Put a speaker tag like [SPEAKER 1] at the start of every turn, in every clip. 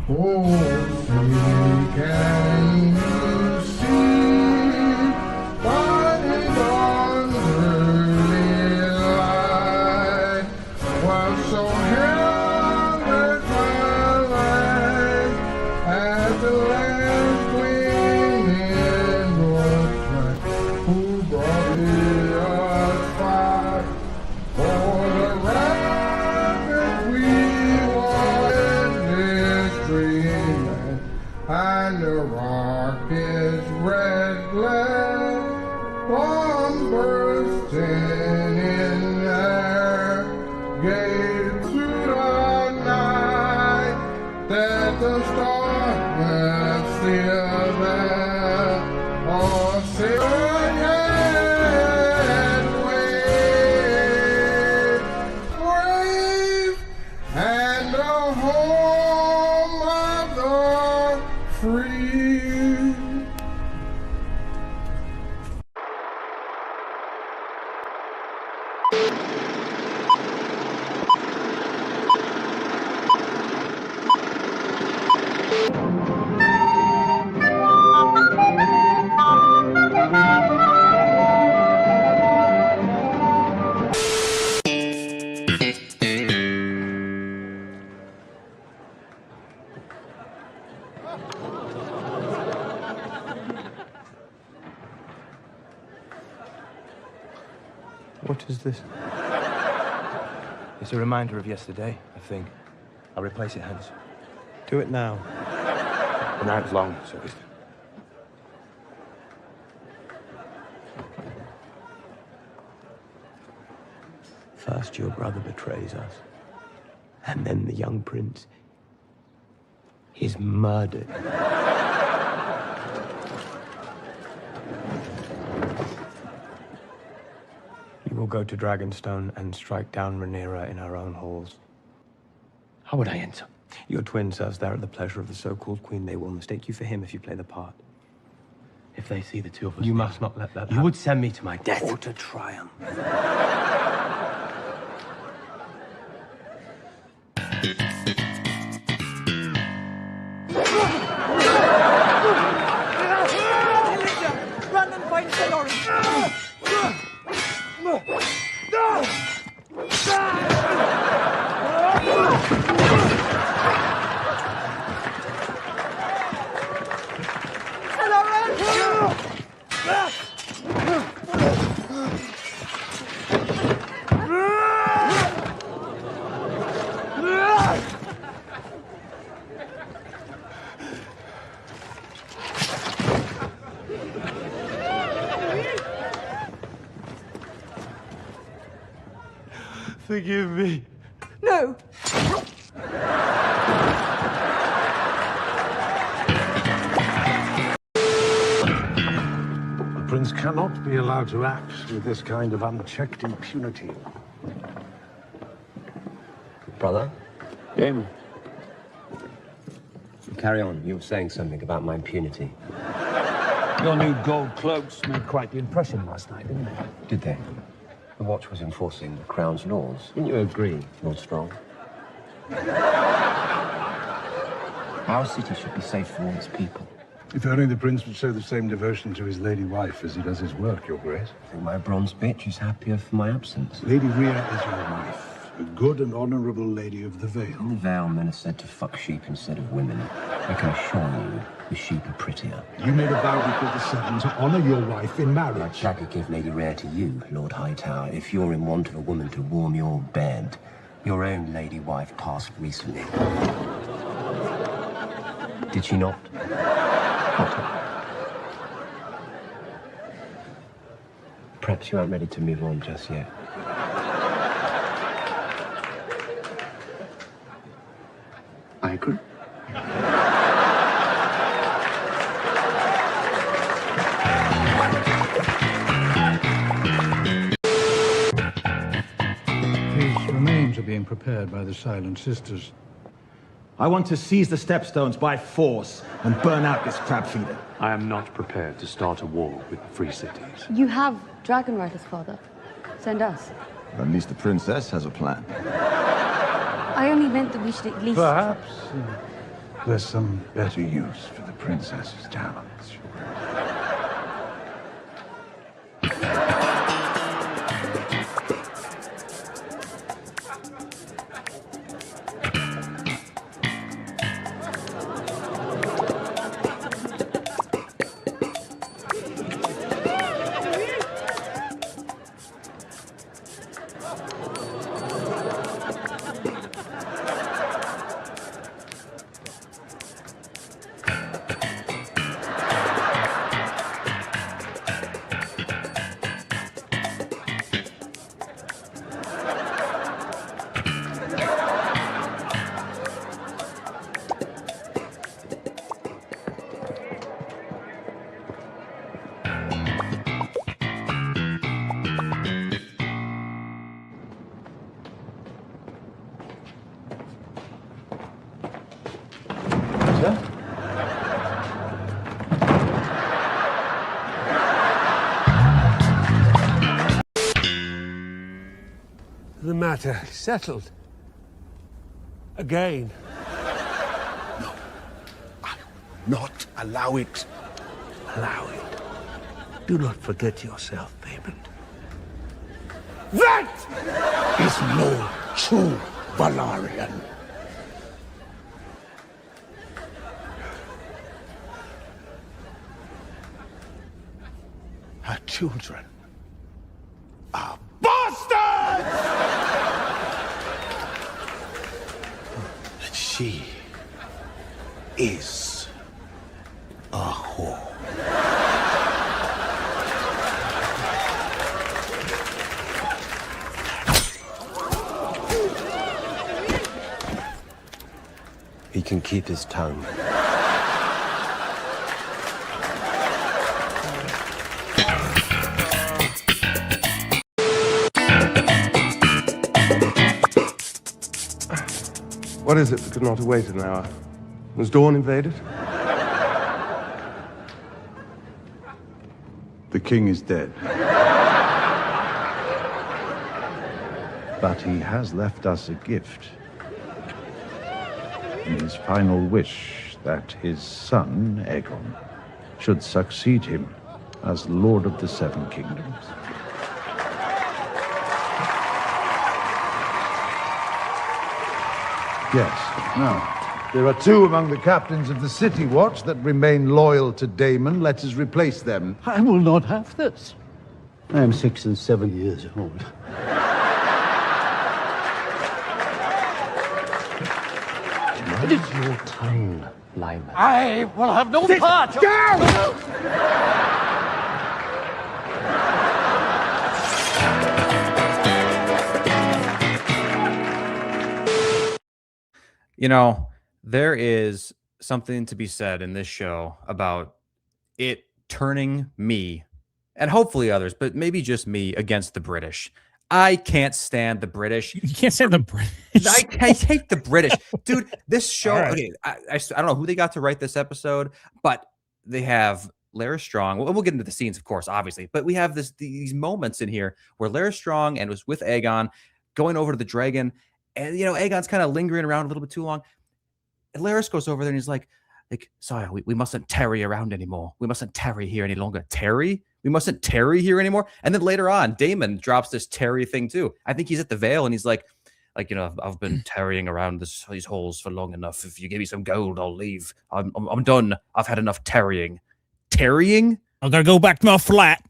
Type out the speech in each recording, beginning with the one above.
[SPEAKER 1] Oh, see, can you see by the dawn's early light was so heralded twilight as the last gleaming was bright, who brought me a fire for the rapid we were in this dreamland, and the rocket's red glare bomb bursting in air gave to the night that the stars were still there, or silver yet wave, brave and the home of the free.
[SPEAKER 2] What is this?
[SPEAKER 3] It's a reminder of yesterday, I think. I'll replace it hence.
[SPEAKER 2] Do it now.
[SPEAKER 3] The night's long, so it's...
[SPEAKER 2] First your brother betrays us, and then the young prince is murdered. You will go to Dragonstone and strike down Rhaenyra in her own halls.
[SPEAKER 3] How would I enter?
[SPEAKER 2] Your twin serves there at the pleasure of the so-called queen. They will mistake you for him if you play the part.
[SPEAKER 3] If they see the two of us...
[SPEAKER 2] You must not let that happen.
[SPEAKER 3] You would send me to my death.
[SPEAKER 2] Or to triumph.
[SPEAKER 4] Run and find Sir Lawrence.
[SPEAKER 2] Forgive me.
[SPEAKER 4] No.
[SPEAKER 5] The prince cannot be allowed to act with this kind of unchecked impunity.
[SPEAKER 6] Brother?
[SPEAKER 5] Game.
[SPEAKER 6] Carry on. You were saying something about my impunity.
[SPEAKER 5] Your new gold cloaks made quite the impression last night, didn't they?
[SPEAKER 6] Did they? The watch was enforcing the Crown's laws. Wouldn't you agree, Lord Strong? Our city should be safe for all its people.
[SPEAKER 5] If only the prince would show the same devotion to his lady wife as he does his work, Your Grace.
[SPEAKER 6] I think my bronze bitch is happier for my absence.
[SPEAKER 5] Lady Rhea is your wife, a good and honorable lady of the Vale.
[SPEAKER 6] In the Vale, men are said to fuck sheep instead of women. I can assure you, the sheep are prettier.
[SPEAKER 5] You made a vow before the Seven to honor your wife in marriage.
[SPEAKER 6] I could give Lady Rhea to you, Lord Hightower, if you're in want of a woman to warm your bed. Your own lady wife passed recently. Did she not? Perhaps you aren't ready to move on just yet.
[SPEAKER 5] I agree. His remains are being prepared by the Silent Sisters.
[SPEAKER 7] I want to seize the stepstones by force and burn out this crab feeder.
[SPEAKER 8] I am not prepared to start a war with the Free Cities.
[SPEAKER 9] You have dragon riders, Father. Send us.
[SPEAKER 10] At least the princess has a plan.
[SPEAKER 9] I only meant that we should at least...
[SPEAKER 5] Perhaps. There's some better use for the princess's talents.
[SPEAKER 10] The matter settled. Again.
[SPEAKER 5] No. I will not allow it.
[SPEAKER 10] Allow it. Do not forget yourself, Raymond. That is no true Valarian. Her children are bastards! And she is a whore.
[SPEAKER 6] He can keep his tongue.
[SPEAKER 3] What is it that could not have waited an hour? Was Dawn invaded?
[SPEAKER 5] The king is dead. But he has left us a gift. In his final wish that his son, Aegon, should succeed him as Lord of the Seven Kingdoms. Yes. Now, there are two among the captains of the City Watch that remain loyal to Daemon. Let us replace them.
[SPEAKER 10] I will not have this. I am 6 and 7 years old.
[SPEAKER 8] It is your tongue, Lyman.
[SPEAKER 10] I will have no part.
[SPEAKER 1] Down!
[SPEAKER 11] You know, there is something to be said in this show about it turning me, and hopefully others, but maybe just me, against the British. I can't stand the British.
[SPEAKER 12] You can't stand the British.
[SPEAKER 11] I hate the British. Dude, this show,
[SPEAKER 12] Right.
[SPEAKER 11] okay, I don't know who they got to write this episode, but they have Lara Strong. We'll get into the scenes, of course, obviously, but we have these moments in here where Lara Strong and was with Aegon going over to the dragon, and, you know, Aegon's kind of lingering around a little bit too long. And Laris goes over there and he's like, Sire, we mustn't tarry around anymore. We mustn't tarry here any longer. Tarry? We mustn't tarry here anymore. And then later on, Daemon drops this tarry thing too. I think he's at the Vale and he's like, you know, I've been tarrying around these halls for long enough. If you give me some gold, I'll leave. I'm done. I've had enough tarrying. Tarrying?
[SPEAKER 12] I gotta go back to my flat.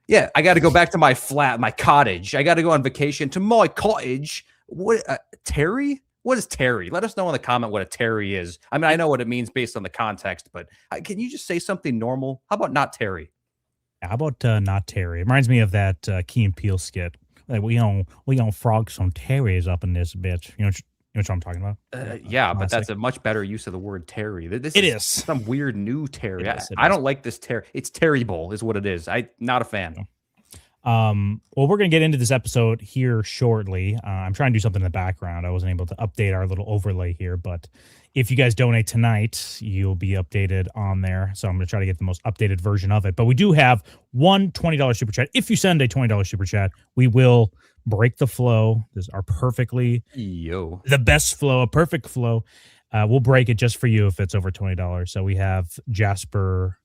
[SPEAKER 11] Yeah, I got to go back to my flat, my cottage. I got to go on vacation to my cottage. What, Terry? What is Terry? Let us know in the comment what a Terry is. I mean, I know what it means based on the context, but can you just say something normal? How about not Terry?
[SPEAKER 12] How about not Terry? It reminds me of that Key and Peele skit. Like we gonna frog some Terrys up in this bitch. You know what I'm talking about?
[SPEAKER 11] Yeah, but that's a much better use of the word Terry. This is some weird new Terry. I don't like this Terry. It's terrible, is what it is. Not a fan.
[SPEAKER 12] Well, we're going to get into this episode here shortly. I'm trying to do something in the background. I wasn't able to update our little overlay here, but if you guys donate tonight, you'll be updated on there. So I'm going to try to get the most updated version of it. But we do have one $20 super chat. If you send a $20 super chat, we will break the flow. This is our perfectly
[SPEAKER 11] the best
[SPEAKER 12] flow, a perfect flow. We'll break it just for you if it's over $20. So we have Jasper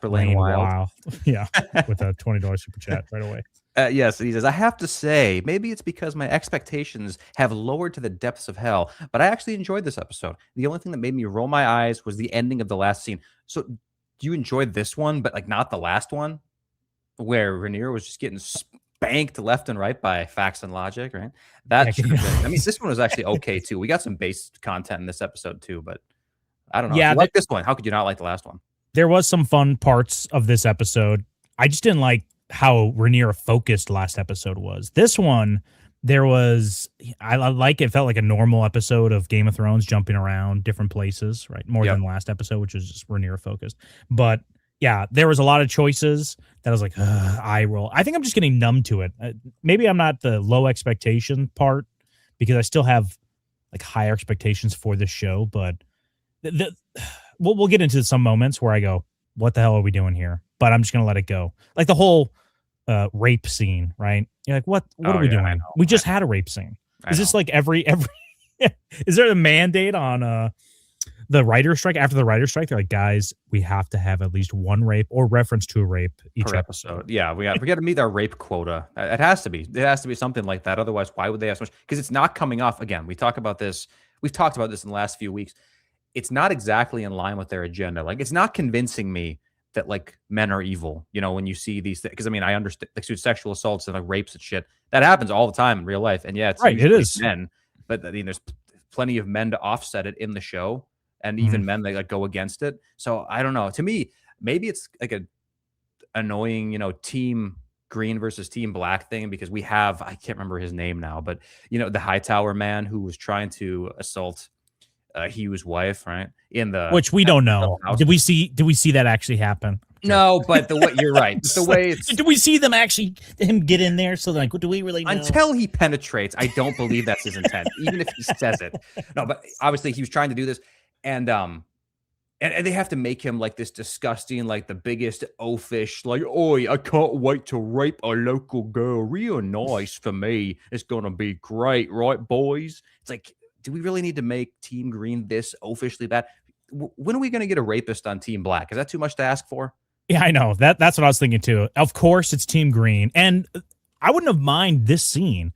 [SPEAKER 11] Lane Wild.
[SPEAKER 12] Yeah, with a $20 super chat right away.
[SPEAKER 11] Yes, he says, I have to say, maybe it's because my expectations have lowered to the depths of hell, but I actually enjoyed this episode. The only thing that made me roll my eyes was the ending of the last scene. So do you enjoy this one, but like not the last one, where Rhaenyra was just getting spanked left and right by facts and logic, right? That should have been, I mean, this one was actually okay too. We got some base content in this episode too, but I don't know.
[SPEAKER 12] Yeah,
[SPEAKER 11] if you like this one, how could you not like the last one?
[SPEAKER 12] There was some fun parts of this episode. I just didn't like how Rhaenyra focused last episode was. This one, there was, I like it felt like a normal episode of Game of Thrones, jumping around different places, right? More than last episode, which was just Rhaenyra focused. But yeah, there was a lot of choices that I was like, eye roll. I think I'm just getting numb to it. Maybe I'm not the low expectation part because I still have like higher expectations for this show, but we'll get into some moments where I go, what the hell are we doing here? But I'm just going to let it go. Like the whole rape scene, right? You're like, what are we doing? We just had a rape scene. Is this like every is there a mandate on the writer's strike? After the writer's strike, they're like, guys, we have to have at least one rape or reference to a rape each episode.
[SPEAKER 11] Yeah, we got to meet our rape quota. It has to be. It has to be something like that. Otherwise, why would they have so much? Because it's not coming off. Again, we've talked about this in the last few weeks. It's not exactly in line with their agenda. Like, it's not convincing me that like men are evil, you know, when you see these things. Because I mean, I understand like sexual assaults and like rapes and shit that happens all the time in real life. And yeah, it's
[SPEAKER 12] right, it is
[SPEAKER 11] men, but I mean, there's plenty of men to offset it in the show, and even men that like go against it. So I don't know. To me, maybe it's like a annoying, you know, team green versus team black thing, because we have, I can't remember his name now, but you know, the Hightower man who was trying to assault Hugh's wife, right?
[SPEAKER 12] Which we don't know. Did we see that actually happen?
[SPEAKER 11] No, but the way you're right. The way it's,
[SPEAKER 12] did we see him get in there? So like, do we really know?
[SPEAKER 11] Until he penetrates, I don't believe that's his intent, even if he says it. No, but obviously he was trying to do this, and they have to make him like this disgusting, like the biggest oafish, like, oi, I can't wait to rape a local girl. Real nice for me. It's gonna be great, right, boys? It's like, do we really need to make Team Green this oafishly bad? When are we going to get a rapist on Team Black? Is that too much to ask for?
[SPEAKER 12] Yeah, I know. That's what I was thinking too. Of course, it's Team Green. And I wouldn't have mind this scene.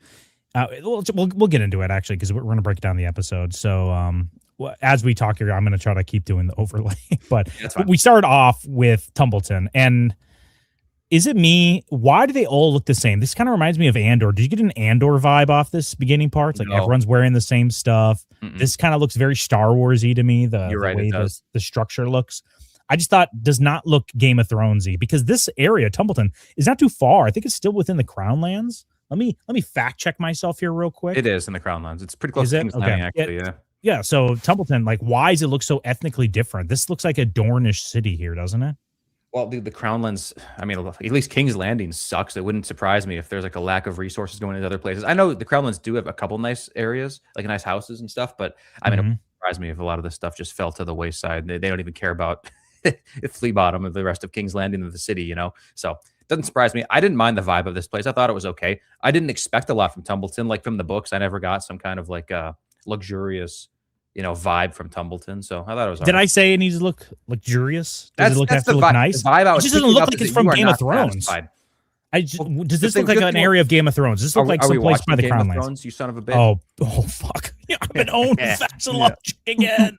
[SPEAKER 12] We'll get into it, actually, because we're going to break down the episode. So as we talk here, I'm going to try to keep doing the overlay. But we started off with Tumbleton. And is it me? Why do they all look the same? This kind of reminds me of Andor. Did you get an Andor vibe off this beginning part? It's like everyone's wearing the same stuff. This kind of looks very Star Wars-y to me, the way the structure looks. I just thought does not look Game of Thrones-y, because this area, Tumbleton, is not too far. I think it's still within the Crown Lands. Let me fact check myself here real quick.
[SPEAKER 11] It is in the Crown Lands. It's pretty close to King's Landing, actually, yeah.
[SPEAKER 12] Yeah, so Tumbleton, like, why does it look so ethnically different? This looks like a Dornish city here, doesn't it?
[SPEAKER 11] Well, the Crown Lands, I mean, at least King's Landing sucks. It wouldn't surprise me if there's like a lack of resources going into other places. I know the Crown Lands do have a couple nice areas, like nice houses and stuff, but I mean, it wouldn't surprise me if a lot of this stuff just fell to the wayside. They don't even care about Flea Bottom and the rest of King's Landing of the city, you know? So it doesn't surprise me. I didn't mind the vibe of this place. I thought it was okay. I didn't expect a lot from Tumbleton. Like from the books, I never got some kind of like luxurious, you know, vibe from Tumbleton. So I thought it was.
[SPEAKER 12] Did I say it needs to look luxurious? Does it have to look nice?
[SPEAKER 11] The vibe I was
[SPEAKER 12] it just doesn't look like it's from Game of Thrones. Does this look like an area of Game of Thrones? Does this look like some place by the Crown Lands?
[SPEAKER 11] You son of a bitch.
[SPEAKER 12] Oh fuck. Yeah, I've been owned facts and logic again.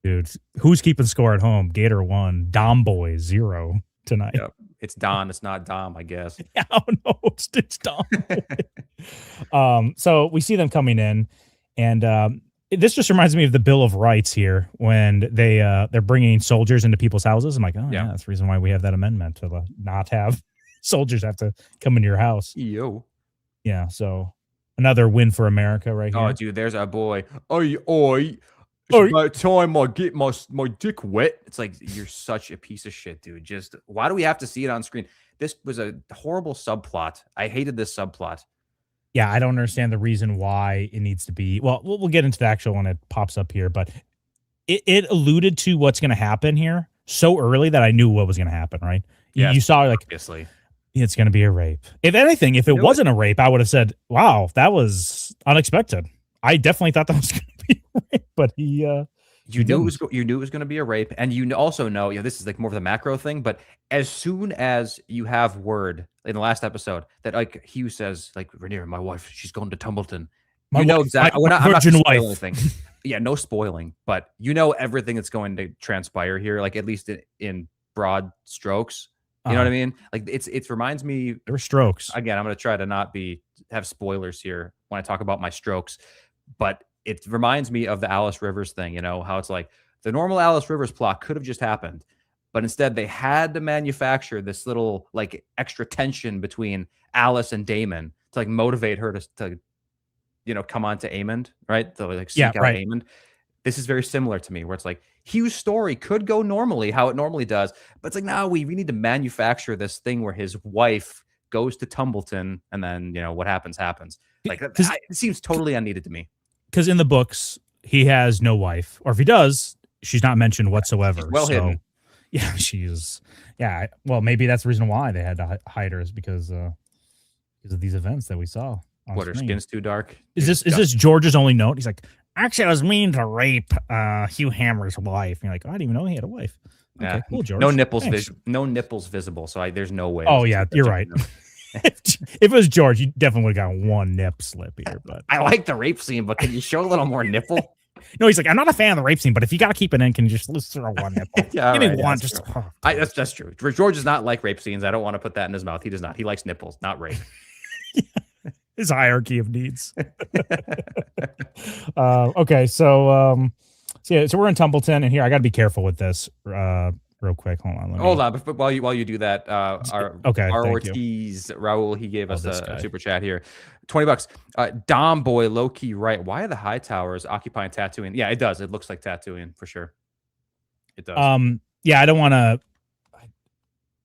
[SPEAKER 12] Dude, who's keeping score at home? Gator 1, Dom Boy 0 tonight.
[SPEAKER 11] Yep. It's Don. It's not Dom, I guess.
[SPEAKER 12] Yeah, no, it's Dom. So we see them coming in, and this just reminds me of the Bill of Rights here when they're bringing soldiers into people's houses. I'm like, yeah, that's the reason why we have that amendment to not have soldiers have to come into your house.
[SPEAKER 11] Yo.
[SPEAKER 12] Yeah, so another win for America right here.
[SPEAKER 11] Oh, dude, there's our boy. Oi. It's about time I get my dick wet. It's like, you're such a piece of shit, dude. Just why do we have to see it on screen? This was a horrible subplot. I hated this subplot.
[SPEAKER 12] Yeah, I don't understand the reason why it needs to be. Well, we'll get into the actual when it pops up here, but it alluded to what's going to happen here so early that I knew what was going to happen, right? Yes, you saw, like,
[SPEAKER 11] obviously,
[SPEAKER 12] it's going to be a rape. If anything, if it wasn't a rape, I would have said, wow, that was unexpected. I definitely thought that was going to be a rape, but he
[SPEAKER 11] you knew it was going to be a rape, and you also know, this is like more of the macro thing, but as soon as you have word in the last episode that like Hugh says like, Rhaenyra, my wife, she's going to Tumbleton.
[SPEAKER 12] My
[SPEAKER 11] know
[SPEAKER 12] wife,
[SPEAKER 11] exactly.
[SPEAKER 12] my
[SPEAKER 11] I'm not
[SPEAKER 12] virgin
[SPEAKER 11] spoiling
[SPEAKER 12] wife.
[SPEAKER 11] anything. Yeah, no spoiling, but you know everything that's going to transpire here, like at least in broad strokes. You know what I mean? Like it reminds me.
[SPEAKER 12] There were strokes.
[SPEAKER 11] Again, I'm going to try to not have spoilers here when I talk about my strokes, but it reminds me of the Alice Rivers thing. You know how it's like the normal Alice Rivers plot could have just happened, but instead they had to manufacture this little like extra tension between Alice and Daemon to like motivate her to come on to Aemond, right? To like seek out Aemond. This is very similar to me, where it's like Hugh's story could go normally, how it normally does, but it's like, no, we need to manufacture this thing where his wife goes to Tumbleton, and then what happens. Like it seems totally unneeded to me.
[SPEAKER 12] Because in the books, he has no wife, or if he does, she's not mentioned whatsoever.
[SPEAKER 11] She's well hidden.
[SPEAKER 12] Yeah, she is. Yeah, well, maybe that's the reason why they had to hide her, is because of these events that we saw.
[SPEAKER 11] What, her skin's too dark?
[SPEAKER 12] Is this George's only note? He's like, actually, I was meaning to rape Hugh Hammer's wife. And you're like, I didn't even know he had a wife. Okay,
[SPEAKER 11] yeah,
[SPEAKER 12] cool, George.
[SPEAKER 11] No nipples visible. So there's no way.
[SPEAKER 12] Oh yeah, you're right. If it was George, you definitely would have got one nip slip here. But
[SPEAKER 11] I like the rape scene, but can you show a little more nipple?
[SPEAKER 12] No, he's like, I'm not a fan of the rape scene, but if you got to keep it in, can you just throw one nipple?
[SPEAKER 11] Yeah,
[SPEAKER 12] give me one. Just
[SPEAKER 11] that's true. George does not like rape scenes. I don't want to put that in his mouth. He does not. He likes nipples, not rape.
[SPEAKER 12] His hierarchy of needs. Okay, so we're in Tumbleton, and here I got to be careful with this. Real quick, hold on.
[SPEAKER 11] But while you do that, our Ortiz Raul, he gave us a super chat here, $20. Dom boy, low key, right? Why are the high towers occupying Tatooine? Yeah, it does. It looks like Tatooine for sure. It does.
[SPEAKER 12] Yeah, I don't want to.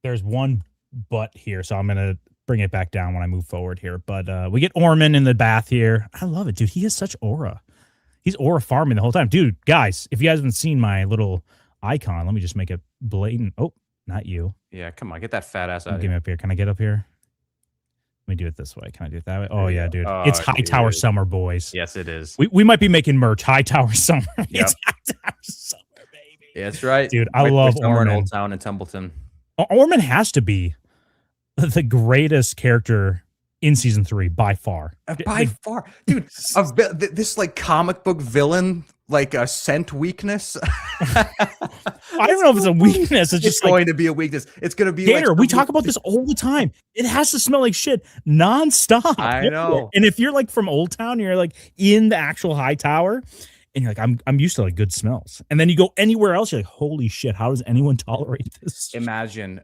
[SPEAKER 12] There's one but here, so I'm gonna bring it back down when I move forward here. But we get Ormond in the bath here. I love it, dude. He has such aura. He's aura farming the whole time, dude. Guys, if you guys haven't seen my little icon, let me just make it blatant. Oh, not you.
[SPEAKER 11] Yeah, come on, get that fat ass out.
[SPEAKER 12] Get me up here. Can I get up here? Let me do it this way. Can I do it that way? Oh yeah, dude. It's Hightower Summer, boys.
[SPEAKER 11] Yes, it is.
[SPEAKER 12] We might be making merch. Hightower Summer.
[SPEAKER 11] Yep.
[SPEAKER 12] It's Hightower Summer, baby.
[SPEAKER 11] Yeah, that's right,
[SPEAKER 12] dude. I love Ormond.
[SPEAKER 11] Old Town and Tumbleton.
[SPEAKER 12] Ormond has to be the greatest character in season 3 by far.
[SPEAKER 11] By far, dude. This like comic book villain, like a scent weakness.
[SPEAKER 12] I don't know if it's a weakness. It's just
[SPEAKER 11] going to be a weakness. It's going to be
[SPEAKER 12] Gator. We talk about this all the time. It has to smell like shit nonstop.
[SPEAKER 11] I know.
[SPEAKER 12] And if you're like from Old Town, you're like in the actual high tower, and you're like, I'm used to like good smells. And then you go anywhere else, you're like, holy shit, how does anyone tolerate this?
[SPEAKER 11] Imagine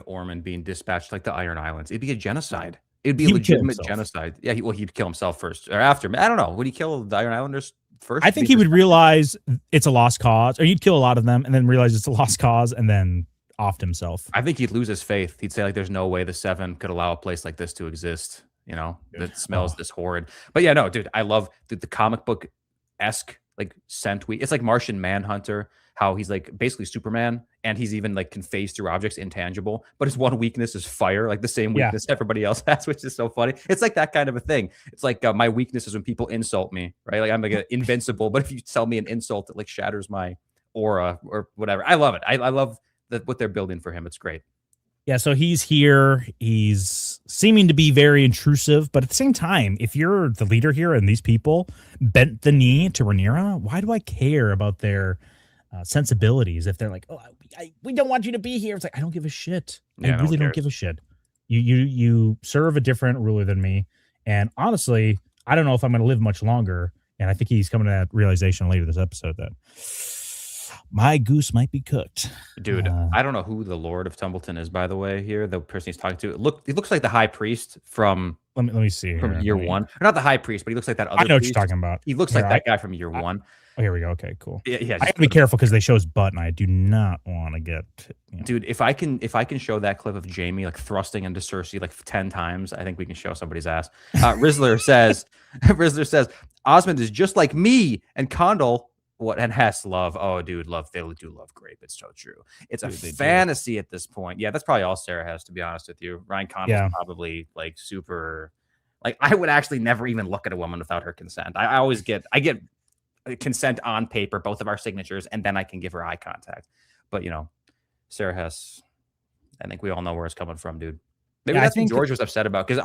[SPEAKER 11] Ormond being dispatched like the Iron Islands. It'd be a genocide. It'd be a legitimate genocide. Yeah, he'd kill himself first or after. I don't know. Would he kill the Iron Islanders first?
[SPEAKER 12] I think he would realize it's a lost cause, or he'd kill a lot of them and then realize it's a lost cause and then offed himself.
[SPEAKER 11] I think he'd lose his faith. He'd say like, there's no way the Seven could allow a place like this to exist. That smells this horrid. But yeah, no, dude, I love the comic book-esque like scent. It's like Martian Manhunter, how he's like basically Superman, and he's even like can phase through objects intangible, but his one weakness is fire, like the same weakness everybody else has, which is so funny. It's like that kind of a thing. It's like my weakness is when people insult me, right? Like I'm like invincible, but if you tell me an insult that like shatters my aura or whatever, I love it. I love what they're building for him. It's great.
[SPEAKER 12] Yeah, so he's here. He's seeming to be very intrusive, but at the same time, if you're the leader here and these people bent the knee to Rhaenyra, why do I care about their sensibilities? If they're like, oh, we don't want you to be here, it's like, I don't give a shit. I really don't give a shit. You serve a different ruler than me, and honestly, I don't know if I'm going to live much longer. And I think he's coming to that realization later this episode that my goose might be cooked.
[SPEAKER 11] Dude, I don't know who the Lord of Tumbleton is, by the way, here. The person he's talking to. He looks like the high priest from...
[SPEAKER 12] Let me see.
[SPEAKER 11] From year one. Or not the high priest, but he looks like that other
[SPEAKER 12] I know
[SPEAKER 11] priest.
[SPEAKER 12] what you're talking about.
[SPEAKER 11] He looks like that guy from year one.
[SPEAKER 12] Oh, here we go. Okay, cool.
[SPEAKER 11] Yeah.
[SPEAKER 12] I have to be careful because they show his butt, and I do not want to get...
[SPEAKER 11] Dude, if I can show that clip of Jaime like thrusting into Cersei like 10 times, I think we can show somebody's ass. Rizzler says, Osmond is just like me and Condal... and Hess love. Oh, dude, they do love grape. It's so true. It's a fantasy at this point. Yeah, that's probably all Sarah has, to be honest with you. Ryan Condal's probably like super. Like I would actually never even look at a woman without her consent. I get consent on paper, both of our signatures, and then I can give her eye contact. But Sarah Hess, I think we all know where it's coming from, dude. Maybe that's what George was upset about, because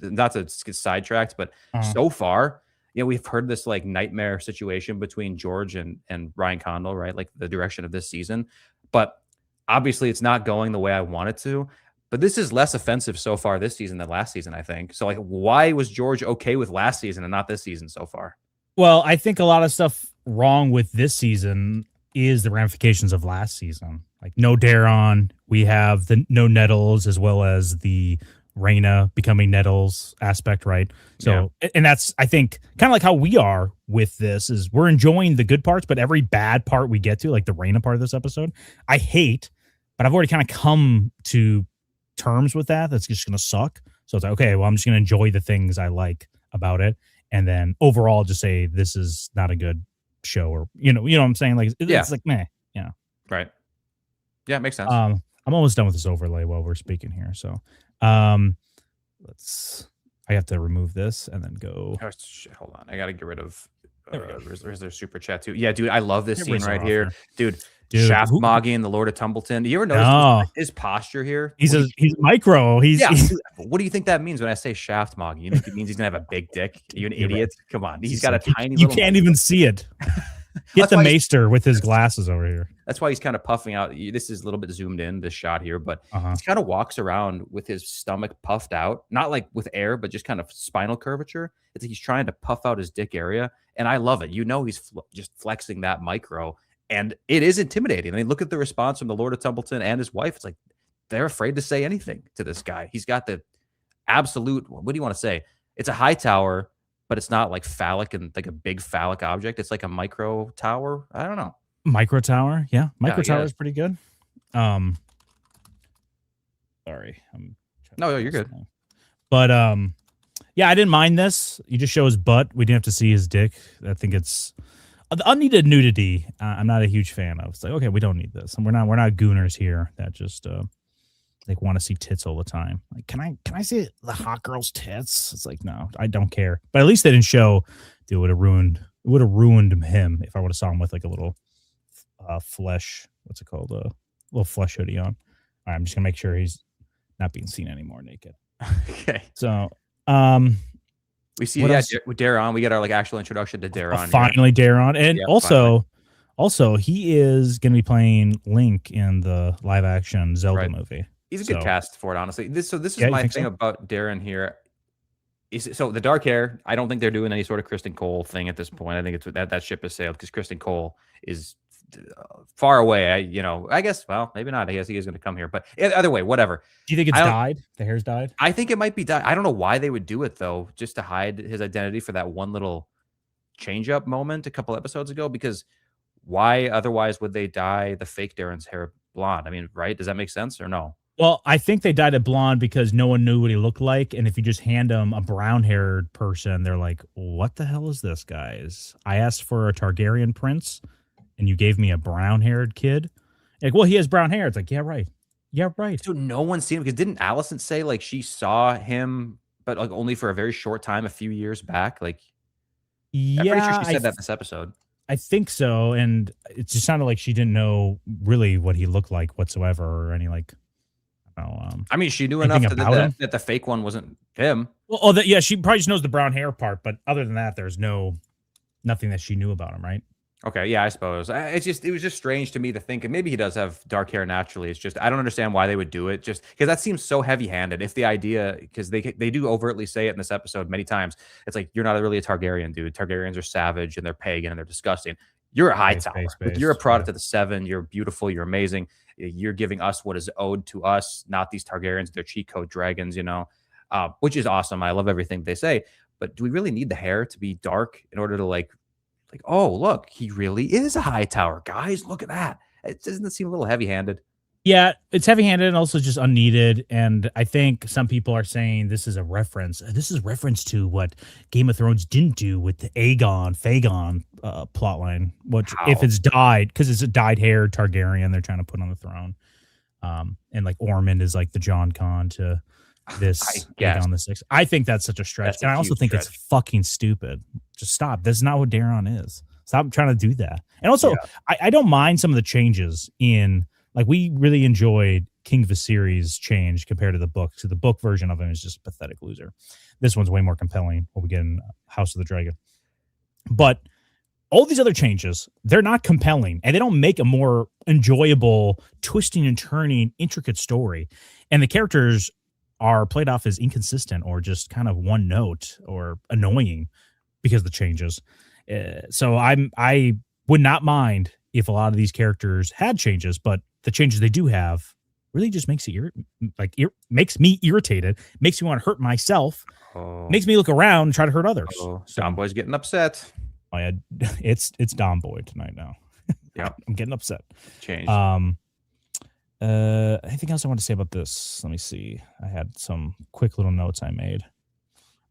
[SPEAKER 11] not to get sidetracked, but so far, we've heard this like nightmare situation between George and Ryan Condal, right? Like the direction of this season, but obviously it's not going the way I want it to. But this is less offensive so far this season than last season, I think. So like, why was George okay with last season and not this season so far?
[SPEAKER 12] Well, I think a lot of stuff wrong with this season is the ramifications of last season. Like no Daron, we have the no Nettles, as well as the Reyna becoming Nettles aspect, right? So, and that's, I think, kind of like how we are with this, is we're enjoying the good parts, but every bad part we get to, like the Reyna part of this episode, I hate, but I've already kind of come to terms with that. That's just going to suck. So it's like, okay, well, I'm just going to enjoy the things I like about it. And then overall just say, this is not a good show, or, you know what I'm saying? Like, it's like, meh,
[SPEAKER 11] Right. Yeah, it makes sense.
[SPEAKER 12] I'm almost done with this overlay while we're speaking here. So, I have to remove this and then go.
[SPEAKER 11] Oh, shit, hold on. I got to get rid of, where's their super chat too? Yeah, dude, I love this scene right here. Dude, Shaft Moggy and the Lord of Templeton. You ever notice his posture here?
[SPEAKER 12] He's micro.
[SPEAKER 11] What do you think that means when I say Shaft Moggy? You think it means he's gonna have a big dick? Are you an idiot? Right. Come on, he's got a tiny.
[SPEAKER 12] You can't even see it. Get the maester with his glasses over here.
[SPEAKER 11] That's why he's kind of puffing out. This is a little bit zoomed in, this shot here, but he kind of walks around with his stomach puffed out, not like with air, but just kind of spinal curvature. It's like he's trying to puff out his dick area, and I love it. He's just flexing that micro, and it is intimidating. I mean, look at the response from the Lord of Templeton and his wife. It's like they're afraid to say anything to this guy. He's got the absolute, what do you want to say? It's a high tower, but it's not like phallic and like a big phallic object. It's like a micro tower. I don't know.
[SPEAKER 12] Micro tower. Yeah. Micro tower is pretty good. Sorry.
[SPEAKER 11] No, you're good.
[SPEAKER 12] Now. But yeah, I didn't mind this. You just show his butt. We didn't have to see his dick. I think it's the unneeded nudity. I'm not a huge fan of. It's like, okay, we don't need this. And we're not gooners here that just like want to see tits all the time. Like, can I see the hot girl's tits? It's like, no, I don't care. But at least they didn't show. Dude, it would have ruined him if I would have saw him with like a little flesh. What's it called? A little flesh hoodie on. All right, I'm just gonna make sure he's not being seen anymore naked.
[SPEAKER 11] Okay.
[SPEAKER 12] So,
[SPEAKER 11] we see with Daron. We get our like actual introduction to Daron.
[SPEAKER 12] Finally, Daron, and also he is gonna be playing Link in the live action Zelda movie.
[SPEAKER 11] He's a good cast for it, honestly. This is my thing about Daron here. So the dark hair, I don't think they're doing any sort of Kristen Cole thing at this point. I think it's that ship has sailed, because Kristen Cole is far away. I guess, well, maybe not. I guess he is going to come here, but either way, whatever.
[SPEAKER 12] Do you think it's dyed? The hair's dyed?
[SPEAKER 11] I think it might be dyed. I don't know why they would do it though, just to hide his identity for that one little change up moment a couple episodes ago, because why otherwise would they dye the fake Darren's hair blonde? I mean, right? Does that make sense or no?
[SPEAKER 12] Well, I think they dyed it blonde because no one knew what he looked like. And if you just hand them a brown-haired person, they're like, what the hell is this, guys? I asked for a Targaryen prince, and you gave me a brown-haired kid? Like, well, he has brown hair. It's like, yeah, right. Yeah, right.
[SPEAKER 11] So no one's seen him? Because didn't Allison say, like, she saw him, but like only for a very short time a few years back? Like,
[SPEAKER 12] yeah,
[SPEAKER 11] I'm pretty sure she said that this episode.
[SPEAKER 12] I think so. And it just sounded like she didn't know really what he looked like whatsoever, or any, like,
[SPEAKER 11] I mean, she knew enough that the fake one wasn't him.
[SPEAKER 12] Well, yeah, she probably just knows the brown hair part, but other than that, there's nothing that she knew about him, right?
[SPEAKER 11] Okay, yeah, I suppose. It was just strange to me to think, and maybe he does have dark hair naturally. It's just I don't understand why they would do it, just because that seems so heavy-handed. If the idea, because they do overtly say it in this episode many times, it's like, you're not really a Targaryen, dude. Targaryens are savage and they're pagan and they're disgusting. You're a high tower. You're a product of the Seven. You're beautiful. You're amazing. You're giving us what is owed to us, not these Targaryens. They're cheat code dragons, which is awesome. I love everything they say. But do we really need the hair to be dark in order to like, oh, look, he really is a high tower, guys. Look at that. Doesn't it seem a little heavy-handed?
[SPEAKER 12] Yeah, it's heavy-handed and also just unneeded. And I think some people are saying this is a reference. This is reference to what Game of Thrones didn't do with the Fagon plotline. Which, if it's dyed, because it's a dyed-haired Targaryen they're trying to put on the throne. And like Ormond is like the Jon Con to this Aegon the Sixth. I think that's such a stretch. And I also think it's fucking stupid. Just stop. That's not what Daron is. Stop trying to do that. And also, I don't mind some of the changes in, like, we really enjoyed King Viserys' change compared to the book. So the book version of him is just a pathetic loser. This one's way more compelling, what we get in House of the Dragon. But all these other changes, they're not compelling, and they don't make a more enjoyable, twisting and turning, intricate story. And the characters are played off as inconsistent or just kind of one note or annoying because of the changes. So I would not mind if a lot of these characters had changes, but the changes they do have really just makes it makes me irritated, makes me want to hurt myself, makes me look around and try to hurt others.
[SPEAKER 11] Dom Boy's getting upset.
[SPEAKER 12] Oh yeah, it's Dom Boy tonight now.
[SPEAKER 11] Yeah,
[SPEAKER 12] I'm getting upset.
[SPEAKER 11] Change.
[SPEAKER 12] Anything else I want to say about this? Let me see. I had some quick little notes I made.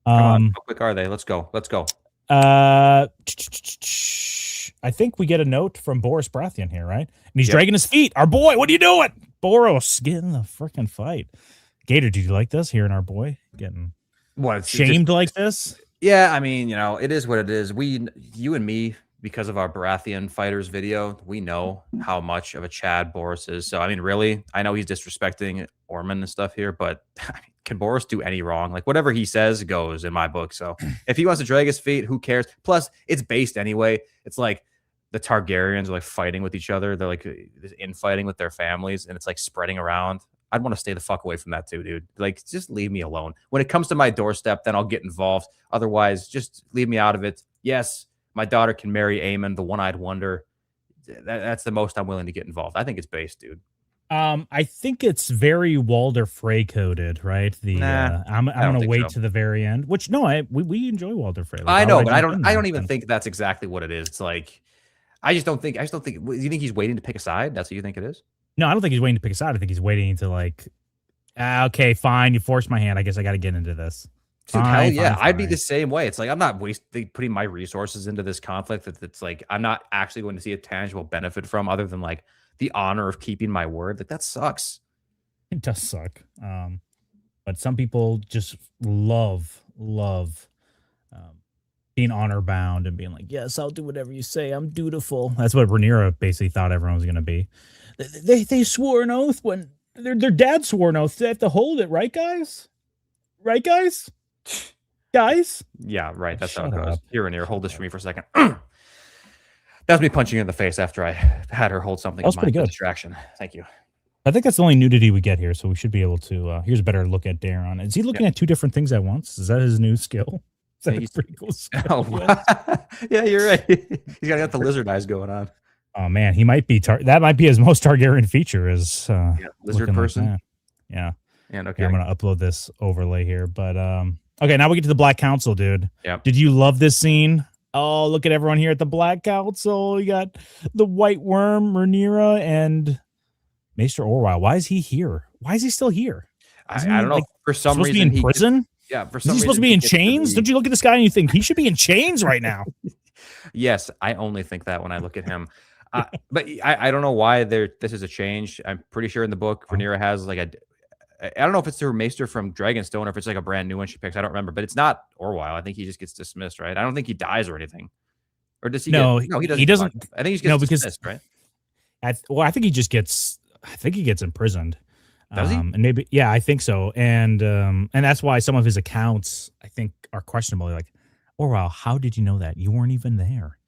[SPEAKER 11] Come on, how quick are they? Let's go.
[SPEAKER 12] I think we get a note from Boris Baratheon here, right? And he's dragging his feet. Our boy, what are you doing? Boros, get in the freaking fight. Gator, did you like this? Hearing our boy getting shamed like this?
[SPEAKER 11] Yeah, I mean, it is what it is. You and me, because of our Baratheon fighters video, we know how much of a Chad Boris is. So, I mean, really, I know he's disrespecting Ormond and stuff here, but can Boris do any wrong? Like, whatever he says goes in my book. So if he wants to drag his feet, who cares? Plus, it's based anyway. It's like the Targaryens are like fighting with each other. They're like infighting with their families, and it's like spreading around. I'd want to stay the fuck away from that too, dude. Like, just leave me alone. When it comes to my doorstep, then I'll get involved. Otherwise, just leave me out of it. Yes, my daughter can marry Aemon, the one-eyed wonder. That's the most I'm willing to get involved. I think it's based, dude.
[SPEAKER 12] I think it's very Walder Frey coded, right? I'm gonna wait to the very end. Which we enjoy Walder Frey. Like,
[SPEAKER 11] I know, but I don't even think that's exactly what it is. It's like I just don't think. Do you think he's waiting to pick a side? That's what you think it is?
[SPEAKER 12] No, I don't think he's waiting to pick a side. I think he's waiting to like, okay, fine, you forced my hand. I guess I got to get into this.
[SPEAKER 11] Dude, hell yeah, I'd be the same way. It's like I'm not putting my resources into this conflict that's like I'm not actually going to see a tangible benefit from, other than like the honor of keeping my word. Like, that sucks.
[SPEAKER 12] It does suck. But some people just love being honor bound and being like, yes, I'll do whatever you say. I'm dutiful. That's what Rhaenyra basically thought everyone was going to be. They swore an oath when their dad swore an oath. They have to hold it, right, guys? Right, guys? Guys?
[SPEAKER 11] Yeah, right. That's how it goes. Here, Rhaenyra, hold this for me for a second. That's me punching you in the face after I had her hold something.
[SPEAKER 12] That was pretty good.
[SPEAKER 11] Distraction. Thank you.
[SPEAKER 12] I think that's the only nudity we get here, so we should be able to. Here's a better look at Daron. Is he looking at two different things at once? Is that his new skill? Is that a pretty cool skill?
[SPEAKER 11] Oh, yeah, you're right. He's got the lizard eyes going on.
[SPEAKER 12] Oh man, he might be. That might be his most Targaryen feature is
[SPEAKER 11] lizard person.
[SPEAKER 12] Like yeah.
[SPEAKER 11] And okay,
[SPEAKER 12] here, I'm gonna upload this overlay here, but okay, now we get to the Black Council, dude.
[SPEAKER 11] Yeah.
[SPEAKER 12] Did you love this scene? Oh, look at everyone here at the Black Council. You got the White Worm, Rhaenyra, and Maester Orwell. Why is he here? Why is he still here?
[SPEAKER 11] I don't know. For some reason,
[SPEAKER 12] supposed to be in prison.
[SPEAKER 11] Yeah, for some reason,
[SPEAKER 12] is he supposed to be in chains? Don't you look at this guy and you think he should be in chains right now?
[SPEAKER 11] Yes, I only think that when I look at him. But I don't know why this is a change. I'm pretty sure in the book, Rhaenyra has like I don't know if it's her maester from Dragonstone or if it's like a brand new one she picks. I don't remember, but it's not Orwell. I think he just gets dismissed, right? I don't think he dies or anything. Or does he?
[SPEAKER 12] No,
[SPEAKER 11] he doesn't. I think he just gets dismissed, right?
[SPEAKER 12] I think he just gets. I think he gets imprisoned.
[SPEAKER 11] Does he?
[SPEAKER 12] And maybe, yeah, I think so. And that's why some of his accounts I think are questionable. Like, Orwell, how did you know that? You weren't even there.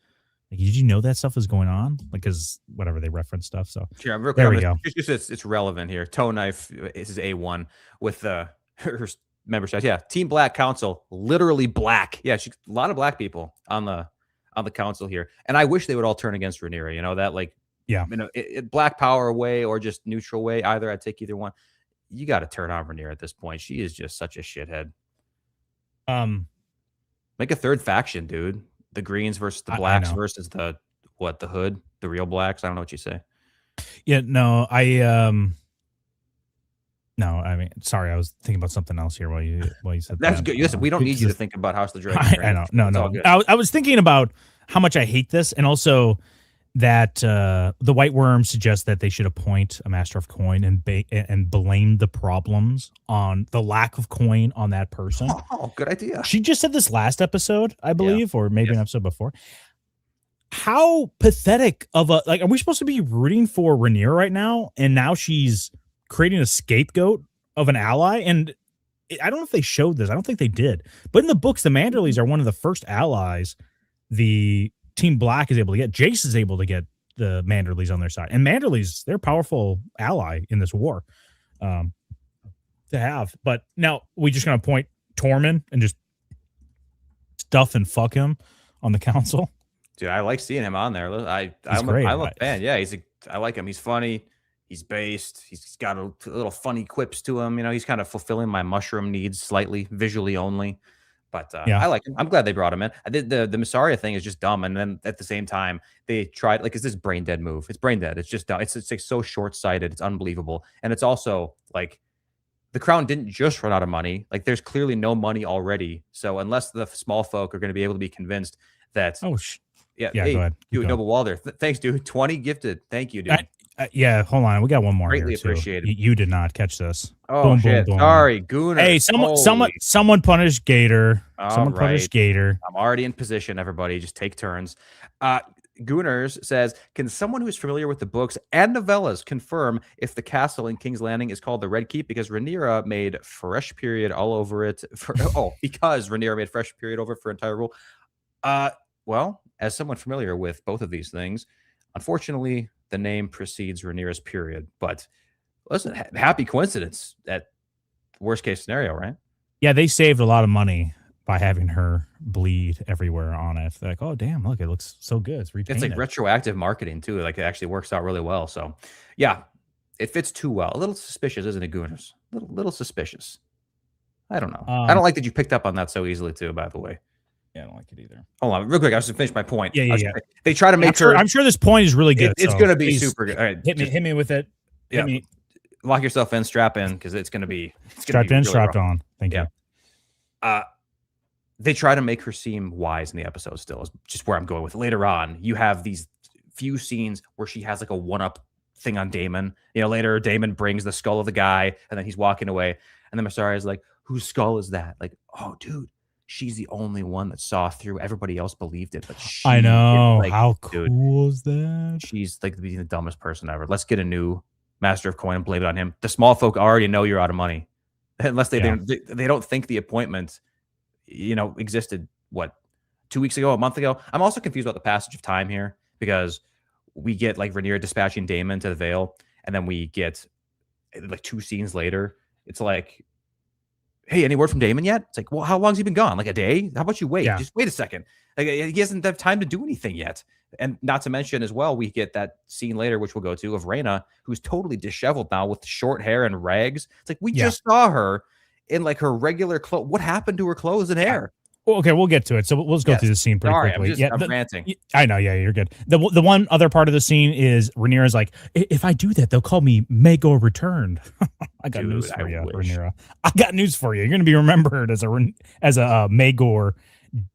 [SPEAKER 12] Like, did you know that stuff was going on? Like, because whatever, they reference stuff. So
[SPEAKER 11] yeah,
[SPEAKER 12] there we go.
[SPEAKER 11] It's relevant here. Toe Knife is A1 with her membership. Yeah, Team Black Council, literally black. Yeah, a lot of black people on the council here, and I wish they would all turn against Rhaenyra. You know that, like,
[SPEAKER 12] yeah,
[SPEAKER 11] black power way or just neutral way. Either, I'd take either one. You got to turn on Rhaenyra at this point. She is just such a shithead. Make a third faction, dude. The Greens versus the Blacks versus the Hood, the real Blacks. I don't know what you say.
[SPEAKER 12] Yeah, no, no, I mean, sorry, I was thinking about something else here while you said
[SPEAKER 11] that's
[SPEAKER 12] that.
[SPEAKER 11] good. Listen, we don't need you to think about House of the Dragon.
[SPEAKER 12] I know, no. I was thinking about how much I hate this, and also that the White Worm suggests that they should appoint a Master of Coin and blame the problems on the lack of coin on that person.
[SPEAKER 11] Oh, good idea.
[SPEAKER 12] She just said this last episode, I believe, or maybe an episode before. how pathetic of a, like, are we supposed to be rooting for Rhaenyra right now? And now she's creating a scapegoat of an ally. And I don't know if they showed this. I don't think they did. But in the books, the Manderleys are one of the first allies the Team Black is able to get. Jace is able to get the Manderleys on their side. And Manderleys, they're a powerful ally in this war to have. But now we just going to appoint Tormund and just stuff and fuck him on the council.
[SPEAKER 11] Dude, I like seeing him on there. I'm a fan. Yeah, I like him. He's funny. He's based. He's got a little funny quips to him. You know, he's kind of fulfilling my mushroom needs slightly, visually only. But I like him. I'm glad they brought him in. I did the Mysaria thing is just dumb. And then at the same time, they tried, like, is this brain dead move? It's brain dead. It's just dumb. It's like so short sighted. It's unbelievable. And it's also like the crown didn't just run out of money. Like, there's clearly no money already. So unless the small folk are going to be able to be convinced that,
[SPEAKER 12] yeah,
[SPEAKER 11] hey,
[SPEAKER 12] go ahead.
[SPEAKER 11] Dude, Noble Walder, thanks, dude. 20 gifted. Thank you, dude.
[SPEAKER 12] Yeah, hold on. We got one more.
[SPEAKER 11] Greatly
[SPEAKER 12] here, too.
[SPEAKER 11] appreciated.
[SPEAKER 12] You did not catch this.
[SPEAKER 11] Oh,
[SPEAKER 12] boom,
[SPEAKER 11] shit.
[SPEAKER 12] boom, boom.
[SPEAKER 11] Sorry, Gooner.
[SPEAKER 12] Hey, someone punish Gator. Someone punish Gator.
[SPEAKER 11] I'm already in position, everybody. Just take turns. Gooners says, can someone who's familiar with the books and novellas confirm if the castle in King's Landing is called the Red Keep? Because Rhaenyra made fresh period all over it. Because Rhaenyra made fresh period over it for entire rule. Well, as someone familiar with both of these things, unfortunately, the name precedes Rhaenyra's period. But listen, happy coincidence at worst case scenario, right?
[SPEAKER 12] Yeah, they saved a lot of money by having her bleed everywhere on it. They're like, oh, damn, look, it looks so good. It's repainted.
[SPEAKER 11] It's like retroactive marketing, too. Like, it actually works out really well. So, yeah, it fits too well. A little suspicious, isn't it, Gooners? Little suspicious. I don't know. I don't like that you picked up on that so easily, too, by the way.
[SPEAKER 12] Yeah, I don't like it either.
[SPEAKER 11] Hold on, real quick. I was to finish my point.
[SPEAKER 12] Yeah.
[SPEAKER 11] They try to make her.
[SPEAKER 12] I'm sure this point is really good.
[SPEAKER 11] It's going to be super good. All right,
[SPEAKER 12] hit me with it.
[SPEAKER 11] Hit me. Lock yourself in, strap in, because it's going to be
[SPEAKER 12] strapped in, really strapped rough. On. Thank you.
[SPEAKER 11] They try to make her seem wise in the episode. Still, is just where I'm going with it. Later on, you have these few scenes where she has like a one-up thing on Daemon. You know, later Daemon brings the skull of the guy, and then he's walking away, and then Mysaria is like, "Whose skull is that?" Like, oh, dude. She's the only one that saw through. Everybody else believed it, but she,
[SPEAKER 12] I know.
[SPEAKER 11] like,
[SPEAKER 12] how cool is that?
[SPEAKER 11] She's like being the dumbest person ever. Let's get a new Master of Coin and blame it on him. The small folk already know you're out of money, unless they don't think the appointment, existed. What, 2 weeks ago, a month ago? I'm also confused about the passage of time here because we get like Rhaenyra dispatching Daemon to the Vale, and then we get like 2 scenes later. It's like, hey, any word from Daemon yet? It's like, well, how long's he been gone? Like a day? How about you wait?
[SPEAKER 12] Yeah.
[SPEAKER 11] Just wait a second. Like, he hasn't had time to do anything yet. And not to mention as well, we get that scene later, which we'll go to, of Rhaena, who's totally disheveled now with short hair and rags. It's like, we just saw her in like her regular clothes. What happened to her clothes and hair?
[SPEAKER 12] Well, okay, we'll get to it. So let's go through the scene pretty quickly.
[SPEAKER 11] I'm ranting.
[SPEAKER 12] I know. Yeah, you're good. The one other part of the scene is Rhaenyra's like, if I do that, they'll call me Maegor Returned. I got news for you, Rhaenyra. I got news for you. You're going to be remembered as a Maegor.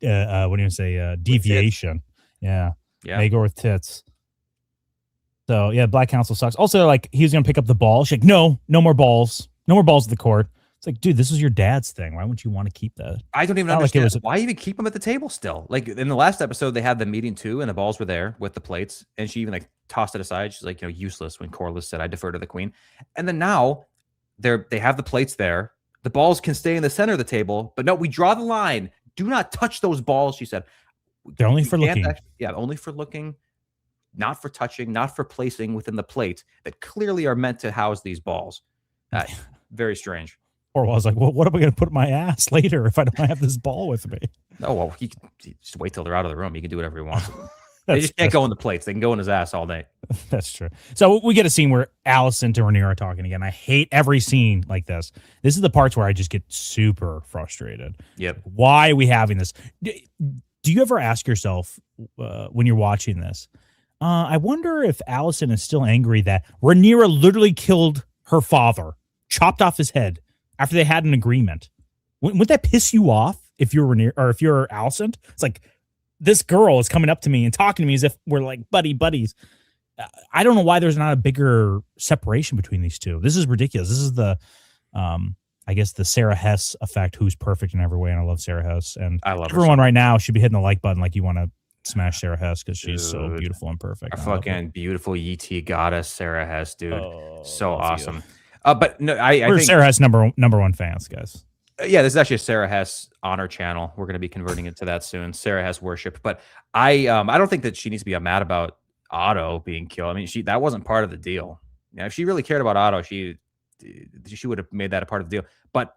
[SPEAKER 12] What do you say? Deviation. Yeah. Maegor with tits. So yeah, Black Council sucks. Also, like, he was going to pick up the ball. She's like, no more balls. No more balls at the court. It's like, dude, this is your dad's thing. Why wouldn't you want to keep that?
[SPEAKER 11] I don't even understand. Why even keep him at the table still? Like, in the last episode, they had the meeting too, and the balls were there with the plates, and she even like tossed it aside. She's like, useless when Corlys said, I defer to the queen. And then now they have the plates there. The balls can stay in the center of the table, but no, we draw the line. Do not touch those balls, she said.
[SPEAKER 12] They're only for looking.
[SPEAKER 11] Only for looking, not for touching, not for placing within the plate that clearly are meant to house these balls. Very strange.
[SPEAKER 12] Or I was like, well, what am I going to put in my ass later if I don't have this ball with me?
[SPEAKER 11] Oh, well, he can just wait till they're out of the room. He can do whatever he wants. They just can't go in the plates. They can go in his ass all day.
[SPEAKER 12] That's true. So we get a scene where Alicent and Rhaenyra are talking again. I hate every scene like this. This is the parts where I just get super frustrated.
[SPEAKER 11] Yep.
[SPEAKER 12] Why are we having this? Do you ever ask yourself when you're watching this, I wonder if Alicent is still angry that Rhaenyra literally killed her father, chopped off his head, after they had an agreement. Would that piss you off if you're Rhaenyra, or if you're Alicent? It's like, this girl is coming up to me and talking to me as if we're like buddies. I don't know why there's not a bigger separation between these two. This is ridiculous. This is the, I guess, the Sarah Hess effect, who's perfect in every way, and I love Sarah Hess. And
[SPEAKER 11] I love
[SPEAKER 12] everyone right now should be hitting the like button like you want to smash Sarah Hess because she's so
[SPEAKER 11] Dude.
[SPEAKER 12] beautiful and perfect.
[SPEAKER 11] A fucking beautiful ET goddess, Sarah Hess, dude.
[SPEAKER 12] Oh,
[SPEAKER 11] so
[SPEAKER 12] love
[SPEAKER 11] awesome.
[SPEAKER 12] you.
[SPEAKER 11] But no, I
[SPEAKER 12] We're
[SPEAKER 11] think
[SPEAKER 12] Sarah Hess number one fans, guys.
[SPEAKER 11] Yeah, this is actually a Sarah Hess honor channel. We're going to be converting it to that soon. Sarah Hess worship. But I don't think that she needs to be mad about Otto being killed. I mean, that wasn't part of the deal. If she really cared about Otto, she would have made that a part of the deal. But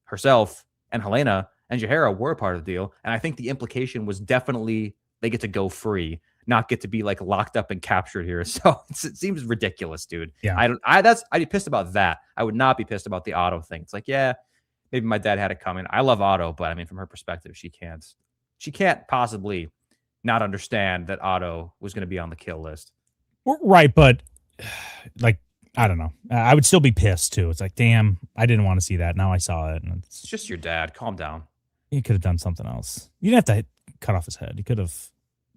[SPEAKER 11] herself and Helena and Jaehaera were a part of the deal. And I think the implication was definitely they get to go free, not get to be like locked up and captured here. So it seems ridiculous, dude.
[SPEAKER 12] Yeah.
[SPEAKER 11] I'd be pissed about that. I would not be pissed about the Otto thing. It's like, yeah, maybe my dad had it coming. I love Otto, but I mean, from her perspective, she can't possibly not understand that Otto was going to be on the kill list.
[SPEAKER 12] Right, but like, I don't know. I would still be pissed too. It's like, damn, I didn't want to see that. Now I saw it, and
[SPEAKER 11] It's just your dad. Calm down.
[SPEAKER 12] he could have done something else. You didn't have to cut off his head. You could have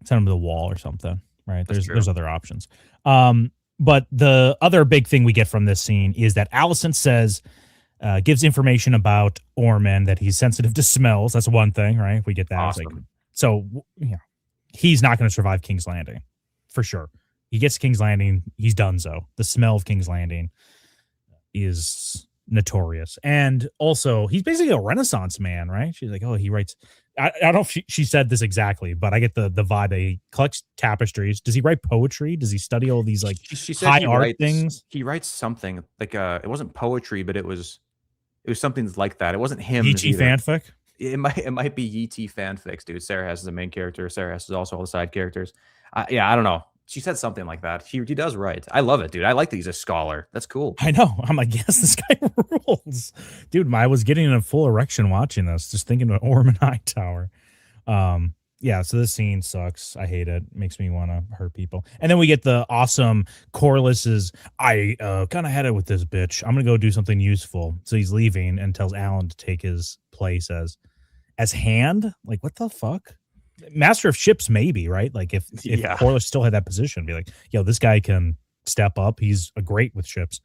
[SPEAKER 12] sent him to the wall or something. Right? There's other options. But the other big thing we get from this scene is that Alicent says. Gives information about Ormond that he's sensitive to smells. That's one thing, right? We get that.
[SPEAKER 11] Awesome.
[SPEAKER 12] Like, so, he's not going to survive King's Landing for sure. He gets to King's Landing. He's done so. The smell of King's Landing is notorious. And also, he's basically a Renaissance man, right? She's like, oh, he writes. I don't know if she said this exactly, but I get the vibe that he collects tapestries. Does he write poetry? Does he study all these like
[SPEAKER 11] she said
[SPEAKER 12] high art things?
[SPEAKER 11] He writes something like it wasn't poetry, but it was something like that. It wasn't him.
[SPEAKER 12] E.T. fanfic?
[SPEAKER 11] It might be E.T. fanfics, dude. Sarah Hess is the main character. Sarah Hess is also all the side characters. Yeah, I don't know. She said something like that. He does write. I love it, dude. I like that he's a scholar. That's cool.
[SPEAKER 12] I know. I'm like, yes, this guy rules. Dude, I was getting a full erection watching this, just thinking about Ormond Hightower. Yeah, so this scene sucks. I hate it. Makes me want to hurt people. And then we get the awesome Corliss's, I kind of had it with this bitch. I'm going to go do something useful. So he's leaving and tells Alan to take his place as hand. Like, what the fuck? Master of ships, maybe, right? Like, if Corliss still had that position, be like, yo, this guy can step up. He's a great with ships.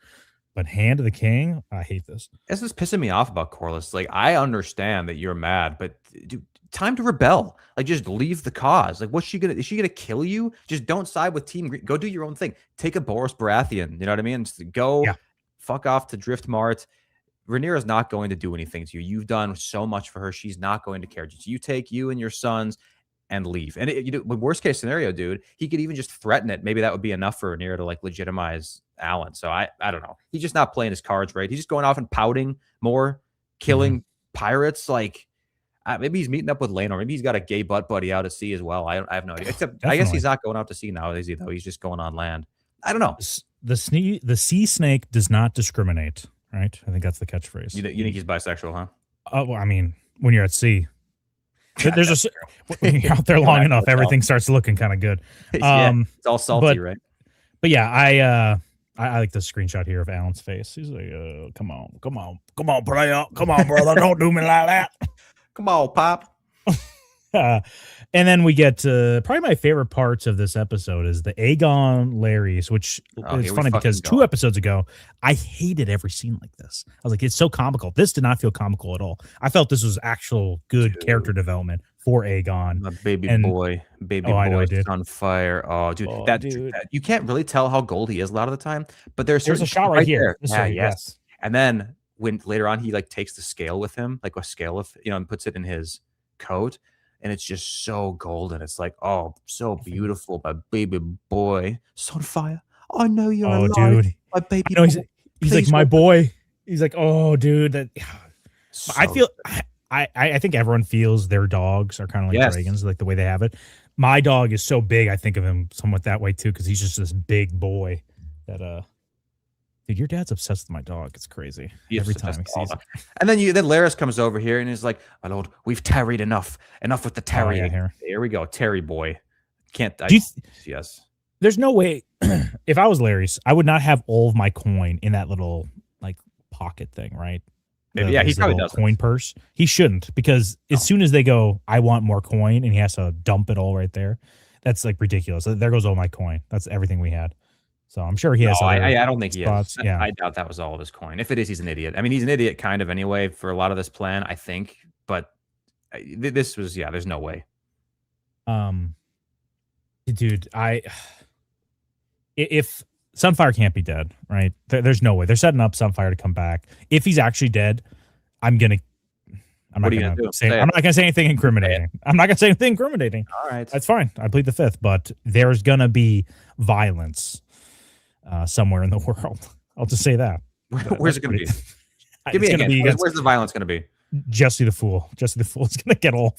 [SPEAKER 12] But hand of the king, I hate this.
[SPEAKER 11] This is pissing me off about Corliss. Like, I understand that you're mad, but dude, time to rebel. Like, just leave the cause. Like, is she gonna kill you? Just don't side with Team Green. Go do your own thing. Take a Boris Baratheon. You know what I mean? Just go fuck off to Driftmart. Rhaenyra's not going to do anything to you. You've done so much for her. She's not going to care. Just you take you and your sons and leave. And worst case scenario, dude, he could even just threaten it. Maybe that would be enough for Rhaenyra to like legitimize Alan. So I don't know. He's just not playing his cards right. He's just going off and pouting more, killing pirates. Like maybe he's meeting up with Laenor. Maybe he's got a gay butt buddy out at sea as well. I have no idea. Except I guess he's not going out to sea now, is he? Though he's just going on land. I don't know.
[SPEAKER 12] The sea snake does not discriminate. Right? I think that's the catchphrase.
[SPEAKER 11] You think he's bisexual, huh?
[SPEAKER 12] Oh, well, I mean, when you're at sea. There's when you're out there long enough, everything starts looking kind of good.
[SPEAKER 11] It's all salty, right?
[SPEAKER 12] But yeah, I like the screenshot here of Alan's face. He's like, come on, player, come on, brother, don't do me like that.
[SPEAKER 11] Come on, Pop.
[SPEAKER 12] And then we get probably my favorite parts of this episode is the Aegon Larrys, which is funny because 2 episodes ago, I hated every scene like this. I was like, it's so comical. This did not feel comical at all. I felt this was actual good character development for Aegon.
[SPEAKER 11] My baby boy is on fire. Oh, dude, dude. You can't really tell how gold he is a lot of the time, but there's
[SPEAKER 12] a shot right here.
[SPEAKER 11] Yes. And then when later on he like takes the scale with him, like a scale of and puts it in his coat. And it's just so golden. It's like, oh, so beautiful. My baby boy. It's on fire. I know you're alive.
[SPEAKER 12] Dude.
[SPEAKER 11] My baby
[SPEAKER 12] boy. He's like, my boy. He's like, oh, dude. I think everyone feels their dogs are kind of like dragons, like the way they have it. My dog is so big, I think of him somewhat that way, too, because he's just this big boy that, dude, your dad's obsessed with my dog. It's crazy. Every time he sees it.
[SPEAKER 11] And then Larys comes over here and is like, my lord, we've tarried enough. Enough with the tarrying. Here we go. Terry boy. Yes.
[SPEAKER 12] There's no way. If I was Larys, I would not have all of my coin in that little like pocket thing, right?
[SPEAKER 11] Maybe, he probably does.
[SPEAKER 12] Coin purse. He shouldn't, because as soon as they go, I want more coin, and he has to dump it all right there. That's like ridiculous. There goes all my coin. That's everything we had. So I'm sure he has.
[SPEAKER 11] I don't think
[SPEAKER 12] spots.
[SPEAKER 11] He is. Yeah, I doubt that was all of his coin. If it is, he's an idiot. I mean, he's an idiot kind of anyway for a lot of this plan, I think. But this was, there's no way.
[SPEAKER 12] Dude, if Sunfire can't be dead, right? There's no way. They're setting up Sunfire to come back. If he's actually dead, I'm not gonna say anything incriminating. I'm not gonna say anything incriminating.
[SPEAKER 11] All right,
[SPEAKER 12] that's fine. I plead the fifth, but there's gonna be violence somewhere in the world. I'll just say that.
[SPEAKER 11] Where's it gonna be? Give me a hint. Where's the violence gonna be?
[SPEAKER 12] Jesse the Fool. Jesse the Fool is gonna get all.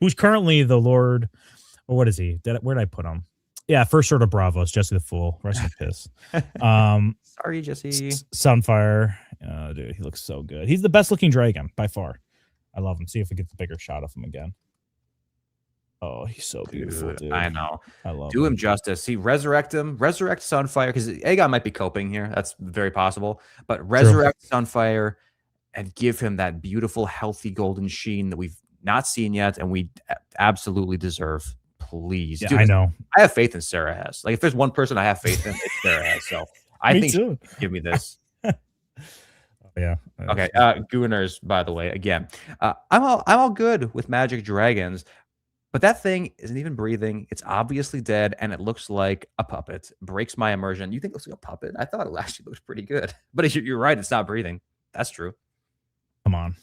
[SPEAKER 12] Who's currently the Lord? Or what is he? Where did I put him? Yeah, first sort of Bravos, Jesse the Fool. Rest in piss.
[SPEAKER 11] Sorry, Jesse.
[SPEAKER 12] Sunfire. Dude, he looks so good. He's the best looking dragon by far. I love him. See if we get the bigger shot of him again. Oh, he's so beautiful, dude.
[SPEAKER 11] I know.
[SPEAKER 12] I love
[SPEAKER 11] Do him justice. See, resurrect Sunfire, because Aegon might be coping here. That's very possible. But resurrect Sunfire and give him that beautiful, healthy golden sheen that we've not seen yet, and we absolutely deserve. Please.
[SPEAKER 12] Yeah, dude, I know.
[SPEAKER 11] I have faith in Sarah Hess. Like, if there's one person I have faith in, it's Sarah Hess. So I think she give me this.
[SPEAKER 12] Yeah.
[SPEAKER 11] Okay. Gooners, by the way, again, I'm all good with magic dragons, but that thing isn't even breathing. It's obviously dead, and it looks like a puppet. Breaks my immersion. You think it looks like a puppet? I thought it actually looks pretty good, but you're right. It's not breathing. That's true.
[SPEAKER 12] Come on,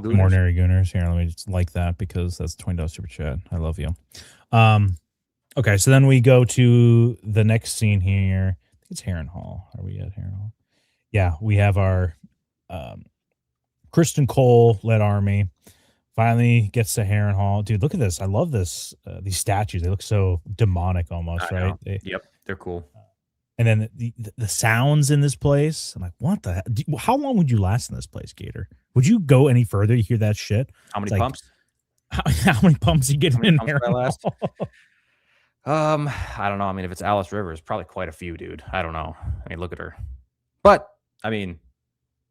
[SPEAKER 11] Gooners.
[SPEAKER 12] More Nary Gooners. Here, let me just like that because that's $20 super chat. I love you. Okay, so then we go to the next scene here. I think it's Harrenhal. Are we at Harrenhal? Yeah, we have our Kristen Cole-led army. Finally gets to Harrenhal. Dude, look at this. I love this. These statues. They look so demonic almost, right?
[SPEAKER 11] Yep, they're cool.
[SPEAKER 12] And then the sounds in this place. I'm like, what the hell? How long would you last in this place, Gator? Would you go any further to hear that shit?
[SPEAKER 11] How many pumps?
[SPEAKER 12] How many pumps you get in there?
[SPEAKER 11] I don't know. I mean, if it's Alice Rivers, probably quite a few, dude. I don't know. I mean, look at her. But I mean,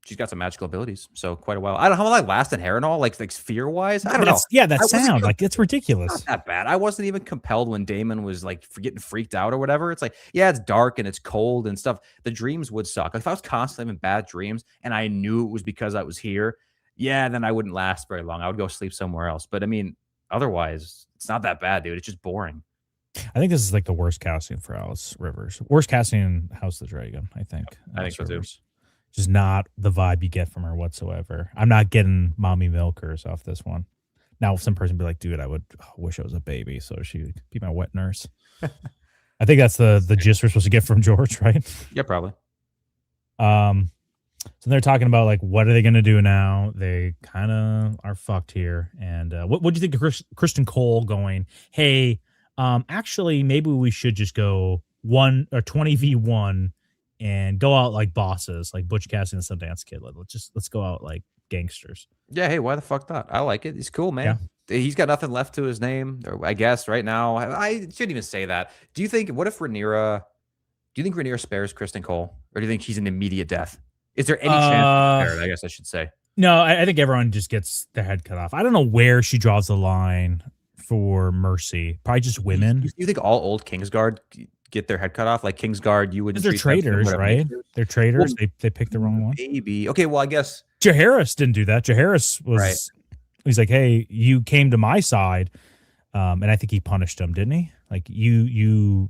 [SPEAKER 11] she's got some magical abilities, so quite a while. I don't know how long I last in Harrenhal, like fear-wise. I don't know.
[SPEAKER 12] Yeah, that sound, like, it's ridiculous.
[SPEAKER 11] Not that bad. I wasn't even compelled when Damon was like getting freaked out or whatever. It's like, yeah, it's dark and it's cold and stuff. The dreams would suck. Like, if I was constantly having bad dreams and I knew it was because I was here, yeah, then I wouldn't last very long. I would go sleep somewhere else. But I mean, otherwise, it's not that bad, dude. It's just boring.
[SPEAKER 12] I think this is like the worst casting for Alice Rivers. Worst casting in House of the Dragon, I think.
[SPEAKER 11] I think so too.
[SPEAKER 12] Just not the vibe you get from her whatsoever. I'm not getting mommy milkers off this one. Now, some person would be like, dude, I would wish I was a baby so she would be my wet nurse. I think that's the gist we're supposed to get from George, right?
[SPEAKER 11] Yeah, probably.
[SPEAKER 12] So they're talking about, like, what are they going to do now? They kind of are fucked here. And what do you think of Kristen Cole going, hey, actually, maybe we should just go 20v1 and go out like bosses, like Butch Cassidy and Sundance Kid. Let's go out like gangsters.
[SPEAKER 11] Yeah, hey, why the fuck not? I like it. He's cool, man. Yeah. He's got nothing left to his name, or I guess right now. I shouldn't even say that. Do you think? What if Rhaenyra? Do you think Rhaenyra spares Kristen Cole, or do you think he's an immediate death? Is there any chance? Spared, I guess I should say.
[SPEAKER 12] No, I think everyone just gets their head cut off. I don't know where she draws the line for mercy. Probably just women.
[SPEAKER 11] You think all old Kingsguard get their head cut off? Like Kingsguard, you wouldn't.
[SPEAKER 12] They're traitors, right? They're traitors. Well, they picked the wrong one.
[SPEAKER 11] Maybe. Okay, well, I guess
[SPEAKER 12] Jaehaerys didn't do that. Jaehaerys was. Right. He's like, hey, you came to my side, and I think he punished him, didn't he? Like you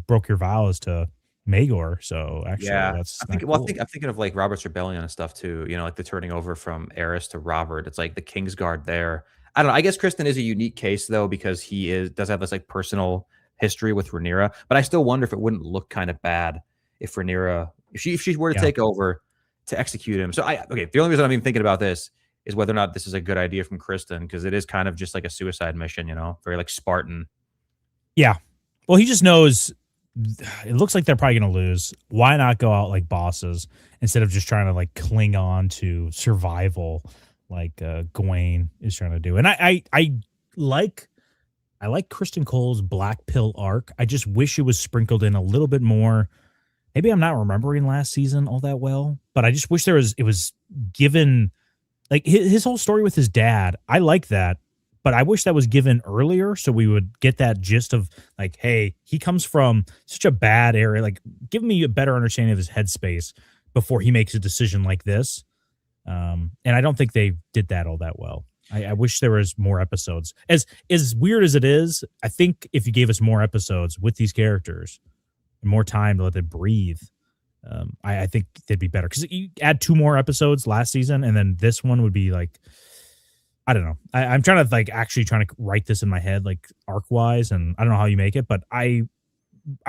[SPEAKER 12] broke your vows to Maegor. So actually,
[SPEAKER 11] yeah,
[SPEAKER 12] that's
[SPEAKER 11] I'm thinking of like Robert's Rebellion and stuff too. You know, like the turning over from Aerys to Robert. It's like the Kingsguard there. I don't know. I guess Kristen is a unique case though, because he does have this like personal history with Rhaenyra, but I still wonder if it wouldn't look kind of bad if Rhaenyra, if she were to take over to execute him. So the only reason I'm even thinking about this is whether or not this is a good idea from Kristen, because it is kind of just like a suicide mission, you know, very like Spartan.
[SPEAKER 12] Yeah. Well, he just knows it looks like they're probably going to lose. Why not go out like bosses instead of just trying to like cling on to survival like Gawain is trying to do? And I like Kristen Cole's Black Pill arc. I just wish it was sprinkled in a little bit more. Maybe I'm not remembering last season all that well, but I just wish it was given, like his whole story with his dad. I like that, but I wish that was given earlier so we would get that gist of like, hey, he comes from such a bad area. Like, give me a better understanding of his headspace before he makes a decision like this. And I don't think they did that all that well. I wish there was more episodes. As weird as it is, I think if you gave us more episodes with these characters and more time to let them breathe, I think they'd be better. Because you add 2 more episodes last season, and then this one would be like, I don't know. I'm trying to actually trying to write this in my head, like arc wise, and I don't know how you make it, but I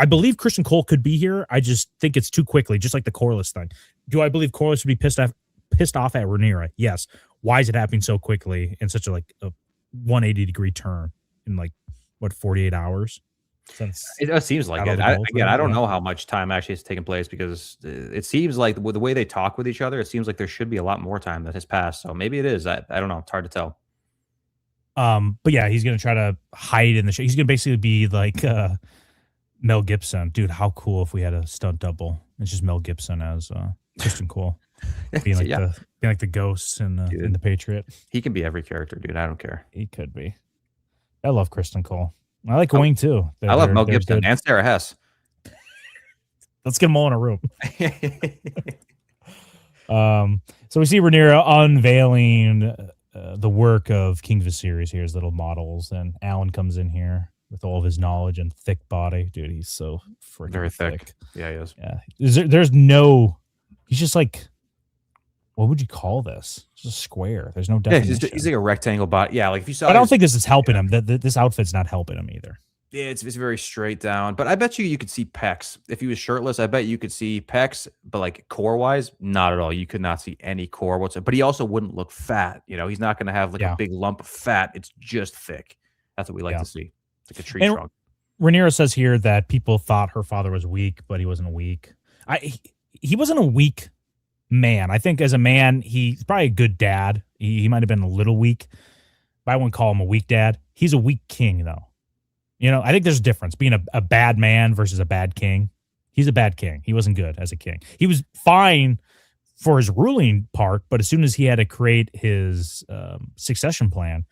[SPEAKER 12] believe Christian Cole could be here. I just think it's too quickly, just like the Corliss thing. Do I believe Corliss would be pissed off at Rhaenyra? Yes. Why is it happening so quickly in such a 180-degree turn in 48 hours? Since
[SPEAKER 11] it seems like it. I don't know how much time actually has taken place, because it seems like with the way they talk with each other, it seems like there should be a lot more time that has passed. So maybe it is. I don't know. It's hard to tell.
[SPEAKER 12] But yeah, he's gonna try to hide in the show. He's gonna basically be like Mel Gibson. Dude, how cool if we had a stunt double. It's just Mel Gibson as Christian Cole. Being like the ghosts in the Patriot.
[SPEAKER 11] He can be every character, dude. I don't care.
[SPEAKER 12] He could be. I love Kristen Cole. I like Wayne too.
[SPEAKER 11] I love Mel Gibson and Sarah Hess.
[SPEAKER 12] Let's get them all in a room. So we see Rhaenyra unveiling the work of King Viserys here, his little models, and Alan comes in here with all of his knowledge and thick body. Dude, he's so freaking
[SPEAKER 11] very thick. Yeah, he is.
[SPEAKER 12] Yeah. There's no. He's just like. What would you call this? It's a square. There's no definition.
[SPEAKER 11] Yeah, he's like a rectangle body. Yeah, like if you saw.
[SPEAKER 12] I don't think this is helping him. This outfit's not helping him either.
[SPEAKER 11] Yeah, it's very straight down. But I bet you could see pecs. If he was shirtless, I bet you could see pecs. But core-wise, not at all. You could not see any core whatsoever. But he also wouldn't look fat. He's not going to have a big lump of fat. It's just thick. That's what we like to see. It's like a tree trunk.
[SPEAKER 12] Rhaenyra says here that people thought her father was weak, but he wasn't weak. He wasn't a weak man. I think as a man, he's probably a good dad. He might have been a little weak, but I wouldn't call him a weak dad. He's a weak king, though. I think there's a difference being a bad man versus a bad king. He's a bad king. He wasn't good as a king. He was fine for his ruling part, but as soon as he had to create his succession plan,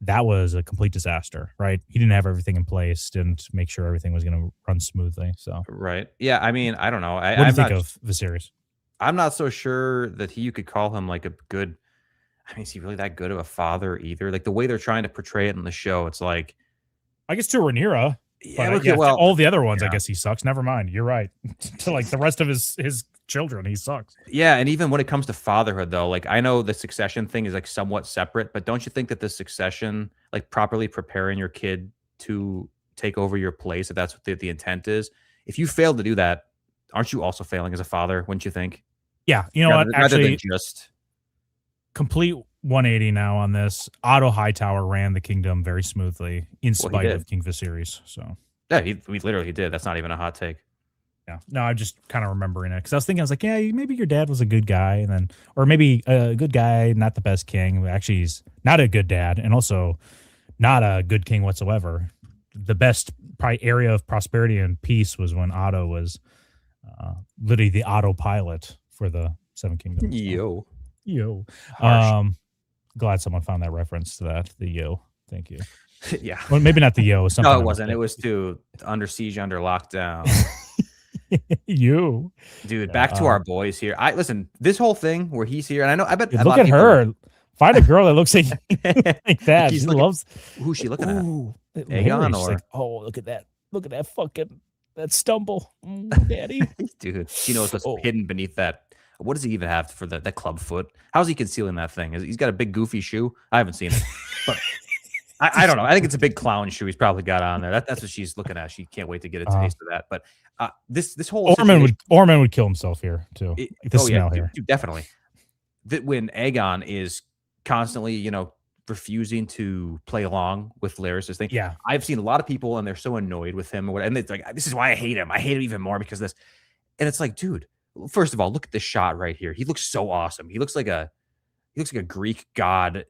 [SPEAKER 12] that was a complete disaster, right? He didn't have everything in place, didn't make sure everything was going to run smoothly. So,
[SPEAKER 11] right. Yeah. I mean, I don't know.
[SPEAKER 12] What do you think of Viserys?
[SPEAKER 11] I'm not so sure that you could call him like a good. I mean, is he really that good of a father either? Like the way they're trying to portray it in the show, it's like.
[SPEAKER 12] I guess to Rhaenyra.
[SPEAKER 11] Yeah,
[SPEAKER 12] all the other ones, I guess he sucks. Never mind. You're right. To the rest of his children, he sucks.
[SPEAKER 11] Yeah, and even when it comes to fatherhood, though, I know the succession thing is somewhat separate, but don't you think that the succession, properly preparing your kid to take over your place, if that's what the intent is, if you fail to do that, aren't you also failing as a father? Wouldn't you think?
[SPEAKER 12] Yeah, you know what? Actually,
[SPEAKER 11] rather than just
[SPEAKER 12] complete 180 now on this. Otto Hightower ran the kingdom very smoothly in spite of King Viserys. So
[SPEAKER 11] yeah, he literally did. That's not even a hot take.
[SPEAKER 12] Yeah, no, I'm just kind of remembering it because I was like, yeah, maybe your dad was a good guy, and then, or maybe a good guy, not the best king. Actually, he's not a good dad, and also not a good king whatsoever. The best probably area of prosperity and peace was when Otto was literally the autopilot for the Seven Kingdoms. Yo. Glad someone found that reference to that. The yo. Thank you.
[SPEAKER 11] Yeah.
[SPEAKER 12] Well, maybe not the yo.
[SPEAKER 11] No, it wasn't. It was to Under Siege, Under Lockdown.
[SPEAKER 12] You.
[SPEAKER 11] Dude, back to our boys here. Listen, this whole thing where he's here, and I bet
[SPEAKER 12] look at her. Find a girl that looks like that. She loves.
[SPEAKER 11] Who's she looking at?
[SPEAKER 12] Aegon, or oh, look at that. Look at that fucking that stumble. Daddy.
[SPEAKER 11] Dude, she knows what's hidden beneath that. What does he even have for that club foot? How's he concealing that thing? He's got a big goofy shoe. I haven't seen it, but I don't know. I think it's a big clown shoe he's probably got on there. That's what she's looking at. She can't wait to get a taste of that. But this whole
[SPEAKER 12] Ormond would kill himself here too.
[SPEAKER 11] Dude, definitely. That when Aegon is constantly, refusing to play along with Larys's thing.
[SPEAKER 12] Yeah,
[SPEAKER 11] I've seen a lot of people and they're so annoyed with him, and it's like, this is why I hate him. I hate him even more because of this. And it's like, dude. First of all, look at this shot right here. He looks so awesome. He looks like a Greek god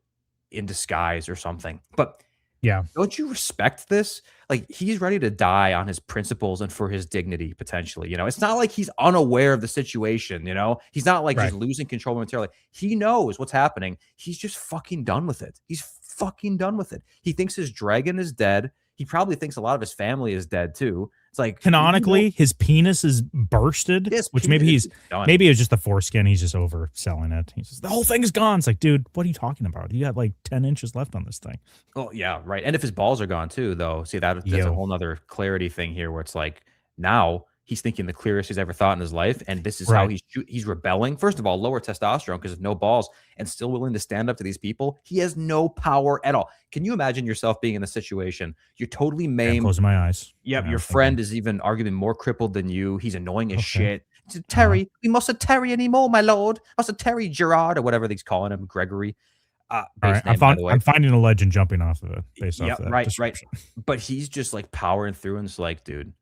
[SPEAKER 11] in disguise or something. But
[SPEAKER 12] yeah,
[SPEAKER 11] don't you respect this? He's ready to die on his principles and for his dignity potentially. It's not like he's unaware of the situation. He's not like he's losing control momentarily. He knows what's happening. He's just fucking done with it. He's fucking done with it. He thinks his dragon is dead. he probably thinks a lot of his family is dead too. It's like
[SPEAKER 12] canonically, his penis is bursted, which maybe it was just the foreskin. He's just overselling it. He's just, the whole thing is gone. It's like, dude, what are you talking about? You got like 10 inches left on this thing.
[SPEAKER 11] Oh yeah, right. And if his balls are gone too, though, see that's a whole nother clarity thing here, where it's like now he's thinking the clearest he's ever thought in his life, and this is how he's rebelling. First of all, lower testosterone because of no balls, and still willing to stand up to these people. He has no power at all. Can you imagine yourself being in this situation? You're totally maimed.
[SPEAKER 12] I'm closing my eyes.
[SPEAKER 11] Yep, your friend is even arguably more crippled than you. He's annoying as shit. Terry, we mustn't Terry anymore, my lord. Mustn't Terry Gerard or whatever he's calling him, Gregory.
[SPEAKER 12] All right, I'm finding a legend jumping off of it based off that.
[SPEAKER 11] Right. But he's just like powering through, and it's like, dude,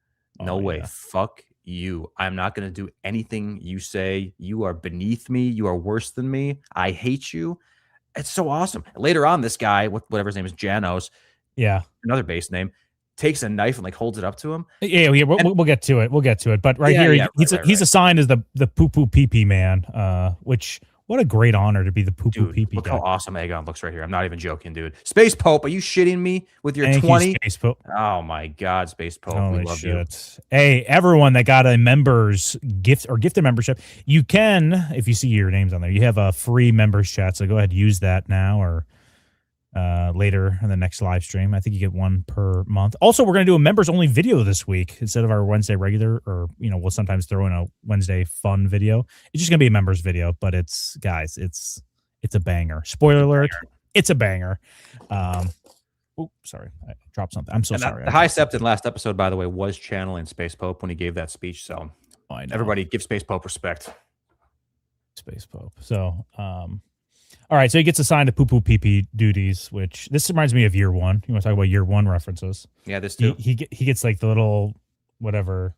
[SPEAKER 11] no way. Fuck you. I'm not going to do anything you say. You are beneath me. You are worse than me. I hate you. It's so awesome. Later on, this guy, whatever his name is, Janos, another base name, takes a knife and like holds it up to him.
[SPEAKER 12] Yeah. We'll get to it. We'll get to it. But he's assigned as the poo poo pee pee man, which. What a great honor to be the poo poo pee pee.
[SPEAKER 11] Look how awesome Aegon looks right here. I'm not even joking, dude. Space Pope, are you shitting me with your 20?
[SPEAKER 12] Space Pope.
[SPEAKER 11] Oh my God, Space Pope.
[SPEAKER 12] Holy
[SPEAKER 11] we love
[SPEAKER 12] shit. You. Hey, everyone that got a members gift or gifted membership, you can, if you see your names on there, you have a free members chat. So go ahead, use that now or later in the next live stream. I think you get one per month. Also, we're going to do a members only video this week instead of our Wednesday regular, or we'll sometimes throw in a Wednesday fun video. It's just going to be a members video, but it's a banger. Spoiler alert, it's a banger. Sorry, I dropped something. I'm so sorry.
[SPEAKER 11] The High Septon last episode, by the way, was channeling Space Pope when he gave that speech. So everybody give Space Pope respect.
[SPEAKER 12] Space Pope. So, all right, so he gets assigned to poo-poo pee-pee duties, which this reminds me of Year One. You want to talk about Year One references?
[SPEAKER 11] Yeah, this too.
[SPEAKER 12] He gets like the little whatever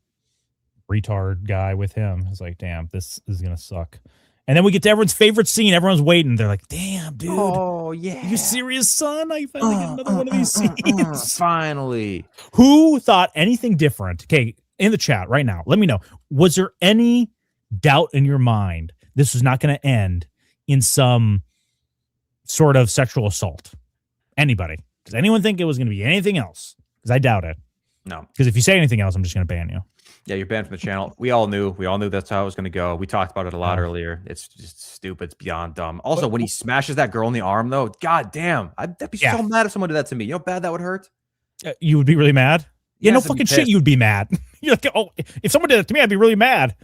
[SPEAKER 12] retard guy with him. It's like, damn, this is gonna suck. And then we get to everyone's favorite scene. Everyone's waiting. They're like, damn, dude.
[SPEAKER 11] Oh yeah.
[SPEAKER 12] Are you serious, son? I finally get another one of these scenes.
[SPEAKER 11] Finally.
[SPEAKER 12] Who thought anything different? Okay, in the chat right now, let me know. Was there any doubt in your mind this was not going to end in some sort of sexual assault? Anybody? Does anyone think it was going to be anything else? Because I doubt it.
[SPEAKER 11] No.
[SPEAKER 12] Because if you say anything else, I'm just going to ban you.
[SPEAKER 11] Yeah, you're banned from the channel. We all knew that's how it was going to go. We talked about it a lot earlier. It's just stupid. It's beyond dumb. Also, when he smashes that girl in the arm, though, god damn, I'd be so mad if someone did that to me. You know how bad that would hurt?
[SPEAKER 12] You would be really mad? Yeah, no fucking shit, you'd be mad. You're like, oh, if someone did it to me, I'd be really mad.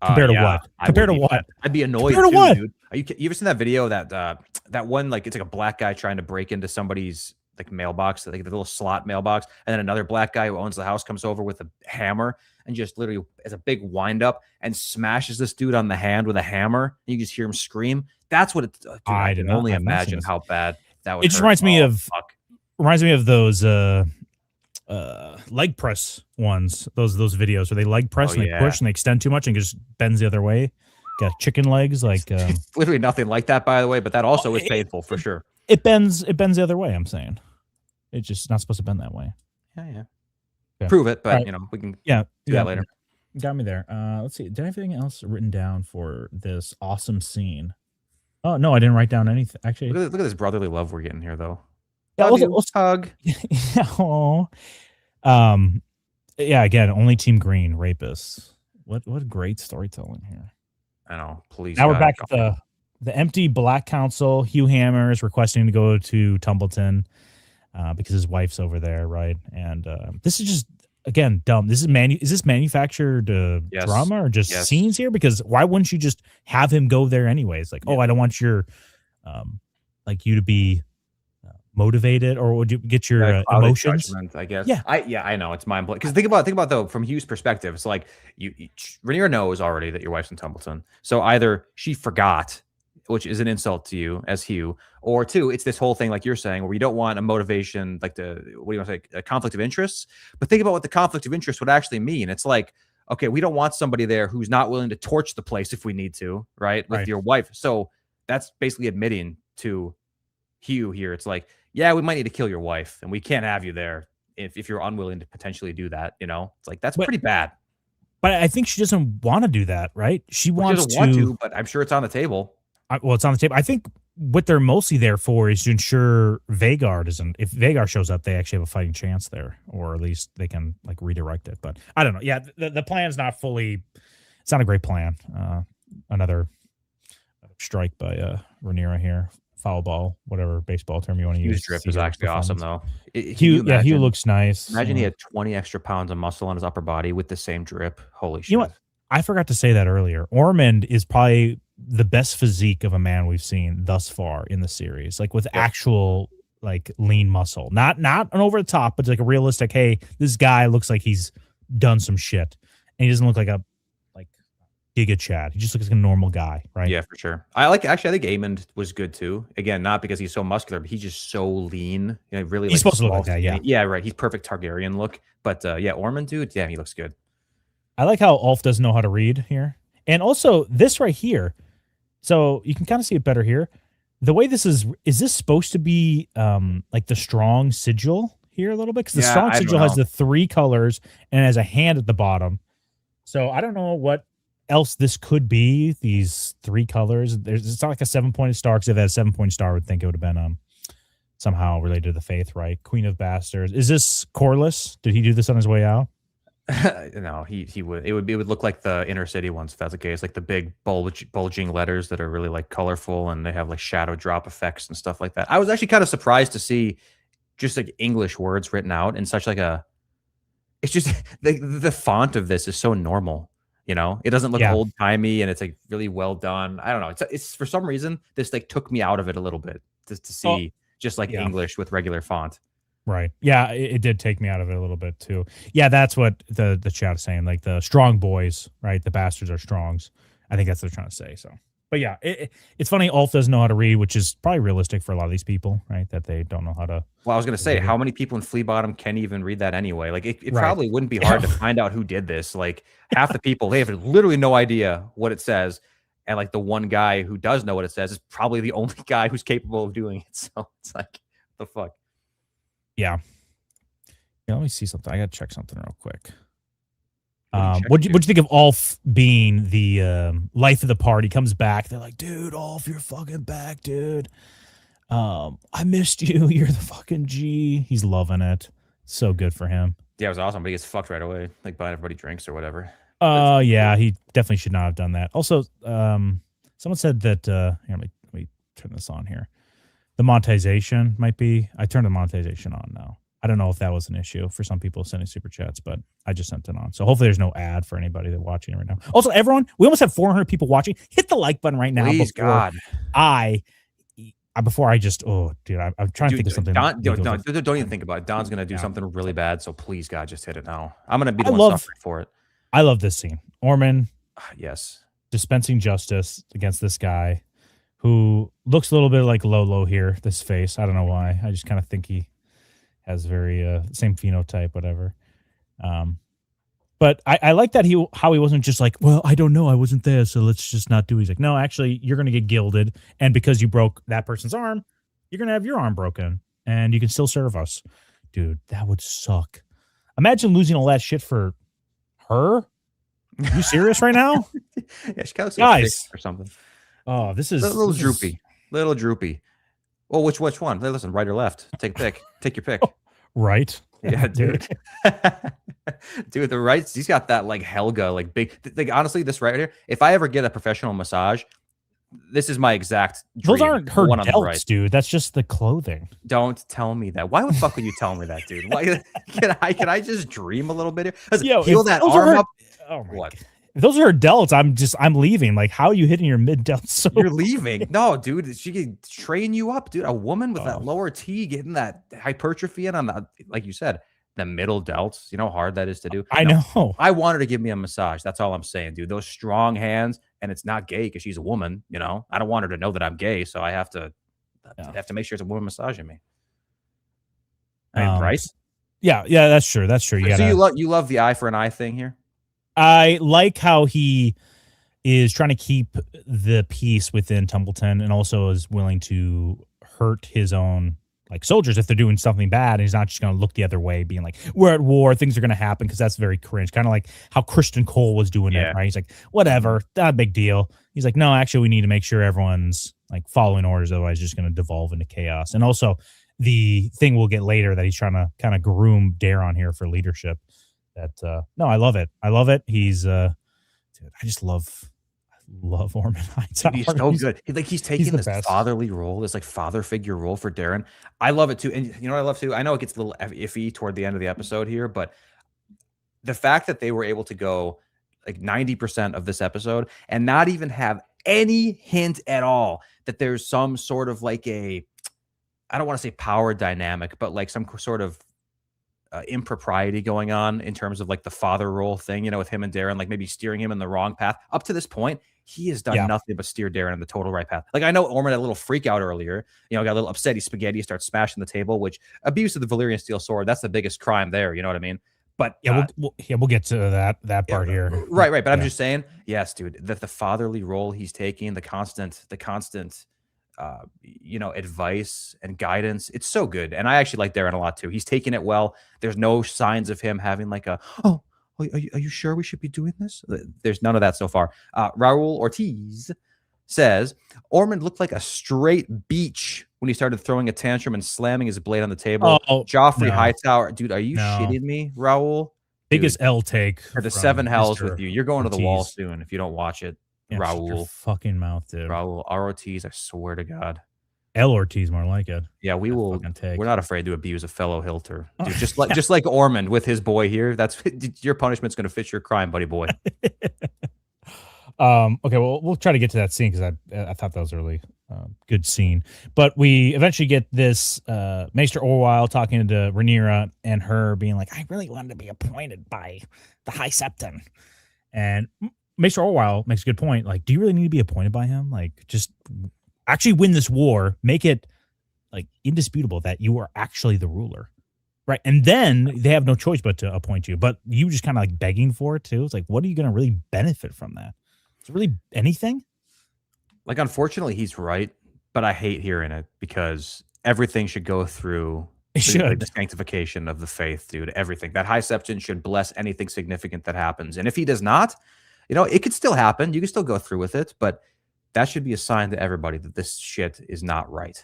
[SPEAKER 12] Compared to what? Compared to what?
[SPEAKER 11] I'd be annoyed
[SPEAKER 12] Compared to
[SPEAKER 11] too,
[SPEAKER 12] what?
[SPEAKER 11] dude. You ever seen that video that one, like it's like a black guy trying to break into somebody's like mailbox, like the little slot mailbox, and then another black guy who owns the house comes over with a hammer and just literally as a big wind up and smashes this dude on the hand with a hammer. And you just hear him scream. That's what it's. I can only imagine how bad that would.
[SPEAKER 12] It just reminds me of those leg press ones. Those videos where they leg press and they push and they extend too much and just bends the other way. Got chicken legs, like
[SPEAKER 11] literally nothing like that, by the way. But that also is painful for sure.
[SPEAKER 12] It bends the other way. I'm saying it's just not supposed to bend that way.
[SPEAKER 11] Yeah. Okay. Prove it, but we can do that later.
[SPEAKER 12] Got me there. Let's see. Did I have anything else written down for this awesome scene? Oh no, I didn't write down anything. Actually,
[SPEAKER 11] look at this brotherly love we're getting here, though.
[SPEAKER 12] Yeah,
[SPEAKER 11] hug.
[SPEAKER 12] Yeah. Again, only Team Green rapists. What great storytelling here.
[SPEAKER 11] I know. Please.
[SPEAKER 12] Now we're back at the empty Black Council. Hugh Hammer is requesting to go to Tumbleton because his wife's over there, right? And this is just again dumb. Is this manufactured drama or just scenes here? Because why wouldn't you just have him go there anyways? Like, I don't want your you to be motivated, or would you get your emotions?
[SPEAKER 11] Judgment, I guess. I know it's mind blowing. Because think about though from Hugh's perspective, it's like Rhaenyra knows already that your wife's in Tumbleton, so either she forgot, which is an insult to you as Hugh, or two, it's this whole thing like you're saying where you don't want a motivation, like a conflict of interests. But think about what the conflict of interest would actually mean. It's like, okay, we don't want somebody there who's not willing to torch the place if we need to, right? With your wife. So that's basically admitting to Hugh here. It's like, yeah, we might need to kill your wife, and we can't have you there if you're unwilling to potentially do that. It's like that's pretty bad.
[SPEAKER 12] But I think she doesn't want to do that, right? She doesn't want to,
[SPEAKER 11] but I'm sure it's on the table.
[SPEAKER 12] It's on the table. I think what they're mostly there for is to ensure Vagar doesn't. If Vagar shows up, they actually have a fighting chance there, or at least they can like redirect it. But I don't know. Yeah, the plan's not fully. It's not a great plan. Another strike by Rhaenyra here. Foul ball, whatever baseball term you want to use.
[SPEAKER 11] His drip is actually awesome, though.
[SPEAKER 12] Hugh looks nice.
[SPEAKER 11] Imagine he had 20 extra pounds of muscle on his upper body with the same drip. Holy shit.
[SPEAKER 12] You know what? I forgot to say that earlier. Ormond is probably the best physique of a man we've seen thus far in the series, like with actual like lean muscle, not an over the top, but like a realistic. Hey, this guy looks like he's done some shit, and he doesn't look like a Giga Chad. He just looks like a normal guy, right?
[SPEAKER 11] Yeah, for sure. I think Aemond was good too. Again, not because he's so muscular, but he's just so lean. You know, really,
[SPEAKER 12] he's supposed to look like that. Yeah,
[SPEAKER 11] yeah, right. He's perfect Targaryen look. But yeah, Ormond, dude, yeah, he looks good.
[SPEAKER 12] I like how Ulf doesn't know how to read here, and also this right here. So you can kind of see it better here. The way this is this supposed to be like the strong sigil here a little bit? Because the strong sigil has the 3 colors and has a hand at the bottom. So I don't know what else this could be. These 3 colors. It's not like a 7-pointed star, because if it had a 7-point star, I would think it would have been somehow related to the faith, right? Queen of Bastards. Is this Corlys? Did he do this on his way out?
[SPEAKER 11] No, he would. It would look like the inner city ones if that's the case, like the big bulging letters that are really like colorful and they have like shadow drop effects and stuff like that. I was actually kind of surprised to see just like English words written out in such like a. It's just the font of this is so normal. You know, it doesn't look old timey and it's like really well done. I don't know. It's for some reason this like took me out of it a little bit just to see just like English with regular font.
[SPEAKER 12] Right. Yeah, it did take me out of it a little bit too. Yeah, that's what the chat is saying. Like the strong boys, right? The bastards are strongs. I think that's what they're trying to say. So, but yeah, it's funny. Ulf doesn't know how to read, which is probably realistic for a lot of these people, right? That they don't know how to.
[SPEAKER 11] Well, I was going to say, how many people in Flea Bottom can even read that anyway? Like, it probably wouldn't be hard to find out who did this. Like, half the people, they have literally no idea what it says. And like the one guy who does know what it says is probably the only guy who's capable of doing it. So it's like, what the fuck?
[SPEAKER 12] Yeah. Let me see something. I got to check something real quick. What'd you think of Ulf being the life of the party? Comes back. They're like, dude, Ulf, you're fucking back, dude. I missed you. You're the fucking G. He's loving it. So good for him.
[SPEAKER 11] Yeah, it was awesome. But he gets fucked right away, like buying everybody drinks or whatever.
[SPEAKER 12] Yeah, he definitely should not have done that. Also, someone said that. Here, let me turn this on here. The monetization might be. I turned the monetization on now. I don't know if that was an issue for some people sending super chats, but I just sent it on. So hopefully there's no ad for anybody that's watching right now. Also, everyone, we almost have 400 people watching. Hit the like button right now.
[SPEAKER 11] Please, God.
[SPEAKER 12] Before I just, dude, I'm trying to think of something.
[SPEAKER 11] Don't even think about it. Don's going to do something really bad. So please, God, just hit it now. I'm going to be the one suffering for it.
[SPEAKER 12] I love this scene. Ormond.
[SPEAKER 11] Yes.
[SPEAKER 12] Dispensing justice against this guy who looks a little bit like Lolo here, this face. I don't know why. I just kind of think he has very same phenotype, whatever. But I like that how he wasn't just like, well, I don't know, I wasn't there, so let's just not do it. He's like, no, actually, you're going to get gilded, and because you broke that person's arm, you're going to have your arm broken, and you can still serve us. Dude, that would suck. Imagine losing all that shit for her. Are you serious right now?
[SPEAKER 11] Yeah, she kind of guys or something.
[SPEAKER 12] Oh, this is
[SPEAKER 11] a little droopy. Little droopy. Well, which one? Hey, listen, right or left? Take a pick. Take your pick.
[SPEAKER 12] Right.
[SPEAKER 11] Yeah, dude. Dude, the right, he's got that like Helga, like big. Like honestly, this right here. If I ever get a professional massage, this is my exact dream.
[SPEAKER 12] Those aren't her delts, dude. That's just the clothing.
[SPEAKER 11] Don't tell me that. Why the fuck would you tell me that, dude? Why can I just dream a little bit here? Listen, heal that arm up.
[SPEAKER 12] Oh my God. If those are her delts, I'm leaving. Like, how are you hitting your mid delts? So
[SPEAKER 11] you're leaving? No, dude. She can train you up, dude. A woman with that lower T getting that hypertrophy in on the, like you said, the middle delts. You know how hard that is to do.
[SPEAKER 12] I know.
[SPEAKER 11] I want her to give me a massage. That's all I'm saying, dude. Those strong hands, and it's not gay because she's a woman. You know, I don't want her to know that I'm gay, so I have to make sure it's a woman massaging me. Right?
[SPEAKER 12] Yeah, that's true. That's true.
[SPEAKER 11] So you love the eye for an eye thing here.
[SPEAKER 12] I like how he is trying to keep the peace within Tumbleton and also is willing to hurt his own like soldiers if they're doing something bad, and he's not just going to look the other way, being like, "We're at war, things are going to happen," because that's very cringe. Kind of like how Christian Cole was doing it, right? He's like, "Whatever, not a big deal." He's like, "No, actually, we need to make sure everyone's like following orders, otherwise, it's just going to devolve into chaos." And also, the thing we'll get later that he's trying to kind of groom Daron here for leadership. That no, I love it. I love it. He's dude, I just love Orman Hightower.
[SPEAKER 11] He's so good. He's taking this fatherly role, this like father figure role for Daron. I love it too. And you know what I love too? I know it gets a little iffy toward the end of the episode here, but the fact that they were able to go like 90% of this episode and not even have any hint at all that there's some sort of like I don't want to say power dynamic, but like some sort of impropriety going on in terms of like the father role thing, with him and Daron, like maybe steering him in the wrong path. Up to this point, he has done nothing but steer Daron in the total right path. Like I know Orman had a little freak out earlier, got a little upset. He spaghetti starts smashing the table, which abuse of the Valyrian steel sword, that's the biggest crime there. You know what I mean? But
[SPEAKER 12] we'll get to that part here.
[SPEAKER 11] Right. But I'm just saying, yes, dude, that the fatherly role he's taking, the constant advice and guidance, it's so good. And I actually like Daron a lot too. He's taking it well. There's no signs of him having like are you sure we should be doing this? There's none of that so far. Raul Ortiz says Orman looked like a straight beach when he started throwing a tantrum and slamming his blade on the table. Joffrey Hightower, dude, are you shitting me, Raul?
[SPEAKER 12] Biggest L take
[SPEAKER 11] for the 7 hells with you. You're going to the wall soon if you don't watch it.
[SPEAKER 12] Yeah,
[SPEAKER 11] Raul,
[SPEAKER 12] your fucking mouth, dude.
[SPEAKER 11] Raul R. Ortiz, I swear to God.
[SPEAKER 12] L. Ortiz, more like it.
[SPEAKER 11] Yeah, we will. We're not afraid to abuse a fellow Hilter, dude, just like Ormond with his boy here. That's your punishment's going to fit your crime, buddy boy.
[SPEAKER 12] Okay, well, we'll try to get to that scene because I thought that was a really good scene. But we eventually get this Maester Orwyle talking to Rhaenyra and her being like, "I really wanted to be appointed by the High Septon," and Maester Orwyle makes a good point. Like, do you really need to be appointed by him? Like, just actually win this war, make it like indisputable that you are actually the ruler, right? And then they have no choice but to appoint you. But you just kind of like begging for it too. It's like, what are you going to really benefit from that? Is it really anything?
[SPEAKER 11] Like, unfortunately, he's right, but I hate hearing it because everything should go through the sanctification of the faith, dude. Everything. That High Septon should bless anything significant that happens. And if he does not, it could still happen. You can still go through with it, but that should be a sign to everybody that this shit is not right.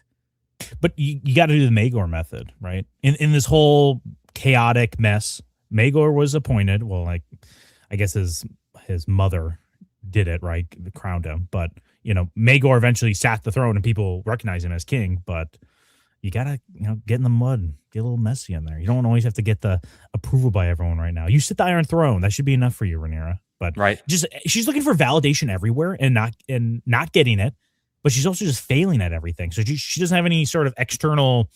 [SPEAKER 12] But you got to do the Maegor method, right? In this whole chaotic mess, Maegor was appointed. Well, like, I guess his mother did it, right? Crowned him. But, Maegor eventually sat the throne and people recognize him as king. But you got to, get in the mud, get a little messy in there. You don't always have to get the approval by everyone right now. You sit the Iron Throne. That should be enough for you, Rhaenyra. But she's looking for validation everywhere and not getting it, but she's also just failing at everything. So she doesn't have any sort of external,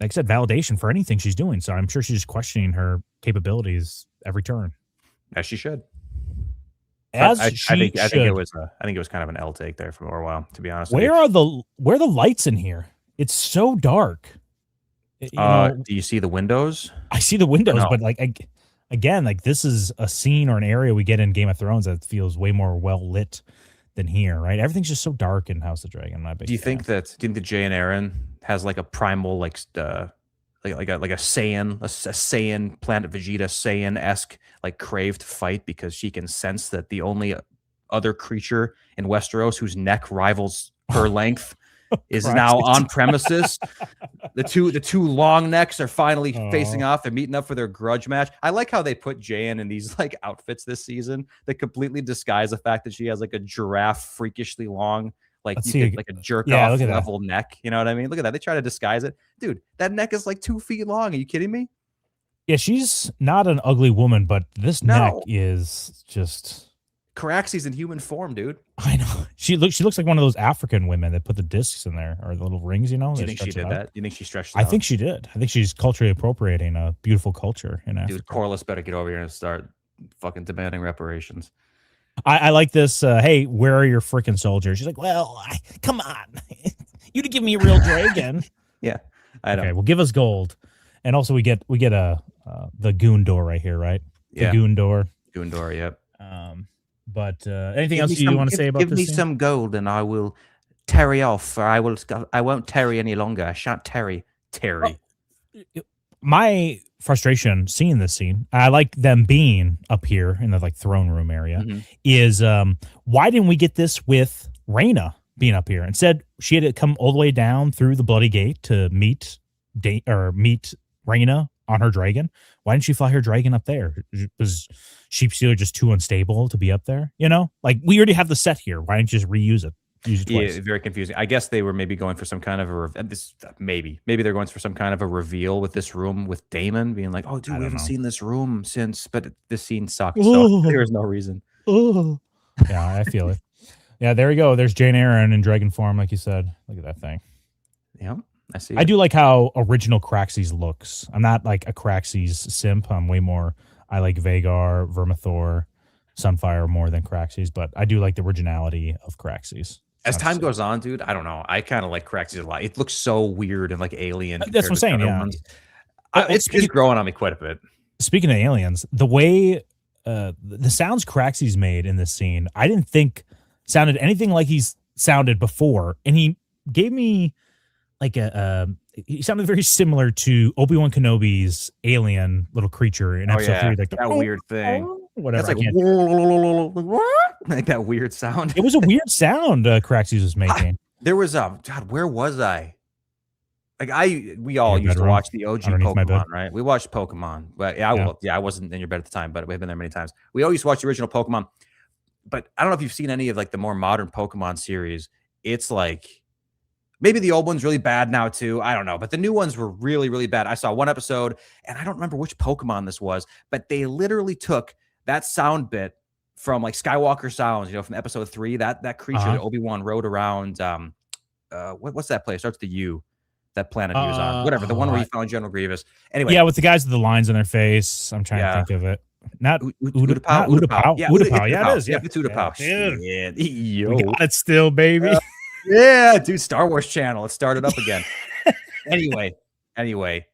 [SPEAKER 12] like I said, validation for anything she's doing. So I'm sure she's just questioning her capabilities every turn.
[SPEAKER 11] As she should.
[SPEAKER 12] I
[SPEAKER 11] think it was kind of an L take there for a while, to be honest.
[SPEAKER 12] Where are the lights in here? It's so dark.
[SPEAKER 11] Do you see the windows?
[SPEAKER 12] I see the windows, but like again, like this is a scene or an area we get in Game of Thrones that feels way more well lit than here, right? Everything's just so dark in House of Dragon.
[SPEAKER 11] Do you think that Jay and Aaron has like a primal like a Saiyan Planet Vegeta Saiyan-esque like craved fight because she can sense that the only other creature in Westeros whose neck rivals her length is now on premises. The two long necks are finally facing off. They're meeting up for their grudge match. I like how they put Jayan in these like outfits this season that completely disguise the fact that she has like a giraffe freakishly long, like like a jerk off level neck. You know what I mean? Look at that. They try to disguise it. Dude, that neck is like 2 feet long. Are you kidding me?
[SPEAKER 12] Yeah, she's not an ugly woman, but this neck is just
[SPEAKER 11] Caraxes in human form, dude.
[SPEAKER 12] I know. She looks like one of those African women that put the discs in there or the little rings,
[SPEAKER 11] Do you think she did that? Do you think she stretched it
[SPEAKER 12] I
[SPEAKER 11] out?
[SPEAKER 12] think she did. I think she's culturally appropriating a beautiful culture in Africa.
[SPEAKER 11] Dude, Corlys better get over here and start fucking demanding reparations.
[SPEAKER 12] I like this. Hey, where are your freaking soldiers? She's like, well, come on. You to give me a real dragon.
[SPEAKER 11] Yeah, I know.
[SPEAKER 12] Okay, well, give us gold. And also we get the goon door right here, right? The goon door.
[SPEAKER 11] Goon door, yep.
[SPEAKER 12] But anything else you want to say about this?
[SPEAKER 11] Give me some gold and I will Terry off, or I won't tarry any longer. I shan't tarry. Terry.
[SPEAKER 12] My frustration seeing this scene, I like them being up here in the like throne room area, is why didn't we get this with Rhaena being up here? Instead, she had to come all the way down through the Bloody Gate to meet Rhaena on her dragon. Why didn't she fly her dragon up there? Was Sheepstealer just too unstable to be up there? You know, like we already have the set here. Why didn't you just reuse it?
[SPEAKER 11] Yeah, very confusing. I guess they were maybe going for some kind of maybe they're going for some kind of a reveal with this room with Daemon being like, oh, dude, we haven't seen this room since, but this scene sucked, so there's no reason.
[SPEAKER 12] Yeah, I feel it. Yeah, there we go. There's Jane Eyre in dragon form, like you said. Look at that thing.
[SPEAKER 11] Yeah, I see.
[SPEAKER 12] I do like how original Craxes looks. I'm not like a Craxes simp. I'm way more. I like Vagar, Vermithor, Sunfire more than Craxes, but I do like the originality of Craxes.
[SPEAKER 11] As time goes on, dude, I don't know. I kind of like Craxes a lot. It looks so weird and like alien.
[SPEAKER 12] That's what I'm saying. Yeah,
[SPEAKER 11] it's growing on me quite a bit.
[SPEAKER 12] Speaking of aliens, the way the sounds Craxes made in this scene, I didn't think sounded anything like he's sounded before, and he gave me like he sounded very similar to Obi-Wan Kenobi's alien little creature in episode 3, like
[SPEAKER 11] that weird thing.
[SPEAKER 12] Whatever.
[SPEAKER 11] That's like that weird sound.
[SPEAKER 12] It was a weird sound Craxes was making.
[SPEAKER 11] There was God, where was I? Like we all used to watch the OG Pokemon, right? We watched Pokemon, but I wasn't in your bed at the time, but we've been there many times. We all used to watch the original Pokemon, but I don't know if you've seen any of like the more modern Pokemon series. It's like maybe the old one's really bad now too. I don't know, but the new ones were really, really bad. I saw one episode, and I don't remember which Pokemon this was, but they literally took that sound bit from like Skywalker Sounds, from episode 3, that creature that Obi-Wan rode around. What's that place? Starts with the U. That planet he was on. Whatever, the one where he found General Grievous. Anyway.
[SPEAKER 12] Yeah, with the guys with the lines on their face. I'm trying to think of it. Not Utapau. Utapau. Yeah, Utapau. Yeah, it is.
[SPEAKER 11] Yeah, it's Utapau. Yeah.
[SPEAKER 12] We got it still, baby.
[SPEAKER 11] Yeah, dude, Star Wars channel. It started up again. Anyway,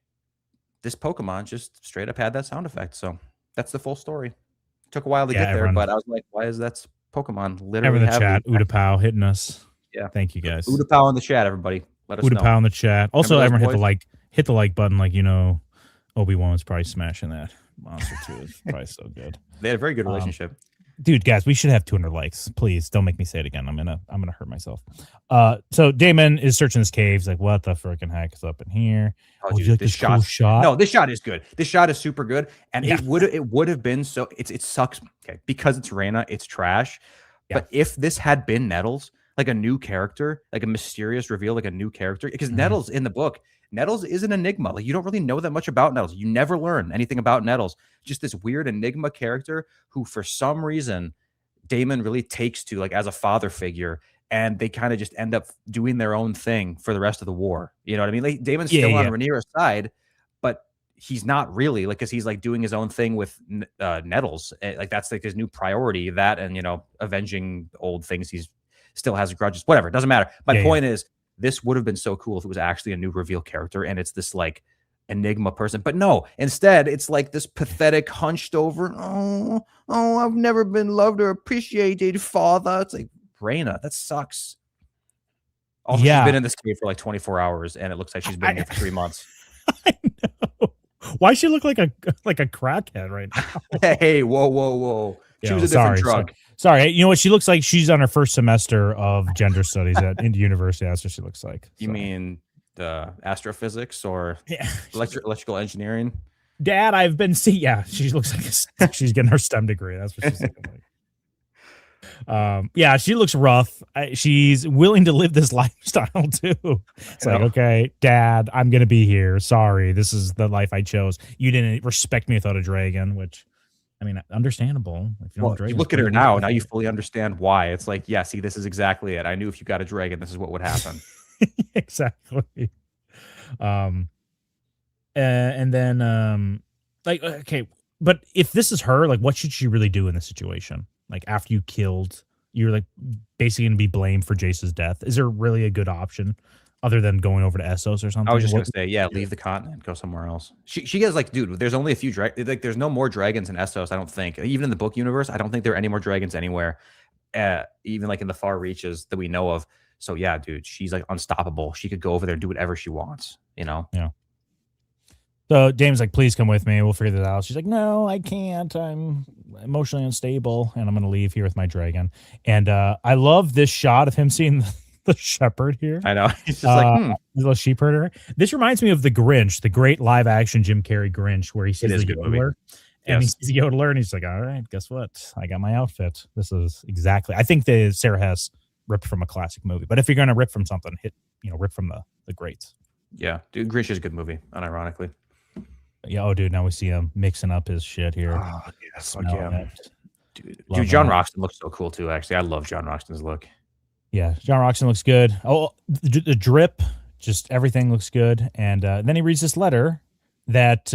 [SPEAKER 11] this Pokemon just straight up had that sound effect. So that's the full story. Took a while to get there, but I was like, why is that Pokemon literally
[SPEAKER 12] in the chat? Utapau hitting us.
[SPEAKER 11] Yeah.
[SPEAKER 12] Thank you guys.
[SPEAKER 11] Utapau in the chat, everybody. Let us know.
[SPEAKER 12] Utapau in the chat. Also, everyone hit the like button, like Obi-Wan was probably smashing that. Monster 2 is probably so good.
[SPEAKER 11] They had a very good relationship.
[SPEAKER 12] Dude, guys, we should have 200 likes. Please don't make me say it again. I'm gonna hurt myself. So Daemon is searching this cave. He's like, what the freaking heck is up in here?
[SPEAKER 11] Oh, dude, this shot. Cool shot. No, this shot is good. This shot is super good. And it would have been so it sucks. Okay, because it's Rhaena, it's trash. Yeah. But if this had been Nettles, like a new character, like a mysterious reveal, like a new character, because Nettles in the book, Nettles is an enigma. Like you don't really know that much about Nettles. You never learn anything about Nettles. Just this weird enigma character who, for some reason, Daemon really takes to like as a father figure, and they kind of just end up doing their own thing for the rest of the war. You know what I mean? Like Daemon's still on Rhaenyra's side, but he's not really, like, because he's like doing his own thing with Nettles. Like that's like his new priority. That and avenging old things. He's still has grudges. Whatever, it doesn't matter. My point is, this would have been so cool if it was actually a new reveal character and it's this like enigma person. But no, instead it's like this pathetic, hunched over, oh, I've never been loved or appreciated, father. It's like, Rhaena, that sucks. Also, she's been in this cave for like 24 hours and it looks like she's been here for 3 months.
[SPEAKER 12] I know. Why does she look like a crackhead right now?
[SPEAKER 11] Hey, whoa. She was a different drug.
[SPEAKER 12] Sorry, you know what? She looks like she's on her first semester of gender studies at Indy University. That's what she looks like.
[SPEAKER 11] You mean the astrophysics or electrical engineering?
[SPEAKER 12] Dad, I've been seeing. Yeah, she looks like she's getting her STEM degree. That's what she's looking like. Yeah, she looks rough. She's willing to live this lifestyle too. It's like, okay, Dad, I'm gonna be here. Sorry, this is the life I chose. You didn't respect me without a dragon, which. I mean, understandable. If
[SPEAKER 11] you look at her now you fully understand why. It's like, yeah, see, this is exactly it. I knew if you got a dragon, this is what would happen.
[SPEAKER 12] Exactly. And then, like, okay, but if this is her, like, what should she really do in this situation? Like, after you're like basically going to be blamed for Jace's death. Is there really a good option other than going over to Essos or something?
[SPEAKER 11] I was just gonna say, leave the continent, go somewhere else. She gets like, dude, there's only a few like there's no more dragons in Essos, I don't think. Even in the book universe, I don't think there are any more dragons anywhere. Even like in the far reaches that we know of. So yeah, dude, she's like unstoppable. She could go over there and do whatever she wants, you know?
[SPEAKER 12] Yeah. So Damon's like, please come with me. We'll figure this out. She's like, no, I can't. I'm emotionally unstable, and I'm going to leave here with my dragon. And I love this shot of him seeing the shepherd here.
[SPEAKER 11] I know. He's just like,
[SPEAKER 12] the little sheep herder. This reminds me of The Grinch, the great live action Jim Carrey Grinch, where he sees the yodeler. And he sees the yodeler, and he's like, all right, guess what? I got my outfit. This is exactly. I think the Sarah Hess ripped from a classic movie. But if you're going to rip from something, rip from the greats.
[SPEAKER 11] Yeah, dude, Grinch is a good movie, unironically.
[SPEAKER 12] Yeah, oh, dude, now we see him mixing up his shit here.
[SPEAKER 11] Oh, yes, yeah. Dude, John Roxton looks so cool, too, actually. I love John Roxton's look.
[SPEAKER 12] Yeah, John Roxton looks good. Oh, the drip, just everything looks good. And then he reads this letter that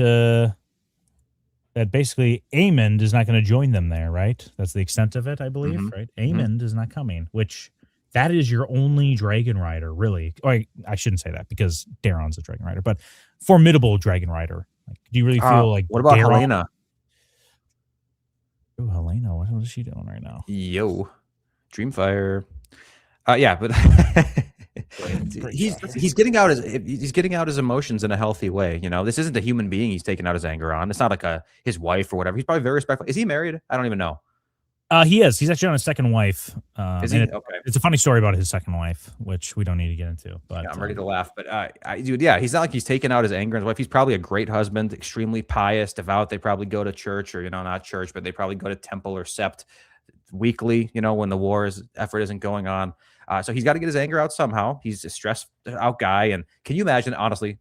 [SPEAKER 12] basically Aemond is not going to join them there, right? That's the extent of it, I believe, right? Aemond is not coming, which that is your only dragon rider, really. Or I shouldn't say that because Daeron's a dragon rider, but formidable dragon rider. Like, do you really feel like
[SPEAKER 11] what about Helena?
[SPEAKER 12] Oh, Helena, what is she doing right now?
[SPEAKER 11] Yo, Dreamfire. Yeah, but he's getting out his emotions in a healthy way. You know, this isn't a human being he's taking out his anger on. It's not like his wife or whatever. He's probably very respectful. Is he married? I don't even know.
[SPEAKER 12] He is. He's actually on his second wife.
[SPEAKER 11] Is he? Okay.
[SPEAKER 12] It's a funny story about his second wife, which we don't need to get into. But
[SPEAKER 11] yeah, I'm ready to laugh. But dude, yeah, he's not like he's taking out his anger on his wife. He's probably a great husband, extremely pious, devout. They probably go to church, or not church, but they probably go to temple or sept weekly. When the effort isn't going on. So he's got to get his anger out somehow. He's a stressed out guy, and can you imagine? Honestly,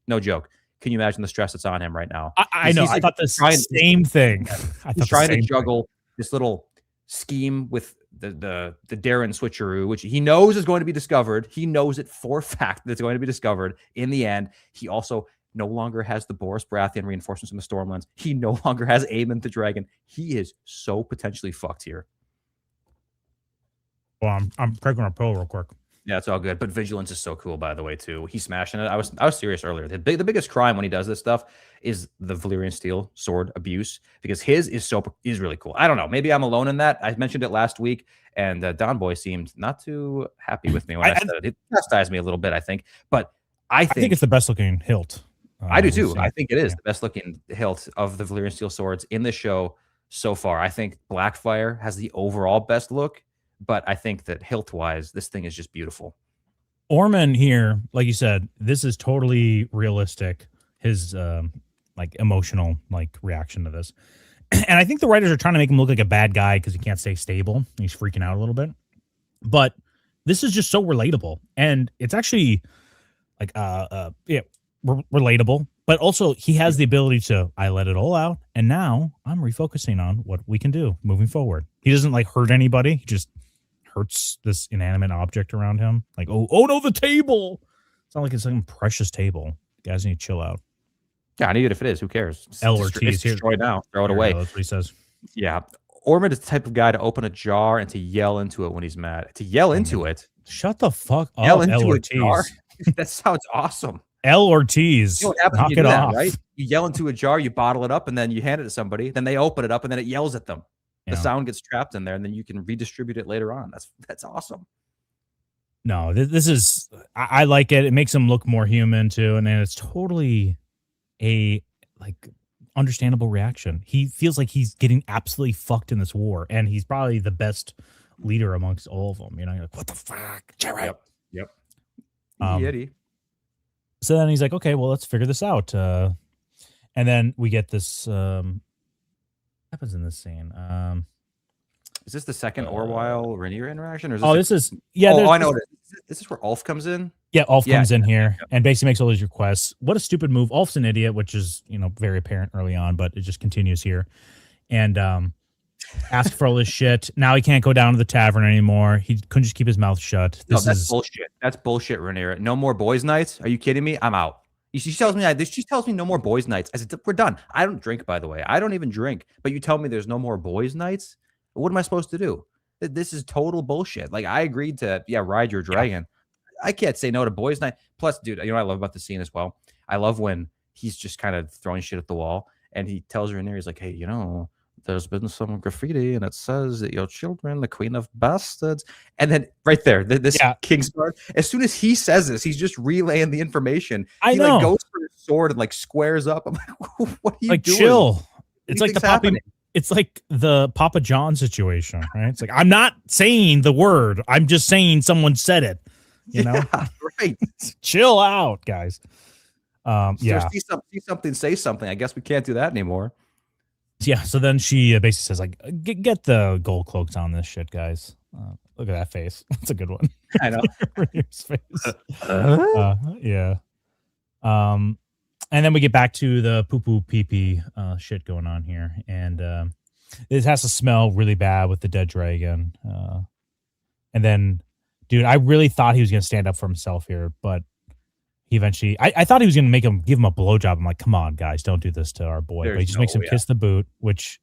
[SPEAKER 11] no joke. Can you imagine the stress that's on him right now?
[SPEAKER 12] I know. I thought the same thing.
[SPEAKER 11] He's trying to juggle this little scheme with the Darren switcheroo, which he knows is going to be discovered. He knows it for a fact that it's going to be discovered in the end. He also no longer has the Boris Baratheon reinforcements from the Stormlands. He no longer has Aemond the dragon. He is so potentially fucked here.
[SPEAKER 12] Well, I'm taking a pill real quick.
[SPEAKER 11] Yeah, it's all good. But vigilance is so cool, by the way, too. He's smashing it. I was serious earlier. The biggest crime when he does this stuff is the Valyrian steel sword abuse, because his is really cool. I don't know. Maybe I'm alone in that. I mentioned it last week, and Don Boy seemed not too happy with me when I said it. It chastised me a little bit, I think. But I think
[SPEAKER 12] it's the best looking hilt.
[SPEAKER 11] I do too. I think it is the best looking hilt of the Valyrian steel swords in the show so far. I think Blackfire has the overall best look. But I think that hilt-wise, this thing is just beautiful.
[SPEAKER 12] Ormond here, like you said, this is totally realistic. His emotional reaction to this, and I think the writers are trying to make him look like a bad guy because he can't stay stable. He's freaking out a little bit, but this is just so relatable, and it's actually relatable. But also, he has the ability to I let it all out, and now I'm refocusing on what we can do moving forward. He doesn't hurt anybody. He just hurts this inanimate object around him. Oh no, the table. It's not like it's some precious table. You guys need to chill out.
[SPEAKER 11] Yeah, I need it if it is. Who cares?
[SPEAKER 12] It's
[SPEAKER 11] destroyed now. Throw it away.
[SPEAKER 12] That's what he says.
[SPEAKER 11] Yeah. Ormond is the type of guy to open a jar and to yell into it when he's mad. To yell into it.
[SPEAKER 12] Shut the fuck up.
[SPEAKER 11] Yell into a jar. That sounds awesome.
[SPEAKER 12] L. Ortiz.
[SPEAKER 11] You know what happens when you do that, right? You yell into a jar, you bottle it up, and then you hand it to somebody. Then they open it up, and then it yells at them. The sound gets trapped in there, and then you can redistribute it later on. That's awesome.
[SPEAKER 12] No, this is I like it. It makes him look more human too, and then it's totally a understandable reaction. He feels like he's getting absolutely fucked in this war, and he's probably the best leader amongst all of them. You're like, what the fuck, Jerry?
[SPEAKER 11] Yep.
[SPEAKER 12] Yeti. So then he's like, okay, well, let's figure this out. And then we get this. Happens in this scene.
[SPEAKER 11] Is this the second Orwyle Rhaenyra interaction? Or is
[SPEAKER 12] this is I know
[SPEAKER 11] it is. This is where Ulf comes in.
[SPEAKER 12] Yeah, Ulf comes in here and basically makes all these requests. What a stupid move. Ulf's an idiot, which is very apparent early on, but it just continues here. And ask for all this shit. Now he can't go down to the tavern anymore. He couldn't just keep his mouth shut.
[SPEAKER 11] That's bullshit. That's bullshit, Rhaenyra. No more boys' nights. Are you kidding me? I'm out. She tells me no more boys' nights. I said, we're done. I don't drink, by the way. I don't even drink. But you tell me there's no more boys' nights? What am I supposed to do? This is total bullshit. I agreed to, ride your dragon. Yeah. I can't say no to boys' night. Plus, dude, what I love about the scene as well? I love when he's just kind of throwing shit at the wall, and he tells Rhaenyra, he's like, hey, there's been some graffiti and it says that your children, the queen of bastards. And then right there, this Kingsguard, as soon as he says this, he's just relaying the information.
[SPEAKER 12] I
[SPEAKER 11] he
[SPEAKER 12] know.
[SPEAKER 11] Like goes for his sword and like squares up. I'm like, what are you
[SPEAKER 12] like
[SPEAKER 11] doing?
[SPEAKER 12] Chill. It's like the
[SPEAKER 11] happening?
[SPEAKER 12] It's like the Papa John situation, right? It's like, I'm not saying the word. I'm just saying someone said it. You know?
[SPEAKER 11] Right.
[SPEAKER 12] Chill out, guys.
[SPEAKER 11] See something, say something. I guess we can't do that anymore.
[SPEAKER 12] Yeah. So then she basically says, like, get the gold cloaks on this shit, guys. Look at that face. That's a good one.
[SPEAKER 11] I know.
[SPEAKER 12] Renier's face. Yeah. And then we get back to the poo-poo pee-pee shit going on here. And it has to smell really bad with the dead dragon. And then, dude, I really thought he was going to stand up for himself here, but he eventually, I thought he was going to give him a blowjob. I'm like, come on, guys, don't do this to our boy. But he just makes him kiss the boot, which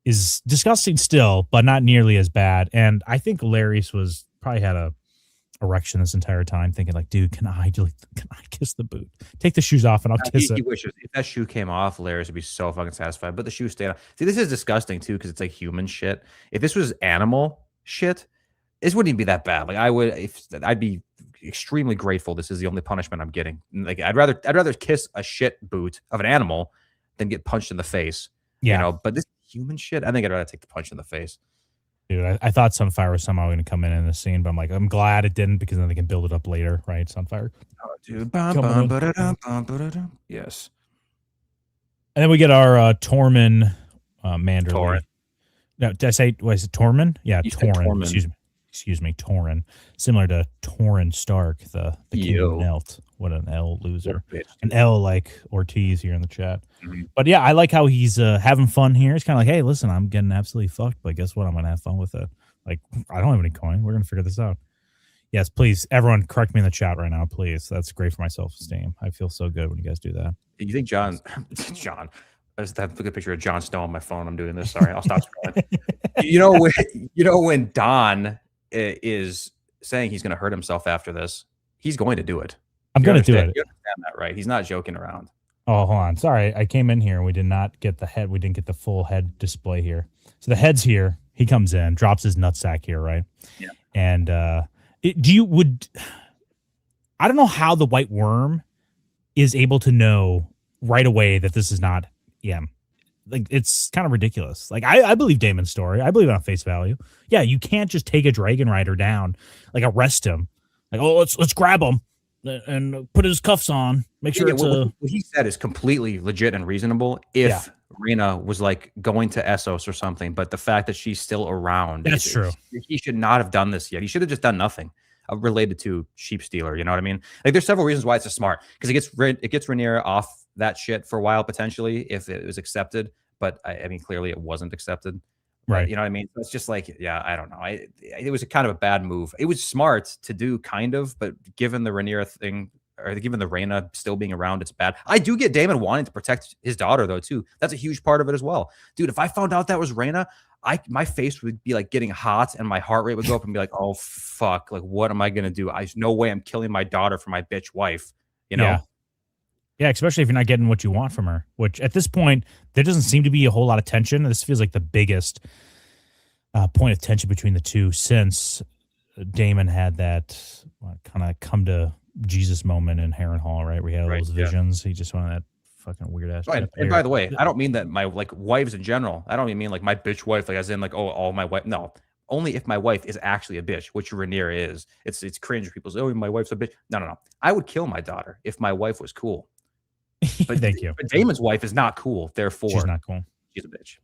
[SPEAKER 12] is disgusting still, but not nearly as bad. And I think Larry's probably had a erection this entire time, thinking like, dude, can I kiss the boot? Take the shoes off and I'll kiss it.
[SPEAKER 11] He wishes if that shoe came off, Larry would be so fucking satisfied. But the shoe stayed on. See, this is disgusting too because it's like human shit. If this was animal shit, this wouldn't even be that bad. Like I'd be extremely grateful. This is the only punishment I'm getting. Like I'd rather kiss a shit boot of an animal than get punched in the face.
[SPEAKER 12] Yeah.
[SPEAKER 11] You know, but this human shit, I think I'd rather take the punch in the face.
[SPEAKER 12] Dude, I thought Sunfire was somehow going to come in the scene, but I'm like, I'm glad it didn't because then they can build it up later, right? Sunfire.
[SPEAKER 11] Oh, dude. Yes.
[SPEAKER 12] And then we get our Tormund Manderly.
[SPEAKER 11] Torrent.
[SPEAKER 12] No, did I say, was it Tormund? Yeah, Torrent. Excuse me, Torrent. Similar to Torrent Stark, the king of Nelt. What an L loser. An L like Ortiz here in the chat. Mm-hmm. But yeah, I like how he's having fun here. It's kind of like, hey, listen, I'm getting absolutely fucked, but guess what? I'm going to have fun with it. Like, I don't have any coin. We're going to figure this out. Yes, please, everyone correct me in the chat right now, please. That's great for my self-esteem. I feel so good when you guys do that.
[SPEAKER 11] You think John, I just have to look at a picture of Jon Snow on my phone. I'm doing this. Sorry, I'll stop scrolling. When Don is saying he's going to hurt himself after this, he's going to do it.
[SPEAKER 12] I'm going to do it.
[SPEAKER 11] You understand that, right? He's not joking around.
[SPEAKER 12] Oh, hold on. Sorry, I came in here and we did not get the head. We didn't get the full head display here. So the head's here. He comes in, drops his nutsack here, right?
[SPEAKER 11] Yeah.
[SPEAKER 12] And I don't know how the white worm is able to know right away that this is not him. Like, it's kind of ridiculous. Like, I believe Daemon's story. I believe it on face value. Yeah, you can't just take a dragon rider down, like arrest him. Like, oh, let's grab him and put his cuffs on. Make sure
[SPEAKER 11] what he said is completely legit and reasonable if Rena was like going to Essos or something. But the fact that she's still around,
[SPEAKER 12] that's true.
[SPEAKER 11] He should not have done this yet. He should have just done nothing related to sheep stealer. You know what I mean? Like, there's several reasons why it's a smart, because it gets Rhaenyra off that shit for a while potentially if it was accepted. But I mean, clearly it wasn't accepted.
[SPEAKER 12] Right.
[SPEAKER 11] You know what I mean? So it's just like, yeah, I don't know. It was a kind of a bad move. It was smart to do, kind of, but given the Rhaenyra thing, or given the Rhaena still being around, it's bad. I do get Daemon wanting to protect his daughter, though, too. That's a huge part of it as well. Dude, if I found out that was Rhaena, my face would be like getting hot and my heart rate would go up and be like, oh, fuck. Like, what am I going to do? No way I'm killing my daughter for my bitch wife, you know?
[SPEAKER 12] Yeah, especially if you're not getting what you want from her, which at this point, there doesn't seem to be a whole lot of tension. This feels like the biggest point of tension between the two since Daemon had that kind of come to Jesus moment in Harrenhal, right? Where he had all those visions. He just wanted that fucking weird ass.
[SPEAKER 11] Right. And by the way, I don't mean that my wives in general. I don't even mean like my bitch wife, like as in like, oh, all my wife. No, only if my wife is actually a bitch, which Rhaenyra is. It's cringe. People say, oh, my wife's a bitch. No. I would kill my daughter if my wife was cool. But
[SPEAKER 12] thank you.
[SPEAKER 11] But Daemon's wife is not cool. Therefore,
[SPEAKER 12] she's not cool.
[SPEAKER 11] She's a bitch.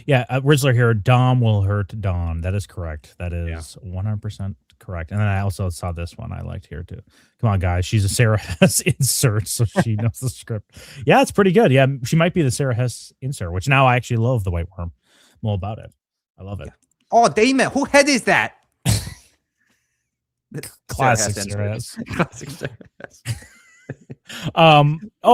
[SPEAKER 12] Yeah, Rizzler here. Dom will hurt Dawn. That is correct. That is 100% correct. And then I also saw this one I liked here too. Come on, guys. She's a Sarah Hess insert, so she knows the script. Yeah, it's pretty good. Yeah, she might be the Sarah Hess insert, which now I actually love the White Worm. I'm all about it. I love it.
[SPEAKER 11] Oh, Daemon. Who head is that?
[SPEAKER 12] Classic Sarah Hess. Classic Sarah Hess.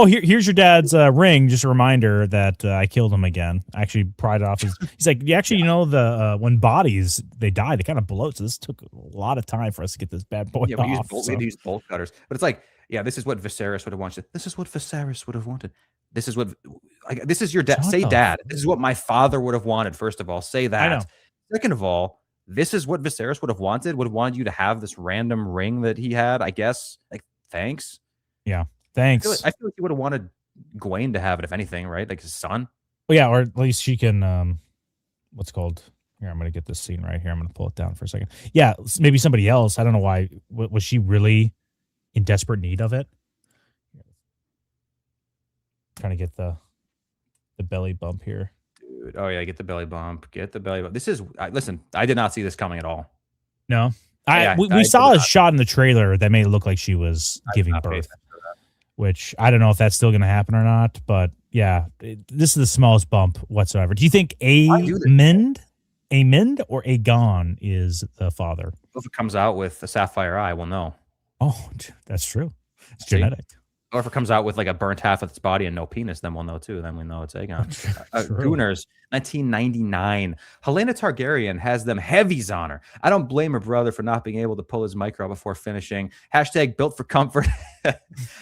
[SPEAKER 12] Here's your dad's ring. Just a reminder that I killed him again. I actually pried it off his. He's like, actually, when bodies they die, they kind of bloat. So this took a lot of time for us to get this bad boy off.
[SPEAKER 11] We used bolt cutters, but it's like, yeah, this is what Viserys would have wanted. This is what Viserys would have wanted. This is what Like, this is your dad. Say, Dad, this is what my father would have wanted. First of all, say that.
[SPEAKER 12] I know.
[SPEAKER 11] Second of all, this is what Viserys would have wanted. Would have wanted you to have this random ring that he had. I guess. Like, thanks.
[SPEAKER 12] Yeah, thanks.
[SPEAKER 11] I feel like he would have wanted Gawain to have it, if anything, right? Like his son.
[SPEAKER 12] Well, yeah, or at least she can. What's called? Here, I'm going to get this scene right here. I'm going to pull it down for a second. Yeah, maybe somebody else. I don't know why. Was she really in desperate need of it? Trying to get the belly bump here.
[SPEAKER 11] Dude, oh yeah, get the belly bump. Get the belly bump. This is listen, I did not see this coming at all.
[SPEAKER 12] No. We saw a shot in the trailer that made it look like she was giving birth. Which I don't know if that's still going to happen or not, but yeah, this is the smallest bump whatsoever. Do you think Amond or Aegon is the father?
[SPEAKER 11] If it comes out with a sapphire eye, we'll know.
[SPEAKER 12] Oh, that's true. It's genetic.
[SPEAKER 11] Or if it comes out with like a burnt half of its body and no penis, then we'll know too. Then we know it's Aegon. Gooners, 1999. Helena Targaryen has them heavies on her. I don't blame her brother for not being able to pull his micro before finishing. Hashtag built for comfort.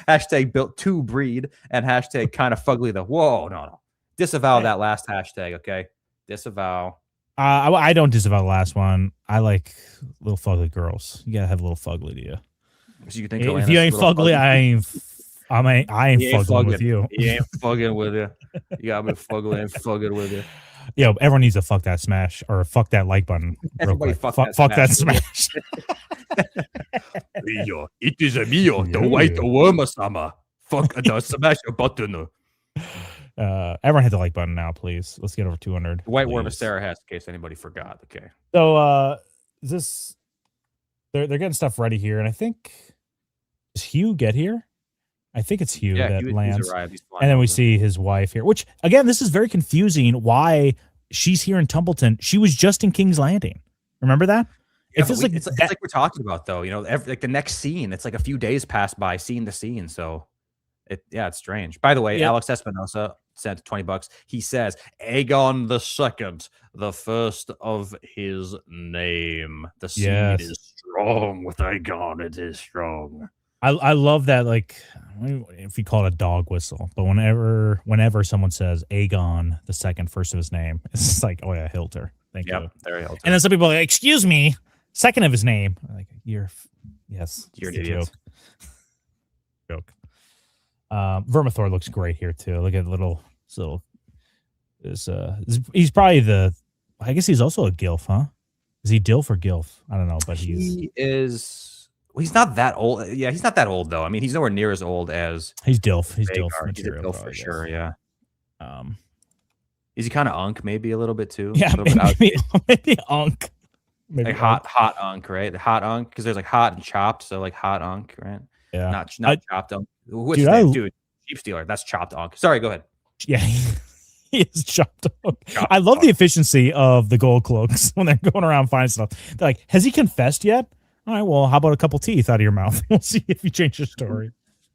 [SPEAKER 11] Hashtag built to breed. And hashtag kind of fugly the. Whoa, no. Disavow that last hashtag, okay? Disavow.
[SPEAKER 12] I don't disavow the last one. I like little fugly girls. You gotta have a little fugly to you.
[SPEAKER 11] So you think
[SPEAKER 12] if you ain't fugly, I ain't fuggling with you.
[SPEAKER 11] He ain't fugging with you. You got me fuggling and fugging with you.
[SPEAKER 12] Yo, everyone needs to fuck that smash or fuck that like button.
[SPEAKER 11] Everybody fuck
[SPEAKER 12] that smash.
[SPEAKER 11] Mio, it is a Mio, the white worm-sama. Fuck the smash button.
[SPEAKER 12] Everyone hit the like button now, please. Let's get over 200.
[SPEAKER 11] The white worm is Sarah has, in case anybody forgot. Okay.
[SPEAKER 12] So is this they're getting stuff ready here, and I think does Hugh get here? I think it's Hugh that lands.
[SPEAKER 11] He's arrived.
[SPEAKER 12] And then we see his wife here, which again, this is very confusing why she's here in Tumbleton. She was just in King's Landing. Remember that?
[SPEAKER 11] Yeah, it's like we're talking about though, you know, like the next scene, it's like a few days pass by scene to scene. So it's strange. By the way, Alex Espinosa sent $20. He says, Aegon the Second, the first of his name. The seed is strong with Aegon. It is strong.
[SPEAKER 12] I love that, like, if you call it a dog whistle, but whenever someone says Aegon the Second, first of his name, it's like, oh yeah, Hilter. Thank you.
[SPEAKER 11] There Hilter.
[SPEAKER 12] And then some people are like, excuse me, second of his name. I'm like, you're an idiot. Joke. Vermithor looks great here too. Look at he's probably I guess he's also a Gilf, huh? Is he Dilf or Gilf? I don't know, but
[SPEAKER 11] he is. Well, he's not that old. Yeah, he's not that old though. I mean, he's nowhere near as old as
[SPEAKER 12] he's Dilf. He's Dilf
[SPEAKER 11] material. He's a Dilf for sure. Yeah. Is he kind of Unk maybe a little bit too?
[SPEAKER 12] Yeah, maybe Unk. Maybe
[SPEAKER 11] like hot Unk, right? The hot Unk, because there's like hot and chopped, so like hot Unk, right?
[SPEAKER 12] Yeah.
[SPEAKER 11] Not chopped Unk. What's his name? Dude, Sheep Stealer. That's chopped Unk. Sorry, go ahead.
[SPEAKER 12] Yeah. He is chopped Unk. I love the efficiency of the gold cloaks when they're going around finding stuff. They're like, has he confessed yet? All right, well, how about a couple teeth out of your mouth? We'll see if you change your story.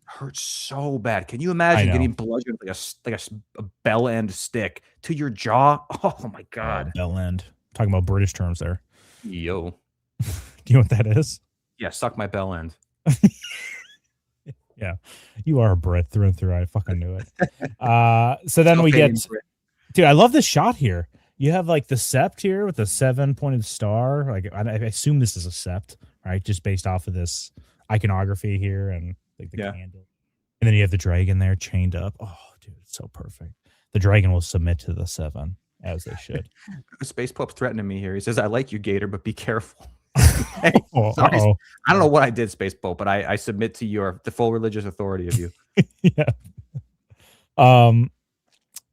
[SPEAKER 11] Hurts so bad. Can you imagine getting bludgeoned like a bell end stick to your jaw? Oh my god.
[SPEAKER 12] Bell end. Talking about British terms there.
[SPEAKER 11] Yo.
[SPEAKER 12] Do you know what that is?
[SPEAKER 11] Yeah, suck my bell end.
[SPEAKER 12] Yeah. You are a Brit through and through. I fucking knew it. So then we get dude, I love this shot here. You have like the sept here with the 7-pointed star. Like I assume this is a sept, right? Just based off of this iconography here and like the candle. And then you have the dragon there chained up. Oh, dude, it's so perfect. The dragon will submit to the 7 as they should.
[SPEAKER 11] Space Pope's threatening me here. He says, I like you, Gator, but be careful. Hey, sorry. I don't know what I did, Space Pope, but I submit to the full religious authority of you.
[SPEAKER 12] Yeah.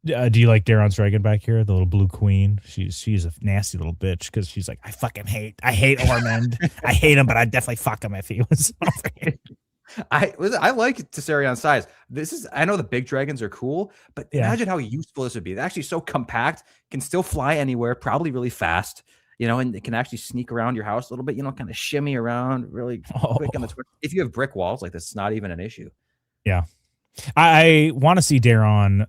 [SPEAKER 12] Do you like Daeron's dragon back here? The little blue queen. She's a nasty little bitch because she's like, I hate Ormond. I hate him, but I'd definitely fuck him if he was over here.
[SPEAKER 11] I like Tesserion's size. I know the big dragons are cool, but imagine how useful this would be. They're actually so compact, can still fly anywhere, probably really fast, you know, and it can actually sneak around your house a little bit, you know, kind of shimmy around really quick on the twist. If you have brick walls like this, it's not even an issue.
[SPEAKER 12] Yeah. I want to see Daeron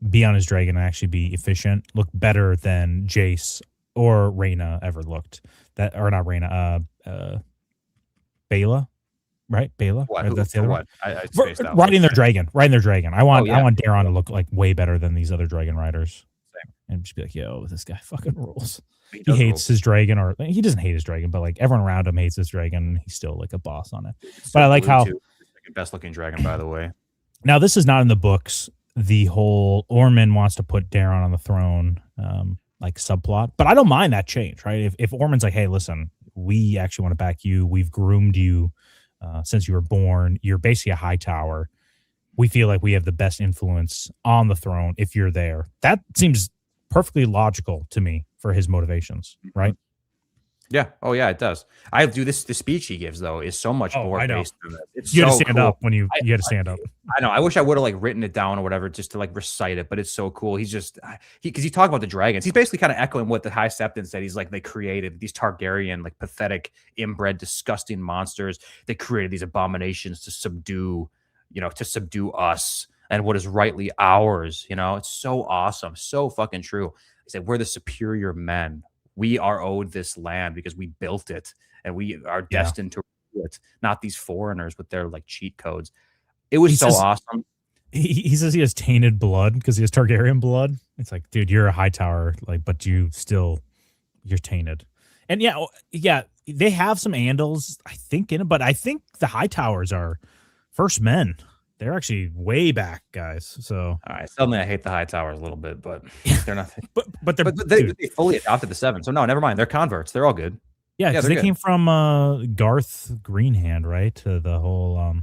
[SPEAKER 12] be on his dragon and actually be efficient, look better than Jace or Rhaena ever looked. Not Rhaena, Bela. right? Bela.
[SPEAKER 11] What?
[SPEAKER 12] Right?
[SPEAKER 11] Who,
[SPEAKER 12] That's the
[SPEAKER 11] for
[SPEAKER 12] other
[SPEAKER 11] what?
[SPEAKER 12] one.
[SPEAKER 11] I spaced out.
[SPEAKER 12] Riding their dragon. Riding their dragon. I want Daron to look like way better than these other dragon riders.
[SPEAKER 11] Same.
[SPEAKER 12] And just be like, yo, this guy fucking rules.
[SPEAKER 11] He
[SPEAKER 12] hates his dragon, or he doesn't hate his dragon, but like everyone around him hates his dragon. He's still like a boss on it. But I like how
[SPEAKER 11] best looking dragon, by the way.
[SPEAKER 12] Now this is not in the books. The whole Ormond wants to put Daron on the throne, like subplot. But I don't mind that change, right? If Ormond's like, hey, listen, we actually want to back you. We've groomed you since you were born. You're basically a high tower. We feel like we have the best influence on the throne if you're there. That seems perfectly logical to me for his motivations, right?
[SPEAKER 11] Yeah. Oh, yeah, it does. I do this. The speech he gives, though, is so much more based on that. It's
[SPEAKER 12] you had
[SPEAKER 11] so
[SPEAKER 12] to stand
[SPEAKER 11] cool.
[SPEAKER 12] up when you had to stand up.
[SPEAKER 11] I know. I wish I would have like written it down or whatever just to like recite it, but it's so cool. He's just because he talked about the dragons. He's basically kind of echoing what the High Septon said. He's like, they created these Targaryen, like pathetic, inbred, disgusting monsters. They created these abominations to subdue us and what is rightly ours. You know, it's so awesome, so fucking true. He said, we're the superior men. We are owed this land because we built it and we are destined to rule it, not these foreigners with their like cheat codes. It was awesome.
[SPEAKER 12] He says he has tainted blood because he has Targaryen blood. It's like, dude, you're a high tower, like, but you're tainted. And yeah, they have some Andals, I think, in it, but I think the high towers are first men. They're actually way back, guys. So,
[SPEAKER 11] all right. Suddenly, I hate the high towers a little bit, but they're nothing.
[SPEAKER 12] but
[SPEAKER 11] they fully adopted the seven. So no, never mind. They're converts. They're all good.
[SPEAKER 12] Yeah, because they came from Garth Greenhand, right? The whole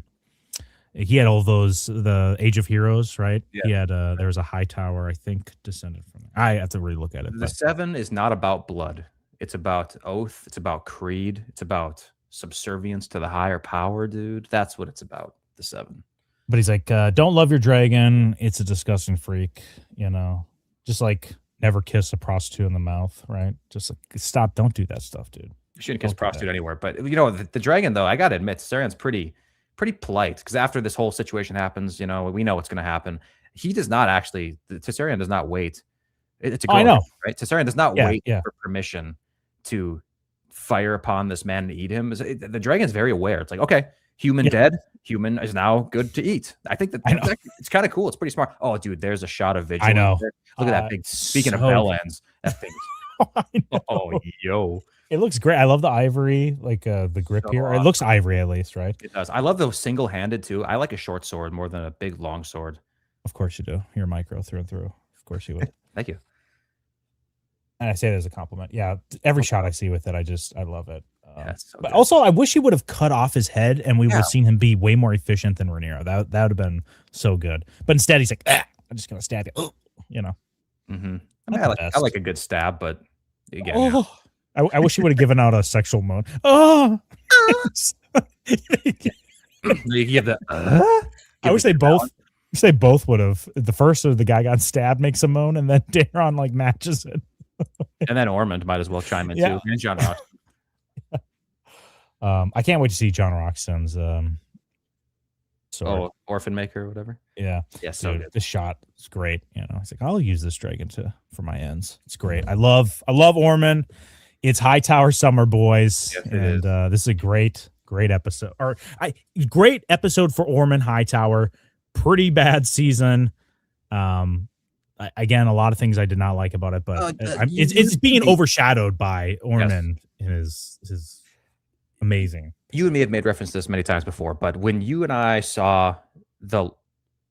[SPEAKER 12] he had all those the Age of Heroes, right? Yeah. He had there was a high tower, I think, descended from. I have to really look at it.
[SPEAKER 11] The seven is not about blood. It's about oath. It's about creed. It's about subservience to the higher power, dude. That's what it's about. The seven.
[SPEAKER 12] But he's like, don't love your dragon. It's a disgusting freak, you know. Just like never kiss a prostitute in the mouth, right? Just like stop. Don't do that stuff, dude.
[SPEAKER 11] You shouldn't kiss a prostitute anywhere. But you know, the dragon, though, I gotta admit, Saren's pretty polite because after this whole situation happens, you know, we know what's gonna happen. He does not actually. Tessarion does not wait. It's a girl,
[SPEAKER 12] I know,
[SPEAKER 11] right? Tessarion does not wait for permission to fire upon this man and eat him. The dragon's very aware. It's like, okay, human dead. Human is now good to eat. I think it's kind of cool. It's pretty smart. Oh, dude, there's a shot of Vigil.
[SPEAKER 12] I know.
[SPEAKER 11] Look at that big. Speaking of bell ends, that thing. Oh, yo.
[SPEAKER 12] It looks great. I love the ivory, like the grip here. Awesome. It looks ivory at least, right?
[SPEAKER 11] It does. I love the single-handed too. I like a short sword more than a big long sword.
[SPEAKER 12] Of course you do. You're micro through and through. Of course you would.
[SPEAKER 11] Thank you.
[SPEAKER 12] And I say that as a compliment. Yeah, every shot I see with it, I love it.
[SPEAKER 11] So
[SPEAKER 12] but also, I wish he would have cut off his head, and we would have seen him be way more efficient than Rhaenyra. That would have been so good. But instead, he's like, I'm just gonna stab you. You know.
[SPEAKER 11] Mm-hmm. I like a good stab, but again,
[SPEAKER 12] I wish he would have given out a sexual moan. Oh,
[SPEAKER 11] you give the.
[SPEAKER 12] I wish they both. Wish they both would have. The first, or the guy got stabbed, makes a moan, and then Daron like matches it.
[SPEAKER 11] And then Ormond might as well chime in too. And John Rock.
[SPEAKER 12] I can't wait to see John Roxton's sword.
[SPEAKER 11] Oh, Orphan Maker or whatever.
[SPEAKER 12] Yeah.
[SPEAKER 11] Yeah, so
[SPEAKER 12] dude, this shot is great. You know, it's like, I'll use this dragon for my ends. It's great. I love Ormond. It's Hightower Summer, boys.
[SPEAKER 11] Yes,
[SPEAKER 12] and this is a great episode. Great episode for Ormond Hightower. Pretty bad season. Again, a lot of things I did not like about it, but it's being overshadowed by Ormond and his amazing.
[SPEAKER 11] You and me have made reference to this many times before, but when you and I saw the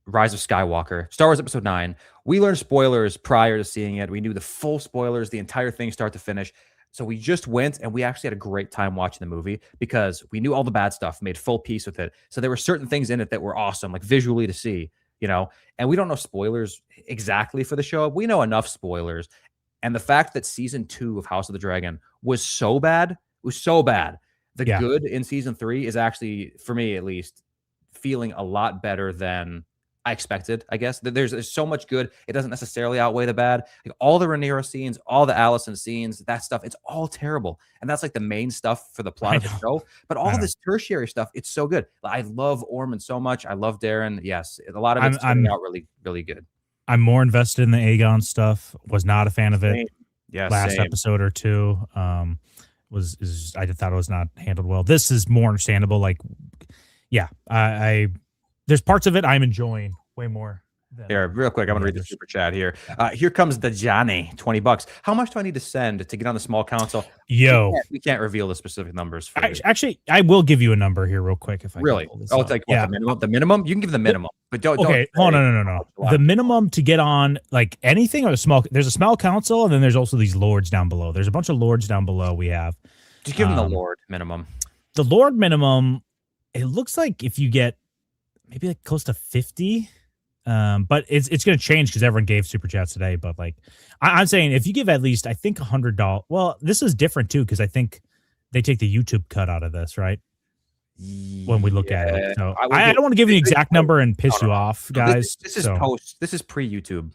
[SPEAKER 11] Rise of Skywalker, Star Wars Episode 9, we learned spoilers prior to seeing it. We knew the full spoilers, the entire thing start to finish. So we just went and we actually had a great time watching the movie because we knew all the bad stuff, made full peace with it. So there were certain things in it that were awesome, like visually to see, you know, and we don't know spoilers exactly for the show. We know enough spoilers. And the fact that season 2 of House of the Dragon was so bad, the good in season 3 is actually, for me at least, feeling a lot better than I expected, I guess. There's so much good. It doesn't necessarily outweigh the bad. Like all the Rhaenyra scenes, all the Alicent scenes, that stuff, it's all terrible. And that's like the main stuff for the plot of the show. But all of this tertiary stuff, it's so good. I love Ormond so much. I love Daron. Yes, a lot of it's turning out really, really good.
[SPEAKER 12] I'm more invested in the Aegon stuff. Was not a fan of it.
[SPEAKER 11] Yeah,
[SPEAKER 12] last episode or two. I thought it was not handled well. This is more understandable. Like yeah, I there's parts of it I'm enjoying way more.
[SPEAKER 11] Here, real quick, I'm gonna read the super chat here. Here comes the Johnny, $20. How much do I need to send to get on the small council?
[SPEAKER 12] Yo,
[SPEAKER 11] we can't reveal the specific numbers. For
[SPEAKER 12] actually, I will give you a number here real quick if I
[SPEAKER 11] really.
[SPEAKER 12] Can
[SPEAKER 11] Oh, it's like what, the minimum. You can give the minimum, but don't.
[SPEAKER 12] Okay,
[SPEAKER 11] don't
[SPEAKER 12] no. The minimum to get on like anything or the small. There's a small council, and then there's also these lords down below. There's a bunch of lords down below. We have.
[SPEAKER 11] Just give them the lord minimum.
[SPEAKER 12] The lord minimum. It looks like if you get maybe like close to 50. But it's going to change because everyone gave super chats today. But like, I'm saying if you give at least, I think $100. Well, this is different too because I think they take the YouTube cut out of this, right? When we look at it, so I don't want to give you an exact number and piss you off, guys.
[SPEAKER 11] This is post. This is pre YouTube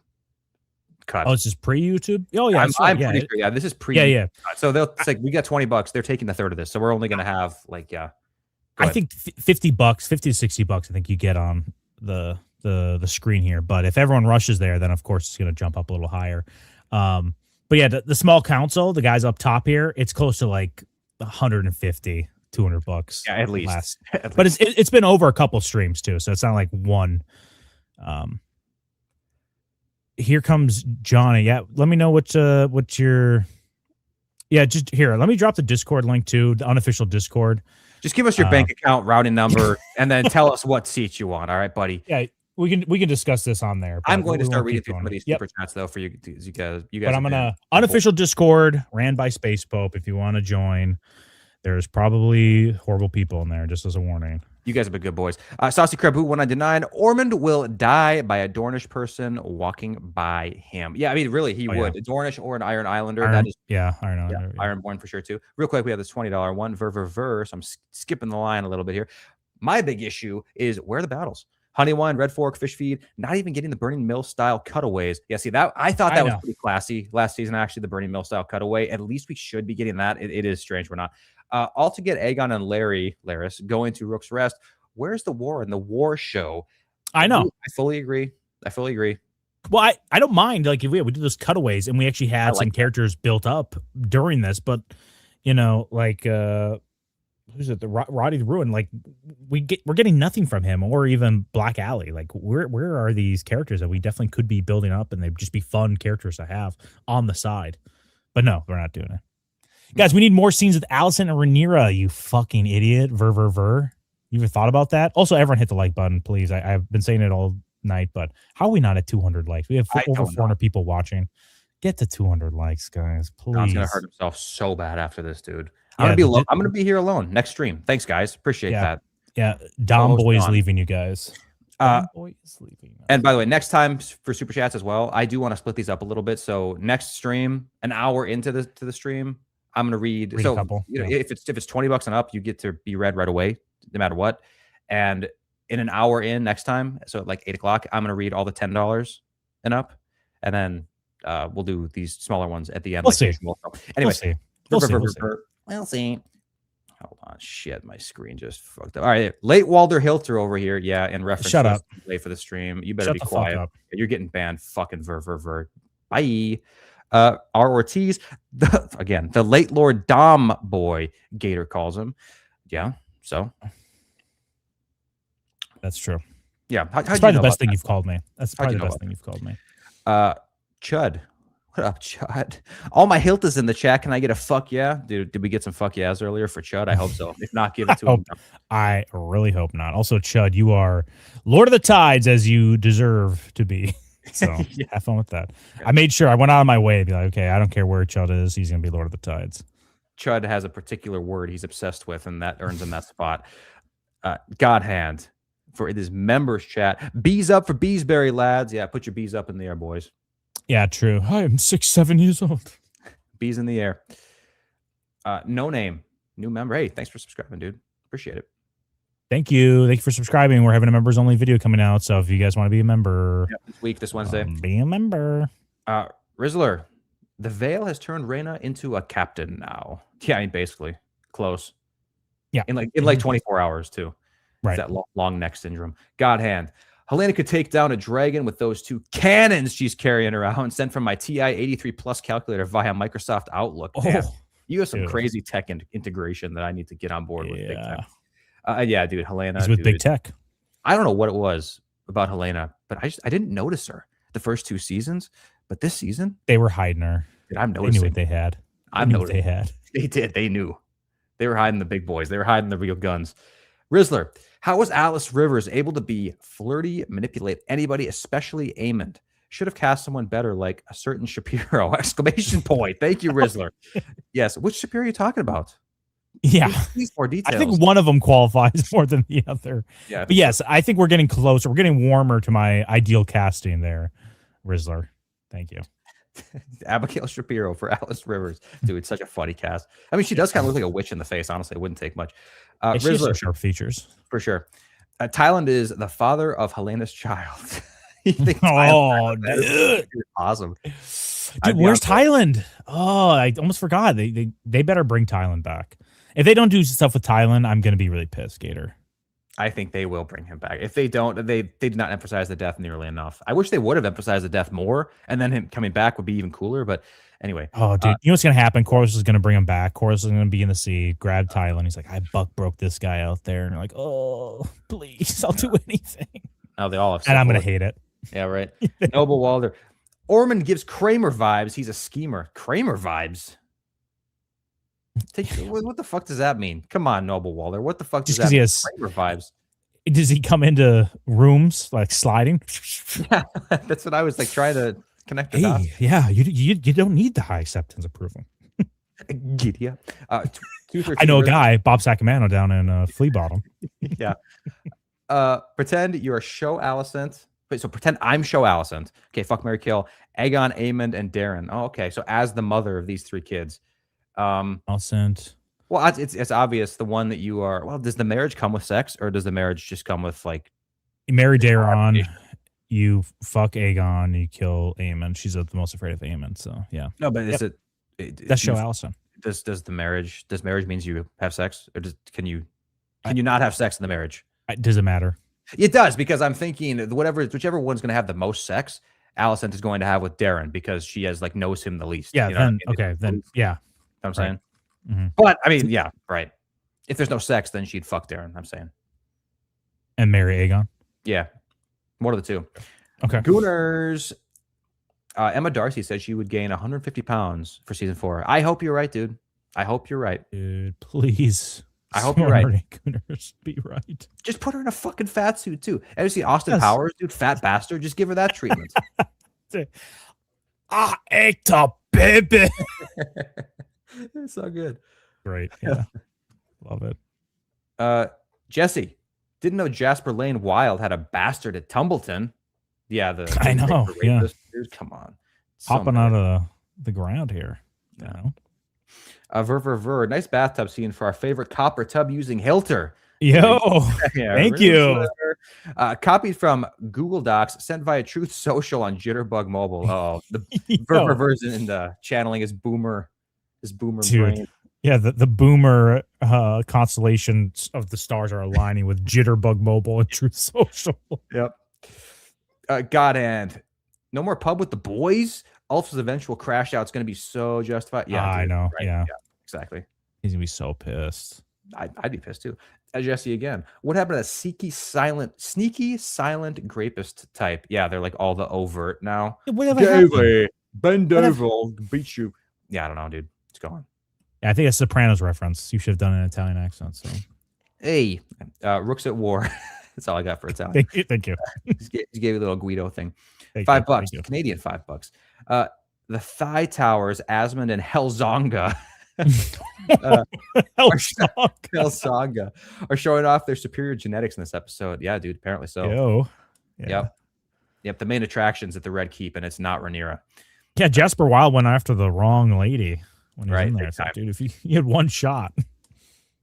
[SPEAKER 11] cut.
[SPEAKER 12] Oh, this is pre YouTube. Oh yeah,
[SPEAKER 11] I'm pretty sure. Yeah, this is pre.
[SPEAKER 12] Yeah.
[SPEAKER 11] So it's like we got $20. They're taking a third of this, so we're only going to have like
[SPEAKER 12] I think $50, $50 to $60. I think you get on the screen here, but if everyone rushes there, then of course it's going to jump up a little higher. But yeah, the small council, the guys up top here, it's close to like 150, $200.
[SPEAKER 11] Yeah, at least.
[SPEAKER 12] But it's been over a couple streams too, so it's not like one. Here comes Johnny. Yeah, let me know what your. Yeah, just here. Let me drop the Discord link too, the unofficial Discord.
[SPEAKER 11] Just give us your bank account routing number and then tell us what seats you want. All right, buddy.
[SPEAKER 12] Yeah, we can discuss this on there.
[SPEAKER 11] I'm going to start reading some of these super chats though for you guys.
[SPEAKER 12] But I'm gonna unofficial Discord ran by Space Pope. If you want to join, there's probably horrible people in there. Just as a warning.
[SPEAKER 11] You guys have been good boys. Saucy Crab Who 199. Ormond will die by a Dornish person walking by him. Yeah, I mean, really, he would. A Dornish or an Iron Islander. Iron
[SPEAKER 12] Islander.
[SPEAKER 11] Ironborn for sure, too. Real quick, we have this $20 one. So I'm skipping the line a little bit here. My big issue is where are the battles? Honeywine, Red Fork, Fish Feed, not even getting the Burning Mill style cutaways. Yeah, see, that I thought that was pretty classy last season, actually, the Burning Mill style cutaway. At least we should be getting that. It is strange we're not. All to get Aegon and Larys going to Rook's Rest. Where's the war in the war show?
[SPEAKER 12] I know.
[SPEAKER 11] I fully agree.
[SPEAKER 12] Well, I don't mind like if we do those cutaways and we actually had some characters built up during this, but you know, like who's it? The Roddy the Ruin. Like we're getting nothing from him or even Black Alley. Like where are these characters that we definitely could be building up and they'd just be fun characters to have on the side? But no, we're not doing it. Guys, we need more scenes with Alicent and Rhaenyra, you fucking idiot. Ver. You ever thought about that? Also, everyone hit the like button, please. I've been saying it all night, but how are we not at 200 likes? We have over 400 people watching. Get to 200 likes, guys, please.
[SPEAKER 11] Don's going to hurt himself so bad after this, dude. I'm going to be here alone next stream. Thanks, guys. Appreciate that.
[SPEAKER 12] Yeah, Dom Boy is leaving you guys.
[SPEAKER 11] Boy is leaving. And by the way, next time for Super Chats as well, I do want to split these up a little bit. So next stream, an hour into the stream, I'm going to read
[SPEAKER 12] a couple.
[SPEAKER 11] You know, if it's $20 and up, you get to be read right away, no matter what. And in an hour in next time, so at like 8 o'clock, I'm going to read all the $10 and up, and then we'll do these smaller ones at the end.
[SPEAKER 12] We'll see.
[SPEAKER 11] Anyway,
[SPEAKER 12] we'll see.
[SPEAKER 11] Hold on, shit, my screen just fucked up. All right, late Walder Hilter over here. Yeah, in reference.
[SPEAKER 12] Shut up.
[SPEAKER 11] Late for the stream. You better be quiet. You're getting banned. Fucking ver. Bye. R. Ortiz, the late Lord Dom Boy, Gator calls him. Yeah, so
[SPEAKER 12] that's true.
[SPEAKER 11] Yeah,
[SPEAKER 12] that's probably the best thing you've called me. That's probably the best thing you've called me.
[SPEAKER 11] Chud, what up, Chud? All my Hiltas in the chat. Can I get a fuck yeah? Dude, did we get some fuck yeahs earlier for Chud? I hope so. If not, give it to him.
[SPEAKER 12] I really hope not. Also, Chud, you are Lord of the Tides as you deserve to be. So have fun with that. I made sure I went out of my way to be like, okay, I don't care where Chud is. He's going to be Lord of the Tides.
[SPEAKER 11] Chud has a particular word he's obsessed with, and that earns him that spot. God hand for his members chat. Bees up for Beesbury, lads. Yeah, put your bees up in the air, boys.
[SPEAKER 12] Yeah, true. I am 6-7 years old.
[SPEAKER 11] Bees in the air. No name, new member. Hey, thanks for subscribing, dude. Appreciate it.
[SPEAKER 12] Thank you for subscribing. We're having a members only video coming out, so if you guys want to be a member,
[SPEAKER 11] this Wednesday,
[SPEAKER 12] be a member.
[SPEAKER 11] Rizzler, the Vale has turned Rhaena into a captain now. Yeah, I mean basically close.
[SPEAKER 12] Yeah,
[SPEAKER 11] in like 24 hours too.
[SPEAKER 12] Right,
[SPEAKER 11] that long neck syndrome. God hand. Helena could take down a dragon with those 2 cannons she's carrying around, sent from my TI 83 Plus calculator via Microsoft Outlook. Damn, you have some crazy tech integration that I need to get on board with. Big time. Yeah, dude, Helena.
[SPEAKER 12] He's with
[SPEAKER 11] dude,
[SPEAKER 12] big tech.
[SPEAKER 11] I don't know what it was about Helena, but I didn't notice her the first 2 seasons, but this season
[SPEAKER 12] they were hiding her.
[SPEAKER 11] Dude, I'm
[SPEAKER 12] They
[SPEAKER 11] noticing.
[SPEAKER 12] knew what they had.
[SPEAKER 11] I'm noticing.
[SPEAKER 12] They had.
[SPEAKER 11] They did. They knew. They were hiding the big boys. They were hiding the real guns. Rizzler, how was Alice Rivers able to be flirty, manipulate anybody, especially Amond? Should have cast someone better, like a certain Shapiro! Exclamation point. Thank you, Rizzler. Yes, which Shapiro are you talking about?
[SPEAKER 12] Yeah.
[SPEAKER 11] Please, more details.
[SPEAKER 12] I think one of them qualifies more than the other.
[SPEAKER 11] Yeah,
[SPEAKER 12] but yes, I think we're getting closer. We're getting warmer to my ideal casting there, Rizzler. Thank you.
[SPEAKER 11] Abigail Shapiro for Alice Rivers. Dude, it's such a funny cast. I mean, she does kind of look like a witch in the face. Honestly, it wouldn't take much.
[SPEAKER 12] She has some
[SPEAKER 11] Rizzler,
[SPEAKER 12] sharp features.
[SPEAKER 11] for sure. Thailand is the father of Helena's child. You think
[SPEAKER 12] oh, dude.
[SPEAKER 11] Awesome.
[SPEAKER 12] Dude, where's Thailand? Oh, I almost forgot. They better bring Thailand back. If they don't do stuff with Thailand, I'm going to be really pissed, Gator.
[SPEAKER 11] I think they will bring him back. If they don't, they did not emphasize the death nearly enough. I wish they would have emphasized the death more, and then him coming back would be even cooler. But anyway.
[SPEAKER 12] Oh, dude, you know what's going to happen? Chorus is going to bring him back. Chorus is going to be in the sea, grab Thailand. He's like, I broke this guy out there. And they're like, oh, please, I'll do anything.
[SPEAKER 11] Oh, they all have.
[SPEAKER 12] And I'm going to hate it.
[SPEAKER 11] Yeah, right. Noble Walder. Ormond gives Kramer vibes. He's a schemer. Kramer vibes? What the fuck does that mean? Come on, Noble Walder. What the fuck does that mean? Kramer vibes.
[SPEAKER 12] Does he come into rooms like sliding?
[SPEAKER 11] Yeah, that's what I was like trying to connect the dots.
[SPEAKER 12] Yeah, you don't need the high acceptance approval.
[SPEAKER 11] Giddy up.
[SPEAKER 12] I know a guy, Bob Sacamano, down in Flea Bottom.
[SPEAKER 11] Yeah. Pretend you're Show Alicent. Wait, so pretend I'm Show Alicent. Okay, fuck, marry, kill. Aegon, Aemond, and Darren. Oh, okay. So as the mother of these 3 kids.
[SPEAKER 12] Alicent.
[SPEAKER 11] Well, it's obvious the one that you are. Well, does the marriage come with sex, or does the marriage just come with like?
[SPEAKER 12] You marry Darren, you fuck Aegon, you kill Aemond. She's the most afraid of Aemond. So yeah.
[SPEAKER 11] No, but is it?
[SPEAKER 12] That's Show Alicent.
[SPEAKER 11] Does marriage means you have sex, or can you not have sex in the marriage?
[SPEAKER 12] Does it matter?
[SPEAKER 11] It does, because I'm thinking whichever one's going to have the most sex, Alicent is going to have with Darren because she knows him the least.
[SPEAKER 12] Yeah.
[SPEAKER 11] You know
[SPEAKER 12] Then
[SPEAKER 11] what I mean?
[SPEAKER 12] then yeah.
[SPEAKER 11] You know what I'm saying.
[SPEAKER 12] Mm-hmm.
[SPEAKER 11] But I mean, yeah, right. If there's no sex, then she'd fuck Darren. I'm saying.
[SPEAKER 12] And marry Aegon.
[SPEAKER 11] Yeah, one of the two.
[SPEAKER 12] Okay.
[SPEAKER 11] Gooners. Emma Darcy said she would gain 150 pounds for season 4. I hope you're right, dude. I hope you're right.
[SPEAKER 12] Dude, please.
[SPEAKER 11] I hope you're right.
[SPEAKER 12] Gooners, be right.
[SPEAKER 11] Just put her in a fucking fat suit too. Ever see Austin Powers, dude? Fat bastard. Just give her that treatment.
[SPEAKER 12] I ate a baby.
[SPEAKER 11] It's so good.
[SPEAKER 12] Great. Yeah. Love it.
[SPEAKER 11] Jesse, didn't know Jasper Lane Wild had a bastard at Tumbleton. Yeah,
[SPEAKER 12] I know. Yeah.
[SPEAKER 11] Dude, come on.
[SPEAKER 12] Hopping out of the ground here. You know?
[SPEAKER 11] Ver. Nice bathtub scene for our favorite copper tub using Hilter.
[SPEAKER 12] Yo,
[SPEAKER 11] yeah,
[SPEAKER 12] thank you.
[SPEAKER 11] Copied from Google Docs, sent via Truth Social on Jitterbug Mobile. Oh, the Ver's in the channeling his boomer brain.
[SPEAKER 12] Yeah, the boomer constellation of the stars are aligning with Jitterbug Mobile and Truth Social.
[SPEAKER 11] Yep. God, and no more pub with the boys. Ulf's eventual crash out is going to be so justified. Yeah,
[SPEAKER 12] I know. Right? Yeah,
[SPEAKER 11] exactly.
[SPEAKER 12] He's gonna be so pissed.
[SPEAKER 11] I'd be pissed too. Jesse again. What happened to that sneaky, silent grapist type? Yeah, they're like all the overt now.
[SPEAKER 12] Daily,
[SPEAKER 11] bend over, I'll beat you. Yeah, I don't know, dude. It's gone.
[SPEAKER 12] Yeah, I think a Sopranos reference. You should have done an Italian accent. So,
[SPEAKER 11] hey, Rooks at War. That's all I got for Italian.
[SPEAKER 12] Thank you.
[SPEAKER 11] Just gave you a little Guido thing. $5, Canadian $5. The Thigh Towers, Asmund and Helzonga. Helzonga are showing off their superior genetics in this episode. Yeah, dude. Apparently so. Yep. The main attraction's at the Red Keep, and it's not Rhaenyra.
[SPEAKER 12] Yeah, Jasper Wilde went after the wrong lady when he was in there.
[SPEAKER 11] Like,
[SPEAKER 12] dude, if he had one shot.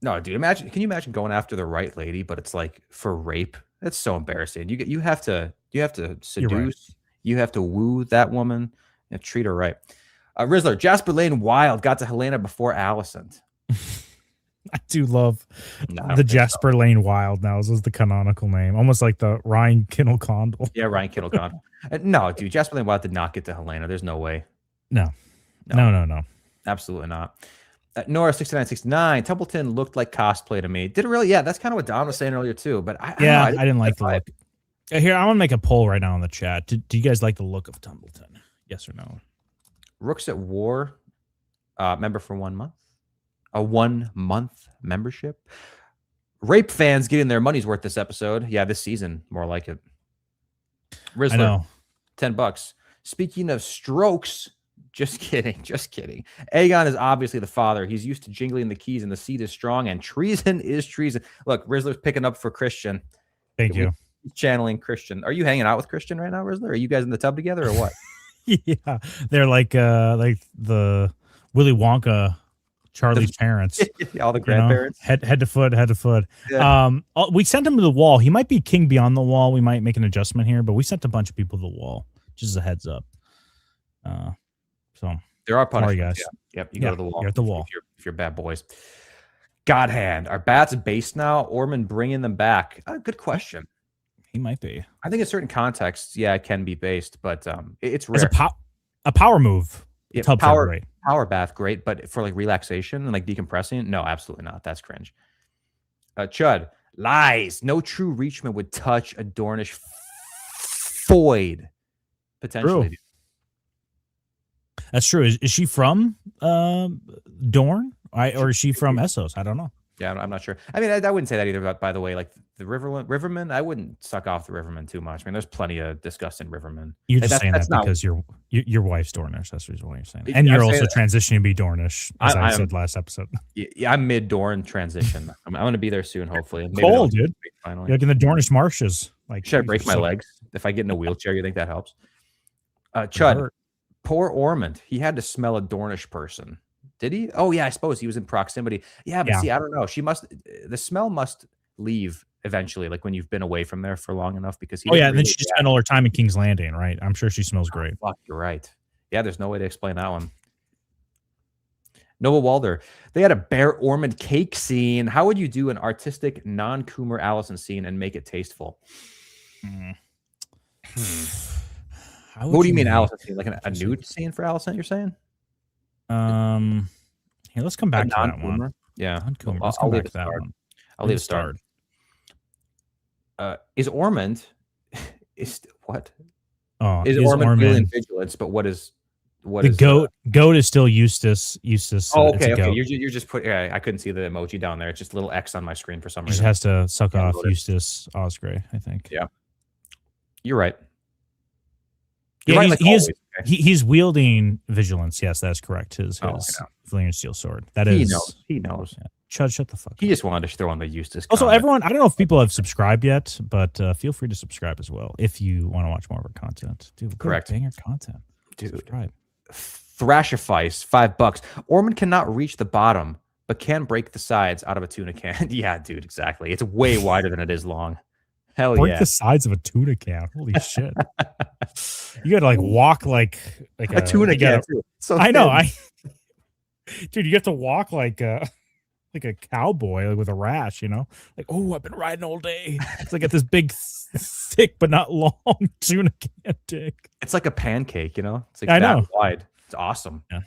[SPEAKER 11] No, dude. Can you imagine going after the right lady, but it's like for rape? That's so embarrassing. You have to seduce. Right. You have to woo that woman and treat her right. Rizzler, Jasper Lane Wild got to Helena before Alicent.
[SPEAKER 12] I do love the Jasper Lane Wild now. This is the canonical name. Almost like the Ryan Kinnell Condal.
[SPEAKER 11] Yeah, Ryan Kinnell Condal. No, dude, Jasper Lane Wild did not get to Helena. There's no way.
[SPEAKER 12] No. Absolutely not.
[SPEAKER 11] Nora 6969. Templeton looked like cosplay to me. Did it really? Yeah, that's kind of what Don was saying earlier too. But I
[SPEAKER 12] didn't like the look. Here, I'm gonna make a poll right now in the chat. Do you guys like the look of Templeton? Yes or no?
[SPEAKER 11] Rooks at War, member for 1 month. A 1 month membership. Rape fans getting their money's worth this episode. Yeah, this season, more like it. Rizzler,
[SPEAKER 12] I know.
[SPEAKER 11] $10. Speaking of strokes, just kidding, just kidding. Aegon is obviously the father. He's used to jingling the keys, and the seed is strong, and treason is treason. Look, Rizzler's picking up for Christian.
[SPEAKER 12] Thank you.
[SPEAKER 11] Channeling Christian. Are you hanging out with Christian right now, Rizzler? Are you guys in the tub together or what?
[SPEAKER 12] Yeah, they're like the Willy Wonka, Charlie's parents.
[SPEAKER 11] All the grandparents.
[SPEAKER 12] Head to foot, head to foot.
[SPEAKER 11] Yeah.
[SPEAKER 12] We sent him to the wall. He might be king beyond the wall. We might make an adjustment here, but we sent a bunch of people to the wall. Just as a heads up. So
[SPEAKER 11] there are punishments.
[SPEAKER 12] Sorry, guys.
[SPEAKER 11] Yeah. Yep, you go to the wall.
[SPEAKER 12] You're at the wall.
[SPEAKER 11] If you're bad boys. God hand. Are bats based now? Ormond bringing them back? Good question.
[SPEAKER 12] He might be.
[SPEAKER 11] I think in certain contexts, yeah, it can be based, but it's rare.
[SPEAKER 12] As a power move.
[SPEAKER 11] Yeah,
[SPEAKER 12] Tubs are great.
[SPEAKER 11] Power bath, great, but for like relaxation and like decompressing, no, absolutely not. That's cringe. Chud, lies. No true Reachman would touch a Dornish Foyd. Potentially.
[SPEAKER 12] True. That's true. Is she from Dorne? Or is she from Essos? I don't know.
[SPEAKER 11] Yeah, I'm not sure. I mean, I wouldn't say that either. But by the way, like the Rivermen, I wouldn't suck off the Rivermen too much. I mean, there's plenty of disgusting Rivermen.
[SPEAKER 12] You're just saying that because your wife's Dornish. That's the reason why you're saying that. And you're also transitioning to be Dornish, as I said last episode.
[SPEAKER 11] Yeah, I'm mid-Dorn transition. I'm going to be there soon, hopefully. Maybe
[SPEAKER 12] cold, dude.
[SPEAKER 11] Finally.
[SPEAKER 12] You're like in the Dornish marshes. Like,
[SPEAKER 11] should I break my legs? If I get in a wheelchair, you think that helps? Chud, poor Ormond. He had to smell a Dornish person. Did he? Oh yeah, I suppose he was in proximity. Yeah, but see, I don't know. The smell must leave eventually, like when you've been away from there for long enough, because he.
[SPEAKER 12] Oh yeah, and then she just spent all her time in King's Landing, right? I'm sure she smells great.
[SPEAKER 11] Oh, fuck, you're right. Yeah, there's no way to explain that one. Nova Walder, they had a Bear Ormond cake scene. How would you do an artistic non-Coomer Allison scene and make it tasteful? What do you mean, Allison scene? Like a nude scene for Allison? You're saying?
[SPEAKER 12] Here, let's come back to that one.
[SPEAKER 11] Yeah,
[SPEAKER 12] let's come back to that one.
[SPEAKER 11] I'll leave it start. Is Ormond is what?
[SPEAKER 12] Oh,
[SPEAKER 11] is Ormond feeling vigilance? But what is
[SPEAKER 12] the goat? Goat is still Eustace.
[SPEAKER 11] Oh, okay. You're just put. Yeah, I couldn't see the emoji down there. It's just a little X on my screen for some reason.
[SPEAKER 12] He just has to suck off Eustace Osgrey, I think.
[SPEAKER 11] Yeah, you're right.
[SPEAKER 12] Yeah, he's wielding vigilance. Yes, that's correct. His Valyrian steel sword. That is.
[SPEAKER 11] He knows.
[SPEAKER 12] Yeah. Chud, shut the fuck up.
[SPEAKER 11] He just wanted to throw on the Eustace.
[SPEAKER 12] Also, everyone, I don't know if people have subscribed yet, but feel free to subscribe as well if you want to watch more of our content. Dude,
[SPEAKER 11] correct.
[SPEAKER 12] Banger content.
[SPEAKER 11] Dude,
[SPEAKER 12] subscribe.
[SPEAKER 11] Thrashifice, $5. Ormond cannot reach the bottom, but can break the sides out of a tuna can. Yeah, dude, exactly. It's way wider than it is long. Hell yeah.
[SPEAKER 12] Break the sides of a tuna can. Holy shit. You got to like walk like
[SPEAKER 11] a tuna can.
[SPEAKER 12] So I know. Dude, you have to walk like a cowboy, like with a rash, you know? Like, oh, I've been riding all day. It's like at this big, thick, but not long tuna can dick.
[SPEAKER 11] It's like a pancake, you know? It's like
[SPEAKER 12] I
[SPEAKER 11] that
[SPEAKER 12] know.
[SPEAKER 11] wide. It's awesome.
[SPEAKER 12] Yeah.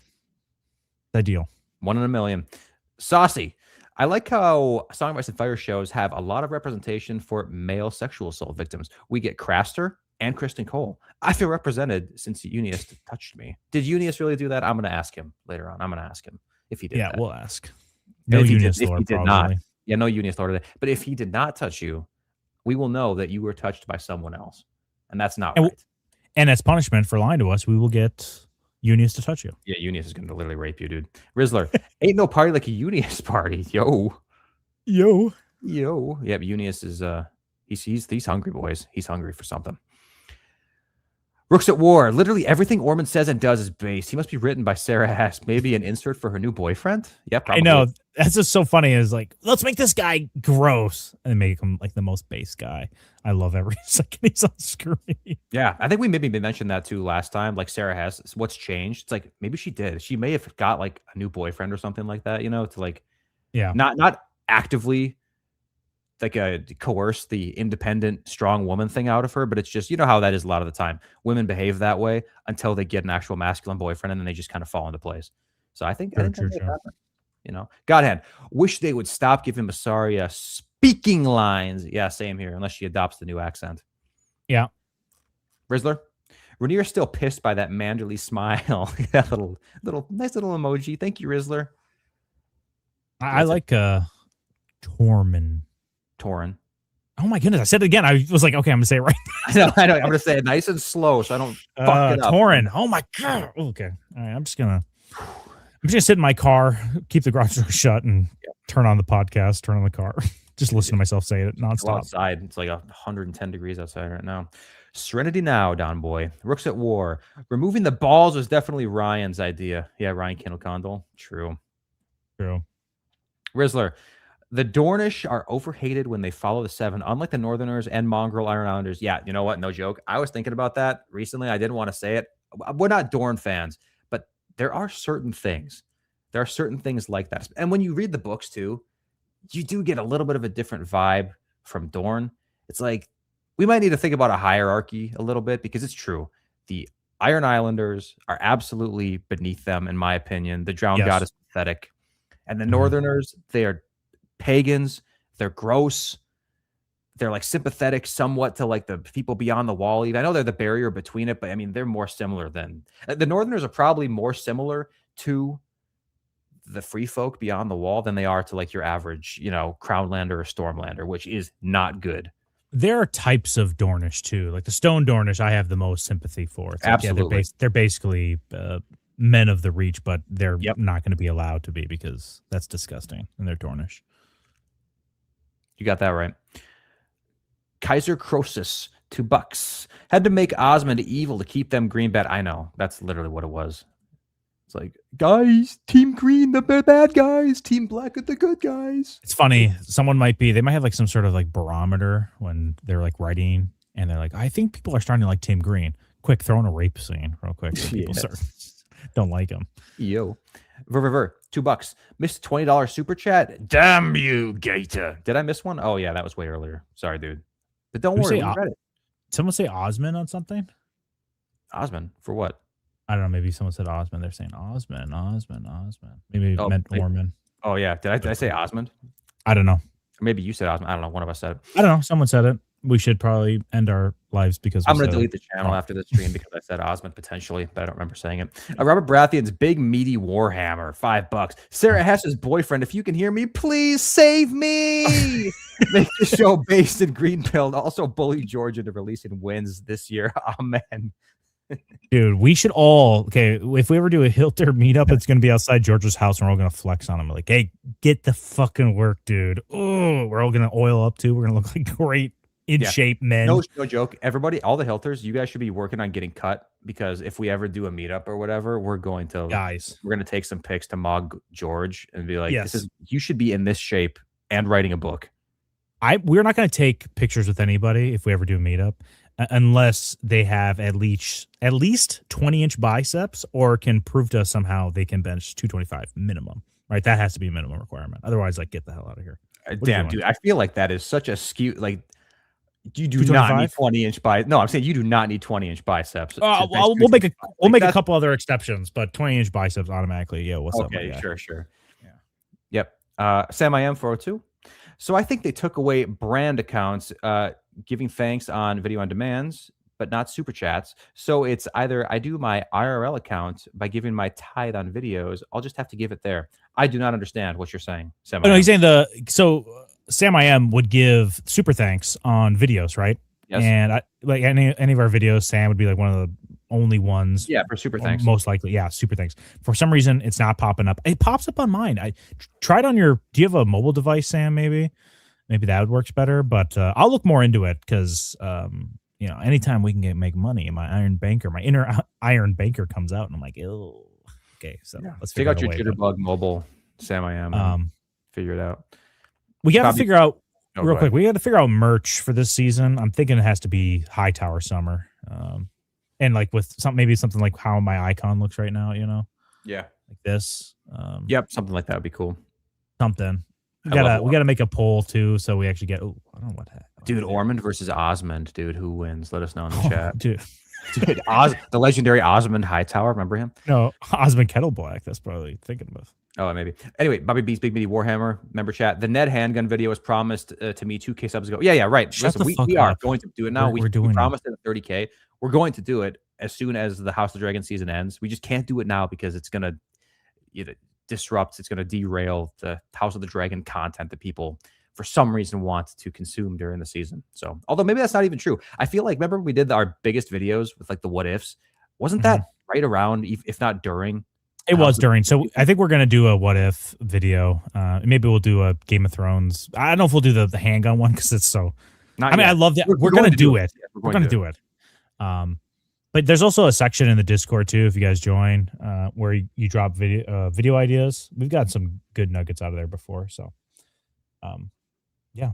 [SPEAKER 12] Ideal.
[SPEAKER 11] 1 in a million. Saucy. I like how Song of Ice and Fire shows have a lot of representation for male sexual assault victims. We get Craster and Kristen Cole. I feel represented since Unius touched me. Did Unius really do that? I'm going to ask him later on. I'm going to ask him if he did that.
[SPEAKER 12] Yeah, we'll ask. No Unius Lord, probably.
[SPEAKER 11] Not. Yeah, no Unius Lord. But if he did not touch you, we will know that you were touched by someone else. And that's not right.
[SPEAKER 12] And as punishment for lying to us, we will get Unius to touch you.
[SPEAKER 11] Yeah, Unius is going to literally rape you, dude. Rizzler, ain't no party like a Unius party. Yo. Yeah, but Unius is he's hungry, boys. He's hungry for something. Rooks at War. Literally everything Ormond says and does is based. He must be written by Sarah Hess. Maybe an insert for her new boyfriend? Yeah, probably.
[SPEAKER 12] I know. That's just so funny. Is like, let's make this guy gross and make him like the most base guy. I love every second he's on screen.
[SPEAKER 11] Yeah, I think we maybe mentioned that too last time. Like Sarah Hess, what's changed? It's like maybe she did. She may have got like a new boyfriend or something like that, you know, to like not actively like coerce the independent, strong woman thing out of her, but it's just, you know how that is a lot of the time. Women behave that way until they get an actual masculine boyfriend, and then they just kind of fall into place. So I think,
[SPEAKER 12] True.
[SPEAKER 11] You know, Godhand. Wish they would stop giving Masaria speaking lines. Yeah, same here. Unless she adopts the new accent.
[SPEAKER 12] Yeah.
[SPEAKER 11] Rizzler. Rhaenyra's still pissed by that manderly smile. That nice little emoji. Thank you, Rizzler.
[SPEAKER 12] I like Tormund.
[SPEAKER 11] Torin.
[SPEAKER 12] Oh my goodness, I said it again. I was like, okay, I'm gonna say it right.
[SPEAKER 11] I know. I'm gonna say it nice and slow so I don't fuck it up.
[SPEAKER 12] Torrin. Oh my god. Okay. All right. I'm just gonna sit in my car, keep the garage door shut, and turn on the podcast, turn on the car. Just listen to myself say it nonstop.
[SPEAKER 11] Outside, it's like 110 degrees outside right now. Serenity now, Don Boy. Rooks at War. Removing the balls was definitely Ryan's idea. Yeah, Ryan Kindle. True. Rizzler. The Dornish are overhated when they follow the Seven, unlike the Northerners and Mongrel Iron Islanders. Yeah, you know what? No joke. I was thinking about that recently. I didn't want to say it. We're not Dorne fans, but there are certain things. There are certain things like that. And when you read the books too, you do get a little bit of a different vibe from Dorne. It's like we might need to think about a hierarchy a little bit because it's true. The Iron Islanders are absolutely beneath them, in my opinion. The Drowned God is pathetic. And the Northerners, they are pagans. They're gross. They're like sympathetic somewhat to like the people beyond the wall. I know they're the barrier between it, but I mean, they're more similar than the Northerners are probably more similar to the free folk beyond the wall than they are to like your average, Crownlander or Stormlander, which is not good.
[SPEAKER 12] There are types of Dornish too. Like the Stone Dornish, I have the most sympathy for. It's
[SPEAKER 11] Absolutely.
[SPEAKER 12] Like, they're basically men of the Reach, but they're not going to be allowed to be because that's disgusting, and they're Dornish.
[SPEAKER 11] You got that right. Kaiser Croesus, $2. Had to make Osmond evil to keep them green bad. I know. That's literally what it was. It's like, guys, Team Green, the bad guys. Team Black are the good guys.
[SPEAKER 12] It's funny. They might have like some sort of like barometer when they're like writing, and they're like, I think people are starting to like Team Green. Quick, throw in a rape scene real quick. So people don't like them.
[SPEAKER 11] Yo. $2. Missed $20 super chat. Damn you, Gator. Did I miss one? Oh, yeah, that was way earlier. Sorry, dude. But don't worry, we read it.
[SPEAKER 12] Someone say Osmond on something?
[SPEAKER 11] Osmond? For what?
[SPEAKER 12] I don't know. Maybe someone said Osmond. They're saying Osmond. Maybe it meant Ormond.
[SPEAKER 11] Oh, yeah. Did I say Osmond?
[SPEAKER 12] I don't know.
[SPEAKER 11] Or maybe you said Osmond. I don't know. One of us said it.
[SPEAKER 12] I don't know. Someone said it. We should probably end our lives because
[SPEAKER 11] I'm going to delete the channel after the stream because I said Osmond potentially, but I don't remember saying it. Robert Baratheon's big meaty warhammer, $5. Sarah Hess's boyfriend, if you can hear me, please save me. Make the show based in Greenfield. Also bully Georgia to releasing wins this year. Amen.
[SPEAKER 12] Dude, we should all if we ever do a Hilter meetup, it's gonna be outside Georgia's house and we're all gonna flex on him. Like, hey, get the fucking work, dude. Oh, we're all gonna oil up too. We're gonna look like great in shape men.
[SPEAKER 11] No joke. Everybody, all the Hilters, you guys should be working on getting cut because if we ever do a meetup or whatever, we're going to take some pics to Mog George and be like, you should be in this shape and writing a book.
[SPEAKER 12] We're not gonna take pictures with anybody if we ever do a meetup. Unless they have at least 20-inch biceps or can prove to us somehow they can bench 225 minimum, right? That has to be a minimum requirement. Otherwise, like, get the hell out of here.
[SPEAKER 11] Damn, dude, I feel like that is such a skew. Like, you do not need 20-inch biceps. No, I'm saying you do not need 20-inch biceps.
[SPEAKER 12] We'll make a couple other exceptions, but 20-inch biceps automatically. Yeah, what's up?
[SPEAKER 11] Okay, sure. Yeah. Yep. Sam I am 402. So I think they took away brand accounts, giving thanks on video on demands, but not super chats. So it's either I do my IRL account by giving my tithe on videos. I'll just have to give it there. I do not understand what you're saying, Sam.
[SPEAKER 12] No, he's saying Sam I am would give super thanks on videos, right?
[SPEAKER 11] Yes.
[SPEAKER 12] And like any of our videos, Sam would be like one of the only ones.
[SPEAKER 11] Yeah, for super thanks.
[SPEAKER 12] Most likely, yeah, super thanks. For some reason, it's not popping up. It pops up on mine. I tried on your. Do you have a mobile device, Sam? Maybe that would work better. But I'll look more into it because anytime we can make money, my inner Iron Banker comes out, and I'm like, oh, okay. So let's
[SPEAKER 11] check out your Jitterbug mobile, Sam I am. Figure it out.
[SPEAKER 12] We got to figure out real quick. We got to figure out merch for this season. I'm thinking it has to be Hightower Summer. And like with maybe something like how my icon looks right now,
[SPEAKER 11] Yeah.
[SPEAKER 12] Like this.
[SPEAKER 11] Yep, something like that would be cool.
[SPEAKER 12] Something. We gotta make a poll too, so we actually get I don't know what happened.
[SPEAKER 11] Dude, Ormond versus Osmond, dude. Who wins? Let us know in the chat.
[SPEAKER 12] Dude.
[SPEAKER 11] Dude, the legendary Osmond Hightower. Remember him?
[SPEAKER 12] No, Osmond Kettleblack. That's probably thinking of.
[SPEAKER 11] Oh, maybe. Anyway, Bobby B's Big Meaty Warhammer member chat. The Ned handgun video was promised to me 2K subs ago. Yeah, right.
[SPEAKER 12] Shut
[SPEAKER 11] Listen,
[SPEAKER 12] the fuck
[SPEAKER 11] we are
[SPEAKER 12] up.
[SPEAKER 11] going to do it now.
[SPEAKER 12] We're
[SPEAKER 11] We
[SPEAKER 12] doing
[SPEAKER 11] promised it at 30K. We're going to do it as soon as the House of Dragon season ends. We just can't do it now because it's going to disrupt. It's going to derail the House of the Dragon content that people, for some reason, want to consume during the season. So, although maybe that's not even true. I feel like, remember we did our biggest videos with like the what ifs? Wasn't that right around, if not during?
[SPEAKER 12] It was during. So I think we're going to do a what if video. Maybe we'll do a Game of Thrones. I don't know if we'll do the handgun one because it's so. I love that. We're going to do it. We're going to do it. But there's also a section in the Discord too, if you guys join, where you drop video ideas. We've got some good nuggets out of there before. So, yeah.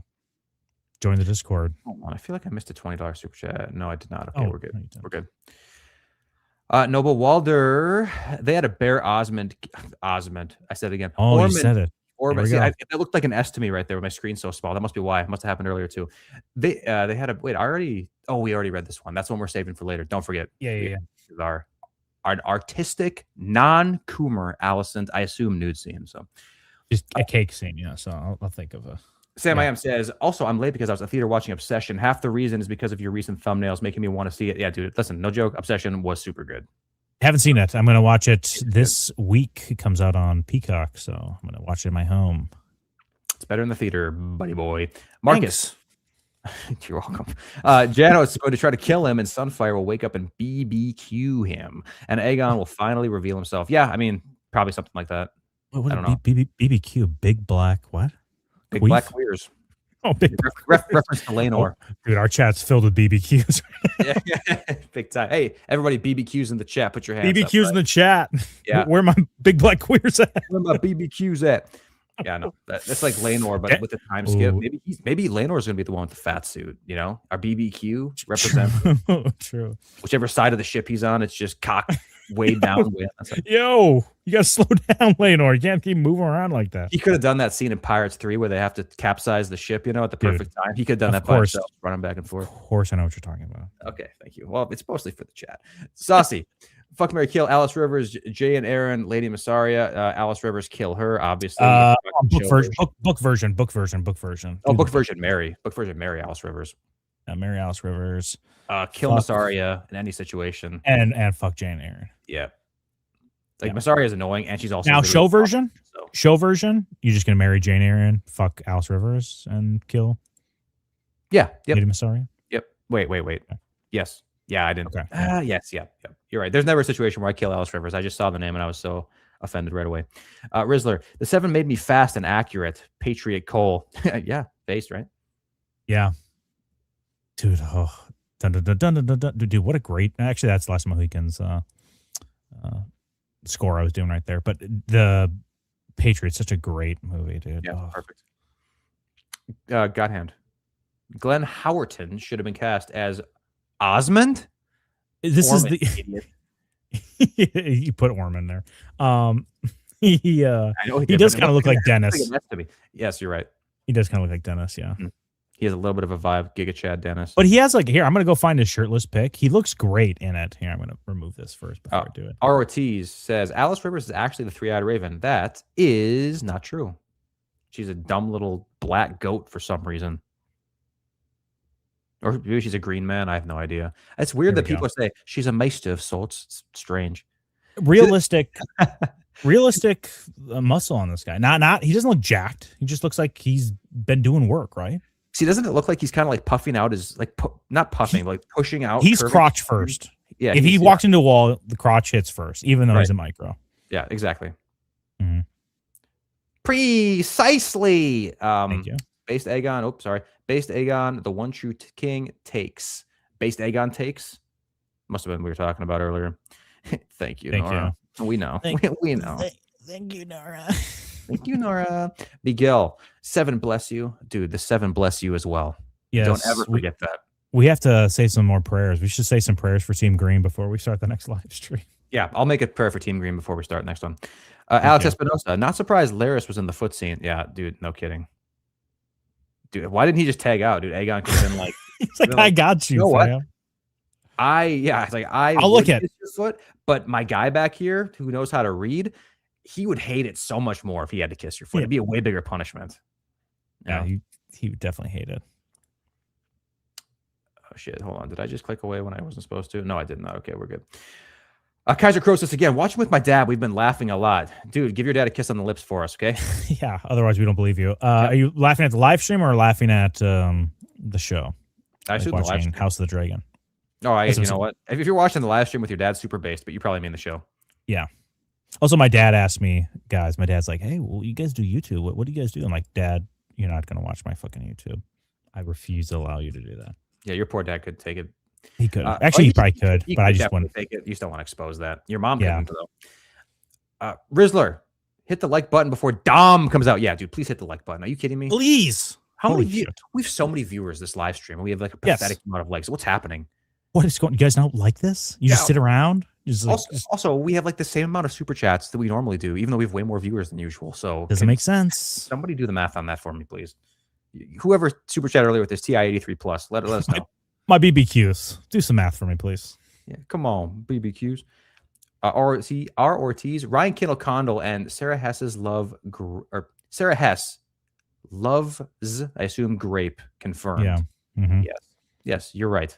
[SPEAKER 12] Join the Discord.
[SPEAKER 11] Hold on. I feel like I missed a $20 super chat. No, I did not. Okay, we're good.
[SPEAKER 12] No,
[SPEAKER 11] we're good. Noble Walder, they had a Bear Osmond. I said it again.
[SPEAKER 12] Oh, you said it.
[SPEAKER 11] It looked like an S to me right there. My screen's so small. That must be why. It must have happened earlier too. They had a wait. We already read this one. That's one we're saving for later. Don't forget.
[SPEAKER 12] Yeah.
[SPEAKER 11] Our artistic non-Coomer Allison, I assume nude scene. So
[SPEAKER 12] just a cake scene. Yeah. So I'll think of a.
[SPEAKER 11] Sam I am says, also, I'm late because I was at theater watching Obsession. Half the reason is because of your recent thumbnails making me want to see it. Yeah, dude, listen, no joke. Obsession was super good.
[SPEAKER 12] Haven't seen it. I'm going to watch it this week. It comes out on Peacock, so I'm going to watch it in my home.
[SPEAKER 11] It's better in the theater, buddy boy. Marcus. You're welcome. Jano is going to try to kill him, and Sunfire will wake up and BBQ him. And Aegon will finally reveal himself. Yeah, I mean, probably something like that.
[SPEAKER 12] What I don't know. BBQ, big black, what?
[SPEAKER 11] Big black queers.
[SPEAKER 12] Oh, big
[SPEAKER 11] reference to Lanor.
[SPEAKER 12] Oh, dude, our chat's filled with BBQs.
[SPEAKER 11] Yeah, big time. Hey, everybody, BBQs in the chat. Put your hands
[SPEAKER 12] BBQs
[SPEAKER 11] up,
[SPEAKER 12] in the chat.
[SPEAKER 11] Yeah.
[SPEAKER 12] Where my big black queers at?
[SPEAKER 11] Where my BBQs at? Yeah, no, that's like Lanor, but with the time skip. Maybe Lanor's gonna be the one with the fat suit. You know, our BBQ represents
[SPEAKER 12] True.
[SPEAKER 11] Whichever side of the ship he's on. It's just cocked way down.
[SPEAKER 12] Yo, you gotta slow down, Lanor. You can't keep moving around like that.
[SPEAKER 11] He could have done that scene in Pirates 3 where they have to capsize the ship, at the perfect time. He could have done that by himself, running back and forth.
[SPEAKER 12] Of course, I know what you're talking about.
[SPEAKER 11] Okay, thank you. Well, it's mostly for the chat. Saucy. Fuck, Mary, kill Alice Rivers, Jay and Aaron, Lady Massaria. Alice Rivers, kill her, obviously.
[SPEAKER 12] Book version.
[SPEAKER 11] Oh, book version, Mary. Book version, Mary Alice Rivers.
[SPEAKER 12] Mary Alice Rivers.
[SPEAKER 11] Kill Massaria in any situation.
[SPEAKER 12] And fuck Jay and Aaron.
[SPEAKER 11] Yeah. Like, Massaria is annoying, and she's also...
[SPEAKER 12] Now,
[SPEAKER 11] really
[SPEAKER 12] show version?
[SPEAKER 11] So.
[SPEAKER 12] Show version? You're just going to marry Jane Aaron, fuck Alice Rivers, and kill...
[SPEAKER 11] Yeah. Yep.
[SPEAKER 12] Lady Massaria?
[SPEAKER 11] Yep. Wait. Okay. Yes. Yeah, I didn't.
[SPEAKER 12] Okay.
[SPEAKER 11] Yes. Yeah. You're right. There's never a situation where I kill Alice Rivers. I just saw the name and I was so offended right away. Rizzler, the 7 made me fast and accurate. Patriot Cole. Yeah. Based, right?
[SPEAKER 12] Yeah. Dude. Oh. Dude, what a great... Actually, that's Last Mohicans score I was doing right there. But the Patriot's such a great movie, dude.
[SPEAKER 11] Yeah, perfect. Godhand. Glenn Howerton should have been cast as Osmond.
[SPEAKER 12] This
[SPEAKER 11] Ormond,
[SPEAKER 12] is the
[SPEAKER 11] idiot.
[SPEAKER 12] You put Ormond there. He does kind of look like Dennis.
[SPEAKER 11] To me. Yes, you're right.
[SPEAKER 12] He does kind of look like Dennis. Yeah.
[SPEAKER 11] Mm-hmm. He has a little bit of a vibe, Giga Chad Dennis.
[SPEAKER 12] But he has here. I'm gonna go find his shirtless pic. He looks great in it. Here, I'm gonna remove this first before I do it.
[SPEAKER 11] Ortiz says Alice Rivers is actually the 3-eyed raven. That is not true. She's a dumb little black goat for some reason. Or maybe she's a green man. I have no idea. It's weird that people say she's a maester of sorts. It's strange.
[SPEAKER 12] Realistic muscle on this guy. Not. He doesn't look jacked. He just looks like he's been doing work, right?
[SPEAKER 11] See, doesn't it look like he's kind of like puffing out his not puffing, but like pushing out?
[SPEAKER 12] He's crotch first.
[SPEAKER 11] Yeah.
[SPEAKER 12] If he walks into a wall, the crotch hits first, even though he's a micro.
[SPEAKER 11] Yeah, exactly.
[SPEAKER 12] Mm-hmm.
[SPEAKER 11] Precisely.
[SPEAKER 12] Thank you.
[SPEAKER 11] Based Aegon. Oh, sorry. Based Aegon, the one true king takes. Based Aegon takes. Must have been we were talking about earlier. Thank you, Nora. We know. We know.
[SPEAKER 12] Thank you, Nora.
[SPEAKER 11] Thank you, Nora. Miguel, 7 bless you. Dude, the 7 bless you as well.
[SPEAKER 12] Yes.
[SPEAKER 11] Don't ever forget that.
[SPEAKER 12] We have to say some more prayers. We should say some prayers for Team Green before we start the next live stream.
[SPEAKER 11] Yeah, I'll make a prayer for Team Green before we start next one. Alex Espinosa, not surprised Laris was in the foot scene. Yeah, dude, no kidding. Dude, why didn't he just tag out, dude? Aegon could have been like...
[SPEAKER 12] He's like, I got you,
[SPEAKER 11] know what? It's like
[SPEAKER 12] I'll look at
[SPEAKER 11] kiss your foot, but my guy back here who knows how to read, he would hate it so much more if he had to kiss your foot. It'd be a way bigger punishment.
[SPEAKER 12] Yeah, he would definitely hate it.
[SPEAKER 11] Oh shit! Hold on. Did I just click away when I wasn't supposed to? No, I did not. Okay, we're good. Kaiser Croesus again. Watching with my dad. We've been laughing a lot, dude. Give your dad a kiss on the lips for us, okay?
[SPEAKER 12] Yeah. Otherwise, we don't believe you. Are you laughing at the live stream or laughing at the show?
[SPEAKER 11] I should
[SPEAKER 12] watching House of the Dragon.
[SPEAKER 11] Oh, you know what? If you're watching the live stream with your dad, super based, but you probably mean the show.
[SPEAKER 12] Yeah. Also, my dad asked me, guys. My dad's like, "Hey, well, you guys do YouTube? What do you guys do?" I'm like, "Dad, you're not gonna watch my fucking YouTube. I refuse to allow you to do that."
[SPEAKER 11] Yeah, your poor dad could take it.
[SPEAKER 12] He could. Actually, he probably could, but I just wouldn't
[SPEAKER 11] take it. You just don't want to expose that. Your mom couldn't, though. Rizzler, hit the like button before Dom comes out. Yeah, dude, please hit the like button. Are you kidding me?
[SPEAKER 12] Please.
[SPEAKER 11] How many views? We have so many viewers this live stream, and we have like a pathetic amount of likes. What's happening?
[SPEAKER 12] What is going? You guys don't like this? You just sit around.
[SPEAKER 11] Also, we have like the same amount of super chats that we normally do, even though we have way more viewers than usual. So
[SPEAKER 12] doesn't make sense.
[SPEAKER 11] Somebody do the math on that for me, please. Whoever super chat earlier with this TI-83 plus, let us know.
[SPEAKER 12] My BBQs. Do some math for me, please.
[SPEAKER 11] Yeah, come on, BBQs. R. Ortiz, Ryan Kittle Condell, and Sarah Hess's Sarah Hess loves, I assume, grape confirmed.
[SPEAKER 12] Yeah. Mm-hmm.
[SPEAKER 11] Yes, you're right.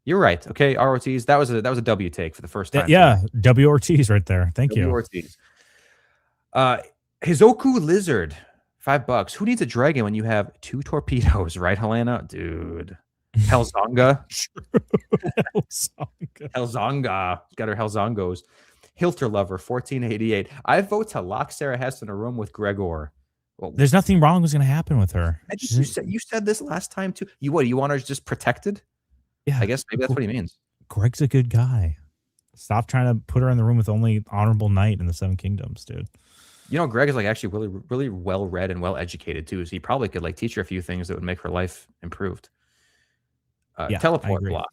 [SPEAKER 11] You're right. Okay, R. Ortiz, that was a W take for the first time.
[SPEAKER 12] Yeah, W. Ortiz right there. Thank you.
[SPEAKER 11] Ortiz. Hizoku Lizard, $5. Who needs a dragon when you have 2 torpedoes, right, Helena? Dude. Helzonga. Helzonga. Got her Helzongos. Hilter Lover, 1488. I vote to lock Sarah Hess in a room with Gregor. Well,
[SPEAKER 12] there's nothing wrong was going to happen with her.
[SPEAKER 11] You said this last time, too. You want her just protected?
[SPEAKER 12] Yeah.
[SPEAKER 11] I guess maybe that's what he means.
[SPEAKER 12] Greg's a good guy. Stop trying to put her in the room with only honorable knight in the Seven Kingdoms, dude.
[SPEAKER 11] You know, Greg is like actually really, really well read and well educated too. So he probably could like teach her a few things that would make her life improved. Teleport block,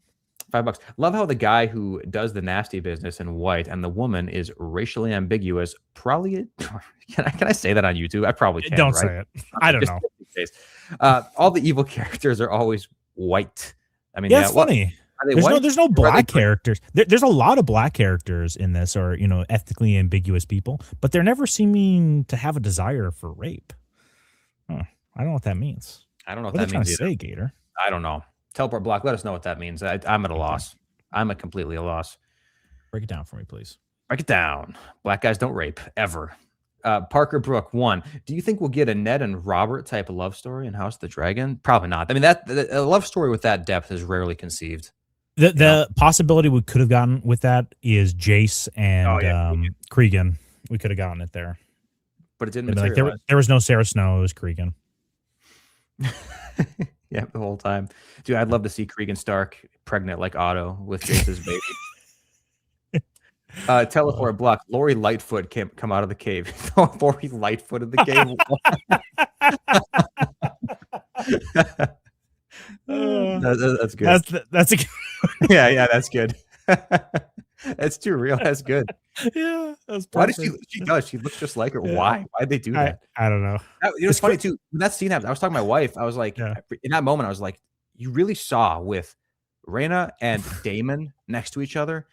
[SPEAKER 11] $5. Love how the guy who does the nasty business in white and the woman is racially ambiguous. Probably can I say that on YouTube? I probably can.
[SPEAKER 12] Don't
[SPEAKER 11] right?
[SPEAKER 12] say it. I don't know.
[SPEAKER 11] All the evil characters are always white. I mean,
[SPEAKER 12] it's funny. There's no black characters. There's a lot of black characters in this, or ethnically ambiguous people, but they're never seeming to have a desire for rape. Huh. I don't know what that means.
[SPEAKER 11] I don't know
[SPEAKER 12] what
[SPEAKER 11] that means.
[SPEAKER 12] Say, Gator.
[SPEAKER 11] I don't know. Teleport block. Let us know what that means. I'm at a loss. I'm at completely a loss.
[SPEAKER 12] Break it down for me, please.
[SPEAKER 11] Break it down. Black guys don't rape ever. Parker Brook, 1. Do you think we'll get a Ned and Robert type of love story in House of the Dragon? Probably not. I mean, a love story with that depth is rarely conceived.
[SPEAKER 12] The possibility we could have gotten with that is Jace and Cregan. We could have gotten it there,
[SPEAKER 11] but it didn't materialize.
[SPEAKER 12] Like, there was no Sarah Snow. It was Cregan.
[SPEAKER 11] Yeah, the whole time, dude. I'd love to see Cregan Stark pregnant like Otto with Jace's baby. Teleport block. Lori Lightfoot can't come out of the cave. Lori Lightfoot in the cave. That's good.
[SPEAKER 12] That's a
[SPEAKER 11] yeah, that's good. That's too real. That's good.
[SPEAKER 12] Yeah, that's perfect.
[SPEAKER 11] Why does she does? She looks just like her. Yeah. Why'd they do that?
[SPEAKER 12] I don't know.
[SPEAKER 11] It's funny too. When that scene happened, I was talking to my wife. I was like, in that moment, I was like, you really saw with Rhaena and Daemon next to each other,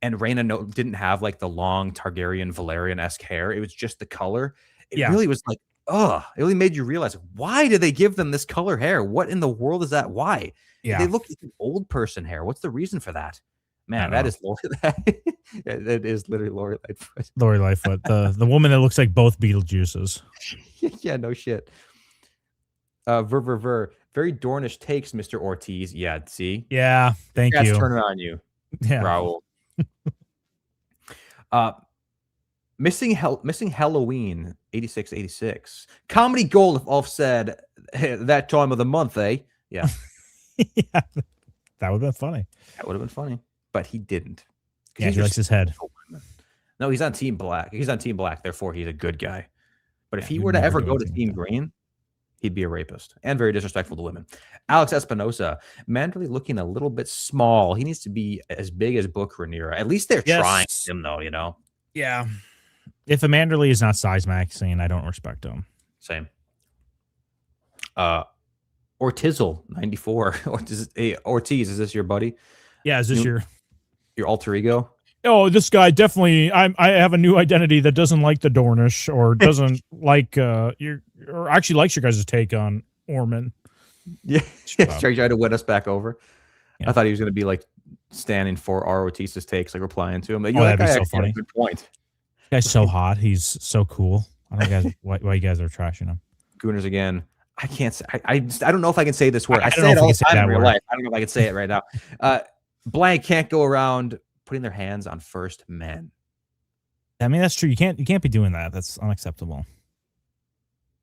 [SPEAKER 11] and Rhaena didn't have like the long Targaryen Valerian-esque hair. It was just the color. It really was like, it really made you realize, why did they give them this color hair? What in the world is that? Why? Yeah. They look like an old person hair. What's the reason for that? Man, that is Lori. That is literally Lori Lightfoot.
[SPEAKER 12] Lori Lightfoot, the woman that looks like both Beetlejuices.
[SPEAKER 11] Yeah, no shit. Very Dornish takes, Mr. Ortiz. Yeah, see?
[SPEAKER 12] Yeah, thank you.
[SPEAKER 11] Turn it on you, Raul. Missing Halloween, 8686. Comedy gold if Ulf said that time of the month, eh? Yeah.
[SPEAKER 12] Yeah. That would have been funny.
[SPEAKER 11] That would have been funny. But he didn't.
[SPEAKER 12] Yeah, he likes his head.
[SPEAKER 11] No, he's on Team Black. He's on Team Black, therefore he's a good guy. But if he were to ever go to Team Green, he'd be a rapist and very disrespectful to women. Alex Espinosa, Manderley looking a little bit small. He needs to be as big as Book Rhaenyra. At least they're trying him, though,
[SPEAKER 12] Yeah. If a Manderley is not size maxing, I don't respect him.
[SPEAKER 11] Same. Ortizzle, 94. Ortiz, is this your buddy?
[SPEAKER 12] Yeah, is this your
[SPEAKER 11] alter ego?
[SPEAKER 12] Oh, this guy definitely. I have a new identity that doesn't like the Dornish or doesn't like your or actually likes your guys' take on Orman.
[SPEAKER 11] Yeah, trying to win us back over. Yeah. I thought he was going to be like standing for Arotista's takes, like replying to him. Like,
[SPEAKER 12] that'd be so funny.
[SPEAKER 11] Good point.
[SPEAKER 12] This guy's so hot. He's so cool. I don't know guys, why you guys are trashing him.
[SPEAKER 11] Gooners again. I can't say. I don't know if I can say this word. I
[SPEAKER 12] say
[SPEAKER 11] it all the time in real life. I don't know if I can say it right now. Blank can't go around putting their hands on first men.
[SPEAKER 12] I mean, that's true. You can't be doing that. That's unacceptable.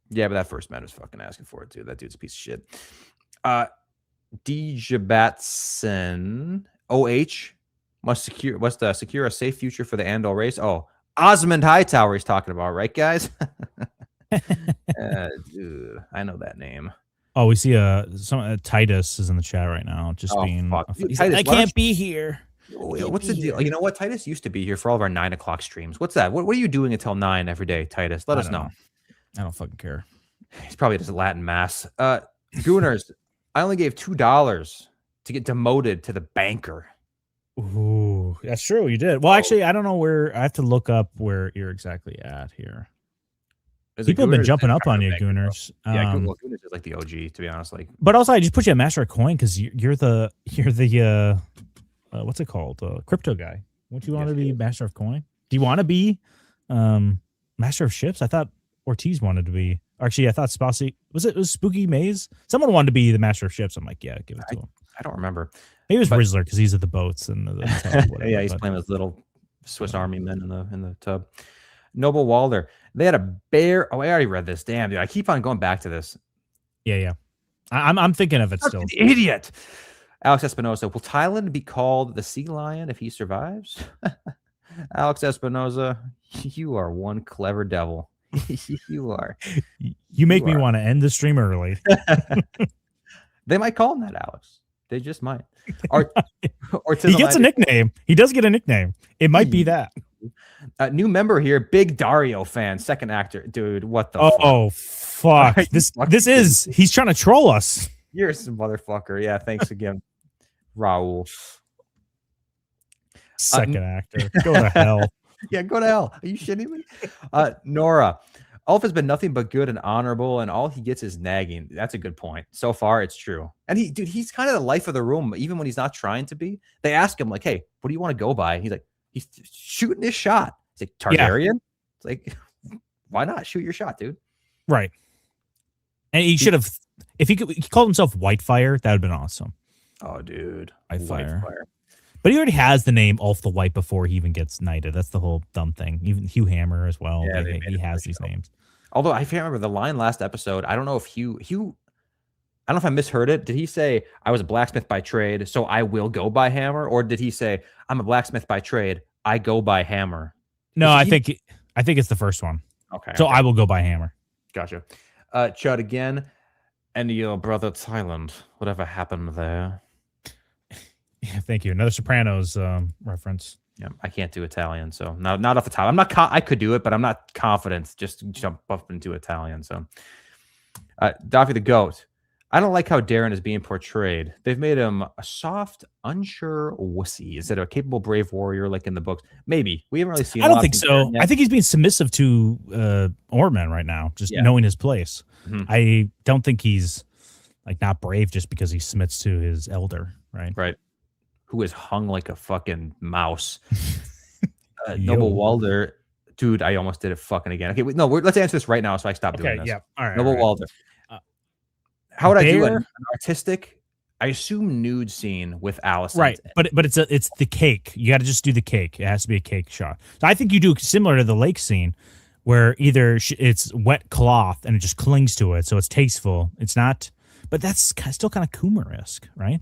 [SPEAKER 11] Yeah, but that first man was fucking asking for it too. That dude's a piece of shit. Djabatson OH must secure a safe future for the Andal race. Oh, Osmond Hightower he's talking about, right, guys? Dude, I know that name.
[SPEAKER 12] Oh, we see Titus is in the chat right now, just being.
[SPEAKER 11] Dude,
[SPEAKER 12] Titus, I can't be here.
[SPEAKER 11] What's the deal? You know what? Titus used to be here for all of our 9 o'clock streams. What's that? What are you doing until 9 every day, Titus? Let us know.
[SPEAKER 12] I don't fucking care.
[SPEAKER 11] He's probably just Latin mass. Gooners, I only gave $2 to get demoted to the banker.
[SPEAKER 12] Ooh, that's true. You did. Well, actually, I don't know where. I have to look up where you're exactly at here. People have been jumping up on you, Gooners.
[SPEAKER 11] Yeah, Gooners is like the OG, to be honest. Like,
[SPEAKER 12] but also, I just put you at Master of Coin because you're the what's it called? Crypto guy. Don't you want to be Master of Coin? Do you want to be Master of Ships? I thought Ortiz wanted to be. Actually, I thought Spassi was Spooky Maze? Someone wanted to be the Master of Ships. I'm like, yeah, give it to him.
[SPEAKER 11] I don't remember.
[SPEAKER 12] Maybe it was Rizzler because he's at the boats and the tub, whatever,
[SPEAKER 11] yeah, he's playing with little Swiss Army men in the tub. Noble Walder. They had a bear. Oh, I already read this. Damn, dude. I keep on going back to this.
[SPEAKER 12] Yeah. I'm thinking of it still.
[SPEAKER 11] An idiot. Alex Espinosa. Will Thailand be called the sea lion if he survives? Alex Espinosa, you are one clever devil. You are.
[SPEAKER 12] You make me want to end the stream early.
[SPEAKER 11] They might call him that, Alex. They just might.
[SPEAKER 12] He gets a nickname. He does get a nickname. It might be that.
[SPEAKER 11] New member here, big Dario fan, second actor. Dude, what the
[SPEAKER 12] fuck? He's trying to troll us.
[SPEAKER 11] You're some motherfucker. Yeah, thanks again, Raul.
[SPEAKER 12] Second actor. Go to hell.
[SPEAKER 11] Yeah, go to hell. Are you shitting me? Nora. Ulf has been nothing but good and honorable, and all he gets is nagging. That's a good point. So far, it's true. And he's kind of the life of the room, even when he's not trying to be. They ask him, like, hey, what do you want to go by? He's like, he's shooting his shot. He's like, Targaryen? Yeah. It's like, why not? Shoot your shot, dude.
[SPEAKER 12] Right. And he should have, if he called himself Whitefire, that would have been awesome.
[SPEAKER 11] Oh, dude.
[SPEAKER 12] Whitefire. But he already has the name Ulf the White before he even gets knighted. That's the whole dumb thing. Even Hugh Hammer as well. Yeah, he has these names.
[SPEAKER 11] Although I can't remember the line last episode. I don't know if Hugh, I don't know if I misheard it. Did he say, I was a blacksmith by trade, so I will go by hammer? Or did he say, I'm a blacksmith by trade, I go by hammer?
[SPEAKER 12] No, I think it's the first one.
[SPEAKER 11] Okay.
[SPEAKER 12] So I will go by hammer.
[SPEAKER 11] Gotcha. Chud again. And your brother Thailand. Whatever happened there?
[SPEAKER 12] Yeah, thank you. Another Sopranos reference.
[SPEAKER 11] Yeah, I can't do Italian, so not off the top. I'm not. I could do it, but I'm not confident. Just jump up into Italian. So, Daffy the Goat. I don't like how Darren is being portrayed. They've made him a soft, unsure wussy instead of a capable, brave warrior like in the books. Maybe we haven't really seen.
[SPEAKER 12] I don't think so. I think he's being submissive to Orman right now, just knowing his place. Mm-hmm. I don't think he's like not brave just because he submits to his elder, right?
[SPEAKER 11] Right. Who is hung like a fucking mouse. Noble Walder. Dude, I almost did it fucking again. Okay, wait, no, let's answer this right now so I stop doing this.
[SPEAKER 12] Yeah, all right.
[SPEAKER 11] Noble Walder. How would I do an artistic? I assume nude scene with Allison.
[SPEAKER 12] Right, but it's the cake. You got to just do the cake. It has to be a cake shot. So I think you do similar to the lake scene where either it's wet cloth and it just clings to it, so it's tasteful. It's not, but that's still kind of Coomer-esque, right?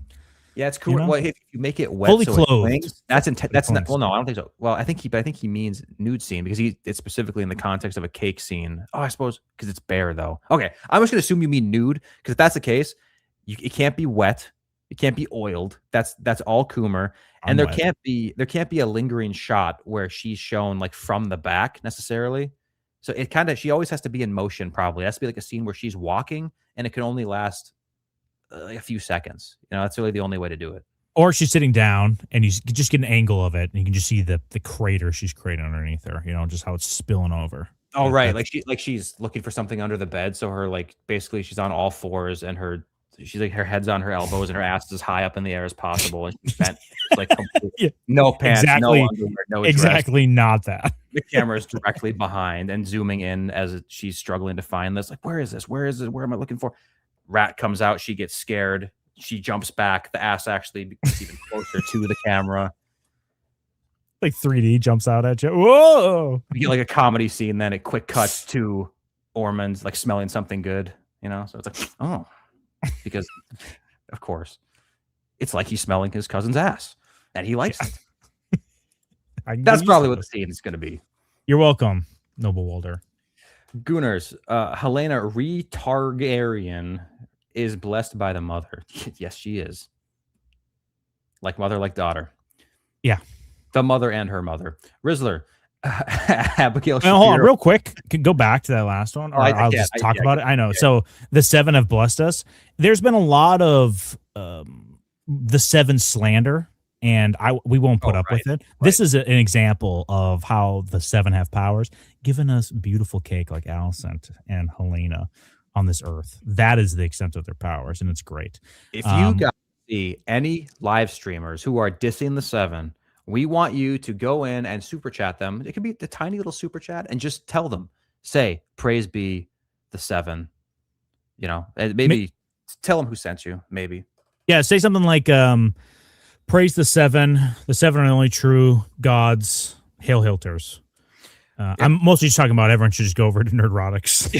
[SPEAKER 11] Yeah, it's cool. You know? Well, if you make it wet,
[SPEAKER 12] fully
[SPEAKER 11] so
[SPEAKER 12] clothed.
[SPEAKER 11] That's not. Well, no, I don't think so. Well, I think he means nude scene because it's specifically in the context of a cake scene. Oh, I suppose because it's bare though. Okay, I'm just gonna assume you mean nude because if that's the case, it can't be wet, it can't be oiled. That's all Coomer, and there can't be a lingering shot where she's shown like from the back necessarily. So she always has to be in motion. Probably it has to be like a scene where she's walking, and it can only last. Like a few seconds, that's really the only way to do it.
[SPEAKER 12] Or she's sitting down, and you just get an angle of it, and you can just see the crater she's creating underneath her. You know, just how it's spilling over.
[SPEAKER 11] Oh, right. She's looking for something under the bed. So her basically she's on all fours, and her head's on her elbows, and her ass is as high up in the air as possible, and she's bent no pants,
[SPEAKER 12] exactly,
[SPEAKER 11] no underwear, no
[SPEAKER 12] exactly
[SPEAKER 11] dress.
[SPEAKER 12] not that.
[SPEAKER 11] The camera is directly behind and zooming in as she's struggling to find this. Like, where is this? Where is it? Where am I looking for? Rat comes out. She gets scared. She jumps back. The ass actually becomes even closer to the camera.
[SPEAKER 12] Like 3D jumps out at you. Whoa!
[SPEAKER 11] You get like a comedy scene, then it quick cuts to Ormond's like smelling something good, you know? So it's like, oh, because of course it's like he's smelling his cousin's ass and he likes it. That's probably what the scene is going to be.
[SPEAKER 12] You're welcome, Noble Walder.
[SPEAKER 11] Gooners, Helena Targaryen is blessed by the mother. Yes, she is. Like mother, like daughter.
[SPEAKER 12] Yeah.
[SPEAKER 11] The mother and her mother. Rizzler, Abigail
[SPEAKER 12] Shapiro. Hold on, real quick. Can go back to that last one, or I'll just talk about it. I know. So the seven have blessed us. There's been a lot of the seven slander, and we won't put up with it. Right. This is an example of how the seven have powers, giving us beautiful cake like Alicent and Helena on this earth. That is the extent of their powers, and it's great.
[SPEAKER 11] If you guys see any live streamers who are dissing the seven, we want you to go in and super chat them. It could be the tiny little super chat and just tell them, say, praise be the seven, you know, and maybe tell them who sent you. Maybe.
[SPEAKER 12] Yeah. Say something like, praise the seven are the only true gods. Hail Hilters. I'm mostly just talking about everyone should just go over to Nerdrotics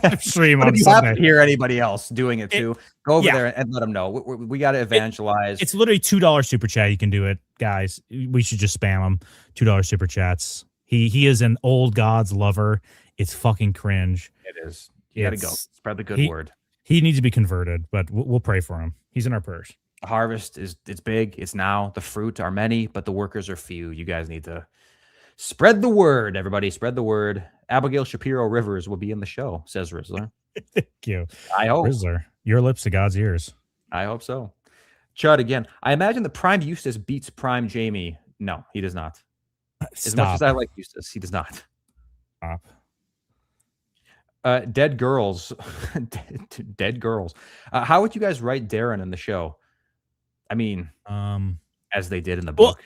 [SPEAKER 12] live stream on
[SPEAKER 11] Sunday. If you have to hear anybody else doing it too, go over there and let them know. We got to evangelize.
[SPEAKER 12] It's literally $2 super chat. You can do it, guys. We should just spam them. $2 super chats. He is an old God's lover. It's fucking cringe.
[SPEAKER 11] It is. You got to go. Spread the good word.
[SPEAKER 12] He needs to be converted, but we'll pray for him. He's in our prayers.
[SPEAKER 11] Harvest it's big. It's now. The fruit are many, but the workers are few. You guys need to spread the word, everybody. Spread the word. Abigail Shapiro Rivers will be in the show, says Rizzler.
[SPEAKER 12] Thank you.
[SPEAKER 11] I hope.
[SPEAKER 12] Rizzler, your lips to God's ears.
[SPEAKER 11] I hope so. Chud again. I imagine that Prime Eustace beats Prime Jamie. No, he does not. As much as I like Eustace, he does not.
[SPEAKER 12] Stop.
[SPEAKER 11] Dead girls. Dead girls. How would you guys write Darren in the show? I mean, as they did in the book.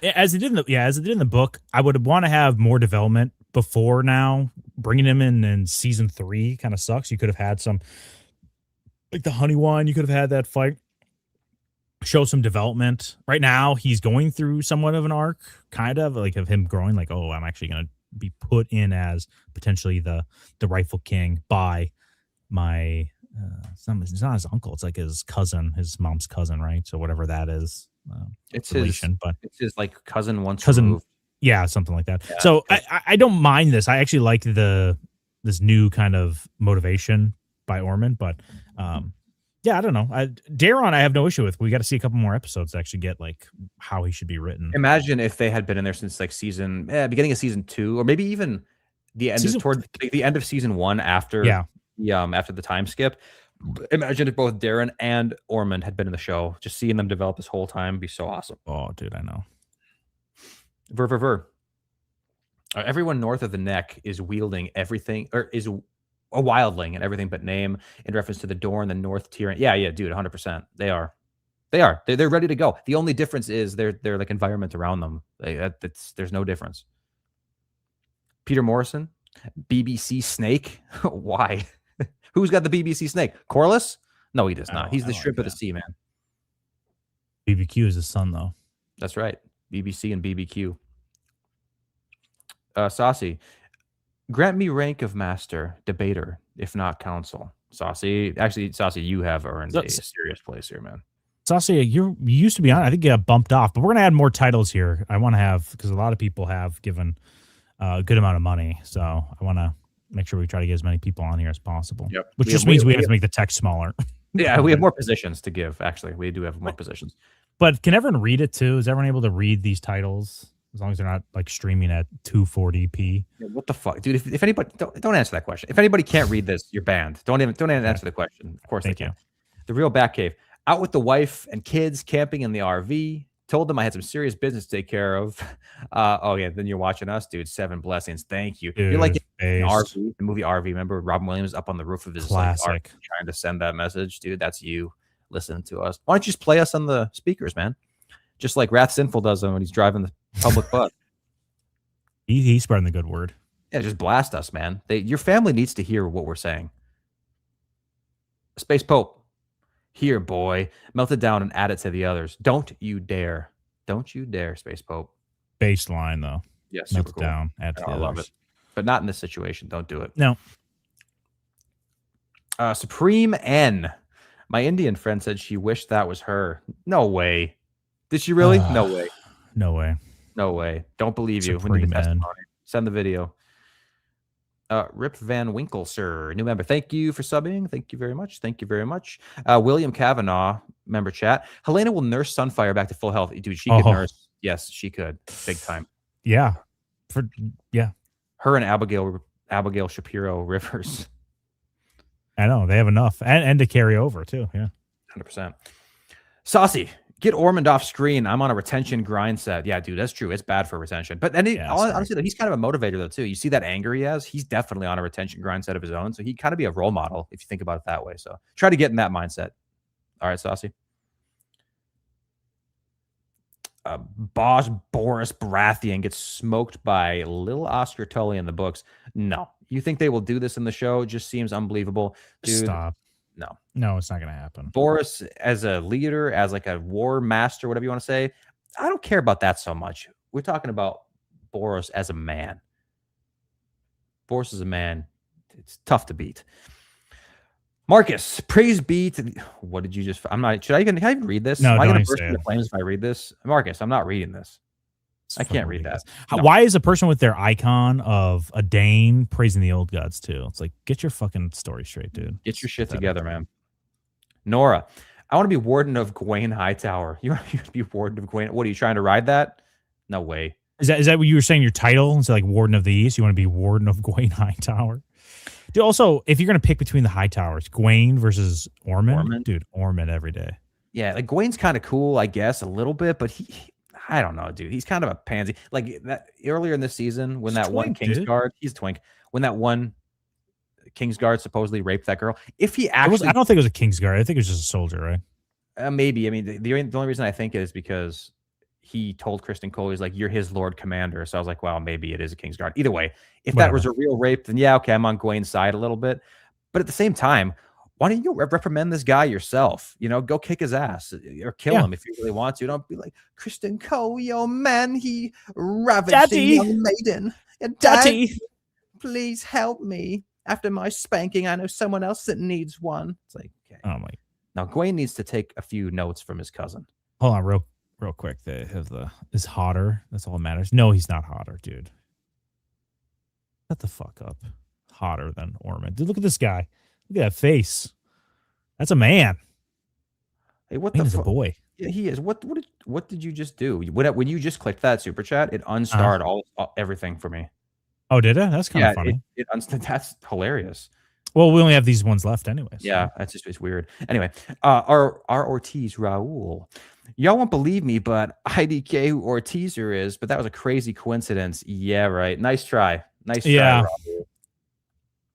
[SPEAKER 12] As it did in the book, I would want to have more development before now. Bringing him in season 3 kind of sucks. You could have had some, like the honey wine. You could have had that fight. Show some development. Right now, he's going through somewhat of an arc, kind of like of him growing. Like, oh, I'm actually going to be put in as potentially the rightful king by my. It's not his uncle. It's like his cousin, his mom's cousin, right? So whatever that is.
[SPEAKER 11] It's
[SPEAKER 12] relation, but
[SPEAKER 11] it's his like cousin
[SPEAKER 12] removed. Yeah, something like that. Yeah, so I don't mind this. I actually like this new kind of motivation by Ormond, but yeah, I don't know. Daron, I have no issue with. We got to see a couple more episodes to actually get like how he should be written.
[SPEAKER 11] Imagine if they had been in there since like beginning of season 2, or maybe even the end toward the end of season 1 after after the time skip. Imagine if both Darren and Ormond had been in the show. Just seeing them develop this whole time would be so awesome.
[SPEAKER 12] Oh, dude, I know.
[SPEAKER 11] Ver. Everyone north of the neck is wielding everything, or is a wildling and everything but name, in reference to the door in the north tier. Yeah, dude, 100%. They are. They're ready to go. The only difference is their like environment around them. There's no difference. Peter Morrison, BBC Snake. Why? Who's got the BBC Snake? Corliss? No, he does not. He's the shrimp of the sea, man.
[SPEAKER 12] BBQ is his son, though.
[SPEAKER 11] That's right. BBC and BBQ. Saucy. Grant me rank of master, debater, if not counsel. Saucy. Actually, Saucy, you have earned a serious place here, man.
[SPEAKER 12] Saucy, you used to be on. I think you got bumped off, but we're going to add more titles here. I want to have, because a lot of people have given a good amount of money. So I want to make sure we try to get as many people on here as possible.
[SPEAKER 11] Yep.
[SPEAKER 12] Which just means we have to make the text smaller.
[SPEAKER 11] Yeah, we have more positions to give, actually. We do have more positions.
[SPEAKER 12] But can everyone read it too? Is everyone able to read these titles as long as they're not like streaming at 240p?
[SPEAKER 11] Yeah, what the fuck? Dude, if anybody don't answer that question. If anybody can't read this, you're banned. Don't even answer the question. Of course they can. The real Batcave. Out with the wife and kids, camping in the RV. Told them I had some serious business to take care of. Oh yeah, then you're watching us, dude. 7 blessings. Thank you.
[SPEAKER 12] Dude,
[SPEAKER 11] you're like in
[SPEAKER 12] based.
[SPEAKER 11] RV, the movie RV. Remember Robin Williams up on the roof of his
[SPEAKER 12] Classic.
[SPEAKER 11] like RV trying to send that message, dude. That's you listening to us. Why don't you just play us on the speakers, man? Just like Wrath Sinful does when he's driving the public bus.
[SPEAKER 12] He's spreading the good word.
[SPEAKER 11] Yeah, just blast us, man. Your family needs to hear what we're saying. Space Pope. Here, boy. Melt it down and add it to the others. Don't you dare. Don't you dare, Space Pope.
[SPEAKER 12] Baseline, though.
[SPEAKER 11] Yeah,
[SPEAKER 12] Melt
[SPEAKER 11] super
[SPEAKER 12] it
[SPEAKER 11] cool.
[SPEAKER 12] down, add to the
[SPEAKER 11] I love
[SPEAKER 12] others.
[SPEAKER 11] it. But not in this situation. Don't do it.
[SPEAKER 12] No.
[SPEAKER 11] Supreme N. My Indian friend said she wished that was her. No way. Did she really? No way.
[SPEAKER 12] No way.
[SPEAKER 11] No way. Don't believe you. We
[SPEAKER 12] Supreme
[SPEAKER 11] need a
[SPEAKER 12] N.
[SPEAKER 11] testimony. Send the video. Rip Van Winkle, sir. New member. Thank you for subbing. Thank you very much. Thank you very much. William Kavanaugh, member chat. Helena will nurse Sunfire back to full health. Dude, she could nurse. Yes, she could. Big time.
[SPEAKER 12] Yeah.
[SPEAKER 11] Her and Abigail Shapiro Rivers.
[SPEAKER 12] I know. They have enough. And to carry over, too. Yeah.
[SPEAKER 11] 100%. Saucy. Get Ormond off screen. I'm on a retention grind set. Yeah, dude, that's true. It's bad for retention. But then honestly, he's kind of a motivator, though, too. You see that anger he has? He's definitely on a retention grind set of his own. So he'd kind of be a role model if you think about it that way. So try to get in that mindset. All right, Saucy. Boss Boris Baratheon gets smoked by Lil Oscar Tully in the books. No. You think they will do this in the show? It just seems unbelievable. Dude,
[SPEAKER 12] Stop. No, it's not going to happen.
[SPEAKER 11] Boris as a leader, as like a war master, whatever you want to say, I don't care about that so much. We're talking about Boris as a man. Boris is a man. It's tough to beat. Marcus, praise be to the, what did you just? I'm not. Can I even read this?
[SPEAKER 12] No,
[SPEAKER 11] Am I
[SPEAKER 12] don't
[SPEAKER 11] going
[SPEAKER 12] even
[SPEAKER 11] to burst
[SPEAKER 12] say
[SPEAKER 11] into
[SPEAKER 12] it.
[SPEAKER 11] flames if I read this? Marcus, I'm not reading this. I can't read that. No.
[SPEAKER 12] Why is a person with their icon of a Dane praising the old gods too? It's like, get your fucking story straight, dude.
[SPEAKER 11] Get your shit together, man. Nora, I want to be warden of Gawain Hightower. You want to be warden of Gawain? What are you trying to ride that? No way.
[SPEAKER 12] Is that what you were saying? Your title? It's like Warden of the East. You want to be Warden of Gawain Hightower? Dude, also, if you're gonna pick between the Hightowers, Gawain versus Ormond, dude, Ormond every day.
[SPEAKER 11] Yeah, like Gawain's kind of cool, I guess, a little bit, but I don't know, dude. He's kind of a pansy. Like that earlier in the season when that one Kingsguard, he's twink. When that one Kingsguard supposedly raped that girl. If he actually,
[SPEAKER 12] I don't think it was a Kingsguard. I think it was just a soldier, right?
[SPEAKER 11] Maybe. I mean, the only reason I think is because he told Kristen Cole, he's like, "You're his Lord Commander." So I was like, well, maybe it is a Kingsguard. Either way, if that was a real rape, then yeah, okay, I'm on Gawain's side a little bit. But at the same time, why don't you reprimand this guy yourself? You know, go kick his ass or kill him if you really want to. Don't be like, Kristen Cole, your man, he ravaged a young maiden. Daddy, please help me. After my spanking, I know someone else that needs one. It's like, okay.
[SPEAKER 12] Oh my.
[SPEAKER 11] Now, Gawain needs to take a few notes from his cousin.
[SPEAKER 12] Hold on, real quick. They have is hotter. That's all that matters. No, he's not hotter, dude. Shut the fuck up. Hotter than Ormond. Dude, look at this guy. Look at that face. That's a man.
[SPEAKER 11] Hey, what
[SPEAKER 12] the
[SPEAKER 11] fuck?
[SPEAKER 12] He's a boy.
[SPEAKER 11] Yeah, he is. What did you just do? When you just clicked that super chat, it unstarred everything for me.
[SPEAKER 12] Oh, did it? That's kind of funny.
[SPEAKER 11] That's hilarious.
[SPEAKER 12] Well, we only have these ones left anyways.
[SPEAKER 11] Yeah, it's weird. Anyway, our Ortiz Raul. Y'all won't believe me, but IDK who Ortizer is, but that was a crazy coincidence. Yeah, right. Nice try. Nice try,
[SPEAKER 12] yeah.
[SPEAKER 11] Raul.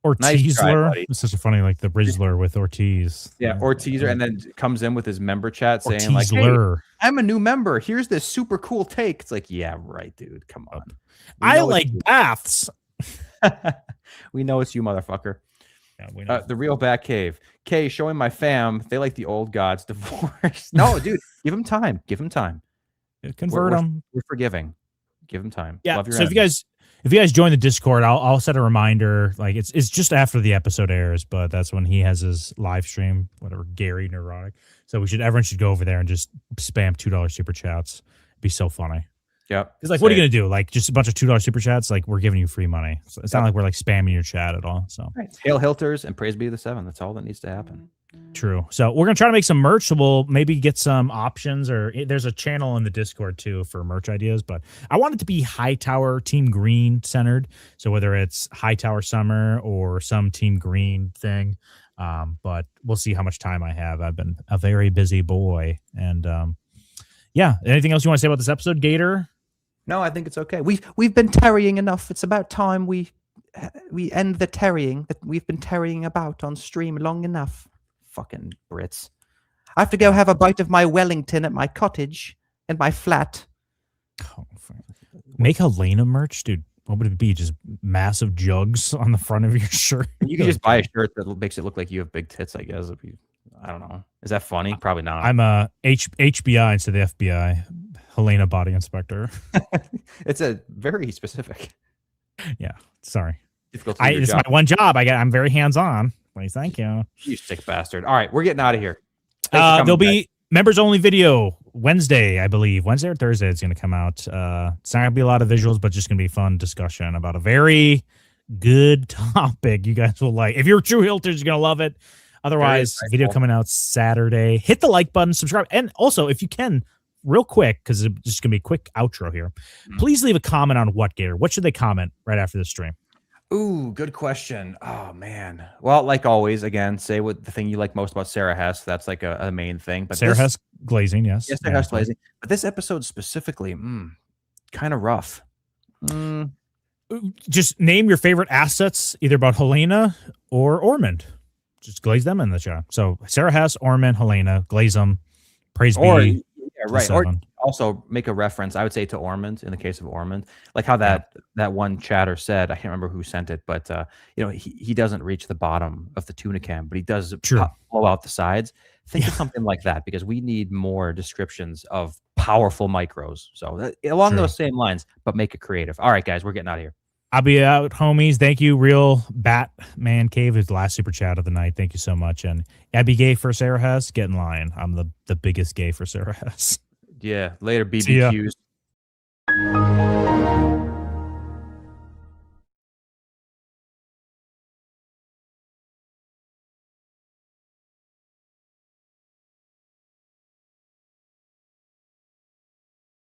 [SPEAKER 12] Ortizler.
[SPEAKER 11] Nice
[SPEAKER 12] It's such a funny, like the Rizzler with Ortiz.
[SPEAKER 11] Yeah, Ortizer, and then comes in with his member chat saying
[SPEAKER 12] Ortizler.
[SPEAKER 11] like, hey, I'm a new member. Here's this super cool take. It's like, yeah, right, dude. Come on.
[SPEAKER 12] I like baths.
[SPEAKER 11] We know it's you, motherfucker.
[SPEAKER 12] Yeah, we know.
[SPEAKER 11] The real Batcave. K, showing my fam, they like the old gods divorced. No, dude, give him time. Give him time.
[SPEAKER 12] Convert them.
[SPEAKER 11] We're forgiving. Give him time.
[SPEAKER 12] Yeah.
[SPEAKER 11] Love your
[SPEAKER 12] So
[SPEAKER 11] enemies.
[SPEAKER 12] if you guys join the Discord, I'll set a reminder. Like it's just after the episode airs, but that's when he has his live stream, whatever, Gary Neurotic. So everyone should go over there and just spam $2 super chats. It'd be so funny.
[SPEAKER 11] Yep.
[SPEAKER 12] Because what are you gonna do? Like just a bunch of $2 super chats? Like we're giving you free money. So it's not like we're like spamming your chat at all. So
[SPEAKER 11] Hail Hilters and praise be the 7. That's all that needs to happen.
[SPEAKER 12] True. So we're gonna try to make some merch. So we'll maybe get some options, or there's a channel in the Discord too for merch ideas. But I want it to be Hightower Team Green centered. So whether it's Hightower Summer or some Team Green thing, But we'll see how much time I have. I've been a very busy boy. And yeah, anything else you want to say about this episode, Gator?
[SPEAKER 11] No, I think it's okay. We've been tarrying enough. It's about time we end the tarrying that we've been tarrying about on stream long enough. Fucking Brits. I have to go have a bite of my Wellington at my cottage and my flat.
[SPEAKER 12] Make Helena merch, dude. What would it be? Just massive jugs on the front of your shirt?
[SPEAKER 11] You can just buy a shirt that makes it look like you have big tits, I guess. I don't know. Is that funny? Probably not.
[SPEAKER 12] I'm a HBI instead of the FBI. Helena Body Inspector.
[SPEAKER 11] It's a very specific.
[SPEAKER 12] Yeah, sorry.
[SPEAKER 11] It's
[SPEAKER 12] my one job. I'm very hands-on. Please, thank you.
[SPEAKER 11] You sick bastard. All right, we're getting out of here.
[SPEAKER 12] There'll be members only video Wednesday, I believe. Wednesday or Thursday it's going to come out. It's not going to be a lot of visuals, but just going to be fun discussion about a very good topic you guys will like. If you're true Hilters, you're going to love it. Otherwise, video coming out Saturday. Hit the like button, subscribe. And also, if you can, real quick, because it's just going to be a quick outro here, please leave a comment on what, Gator? What should they comment right after this stream?
[SPEAKER 11] Ooh, good question. Oh, man. Well, like always, again, say what the thing you like most about Sarah Hess. That's like a main thing. But
[SPEAKER 12] Sarah Hess glazing, yes.
[SPEAKER 11] Yes, Sarah Hess glazing. But this episode specifically, kind of rough.
[SPEAKER 12] Just name your favorite assets, either about Helena or Ormond. Just glaze them in the chat. So Sarah Hess, Ormond, Helena, glaze them. Praise be.
[SPEAKER 11] Yeah, right. Or also make a reference, I would say, to Ormond in the case of Ormond. Like how that one chatter said, I can't remember who sent it, but he doesn't reach the bottom of the tuna can, but he does blow out the sides. Think of something like that, because we need more descriptions of powerful micros. So along those same lines, but make it creative. All right, guys, we're getting out of here.
[SPEAKER 12] I'll be out, homies. Thank you, Real Batman Cave is the last super chat of the night. Thank you so much. And Abby Gay for Sarah Hess, get in line. I'm the biggest gay for Sarah Hess.
[SPEAKER 11] Yeah, later BBQs.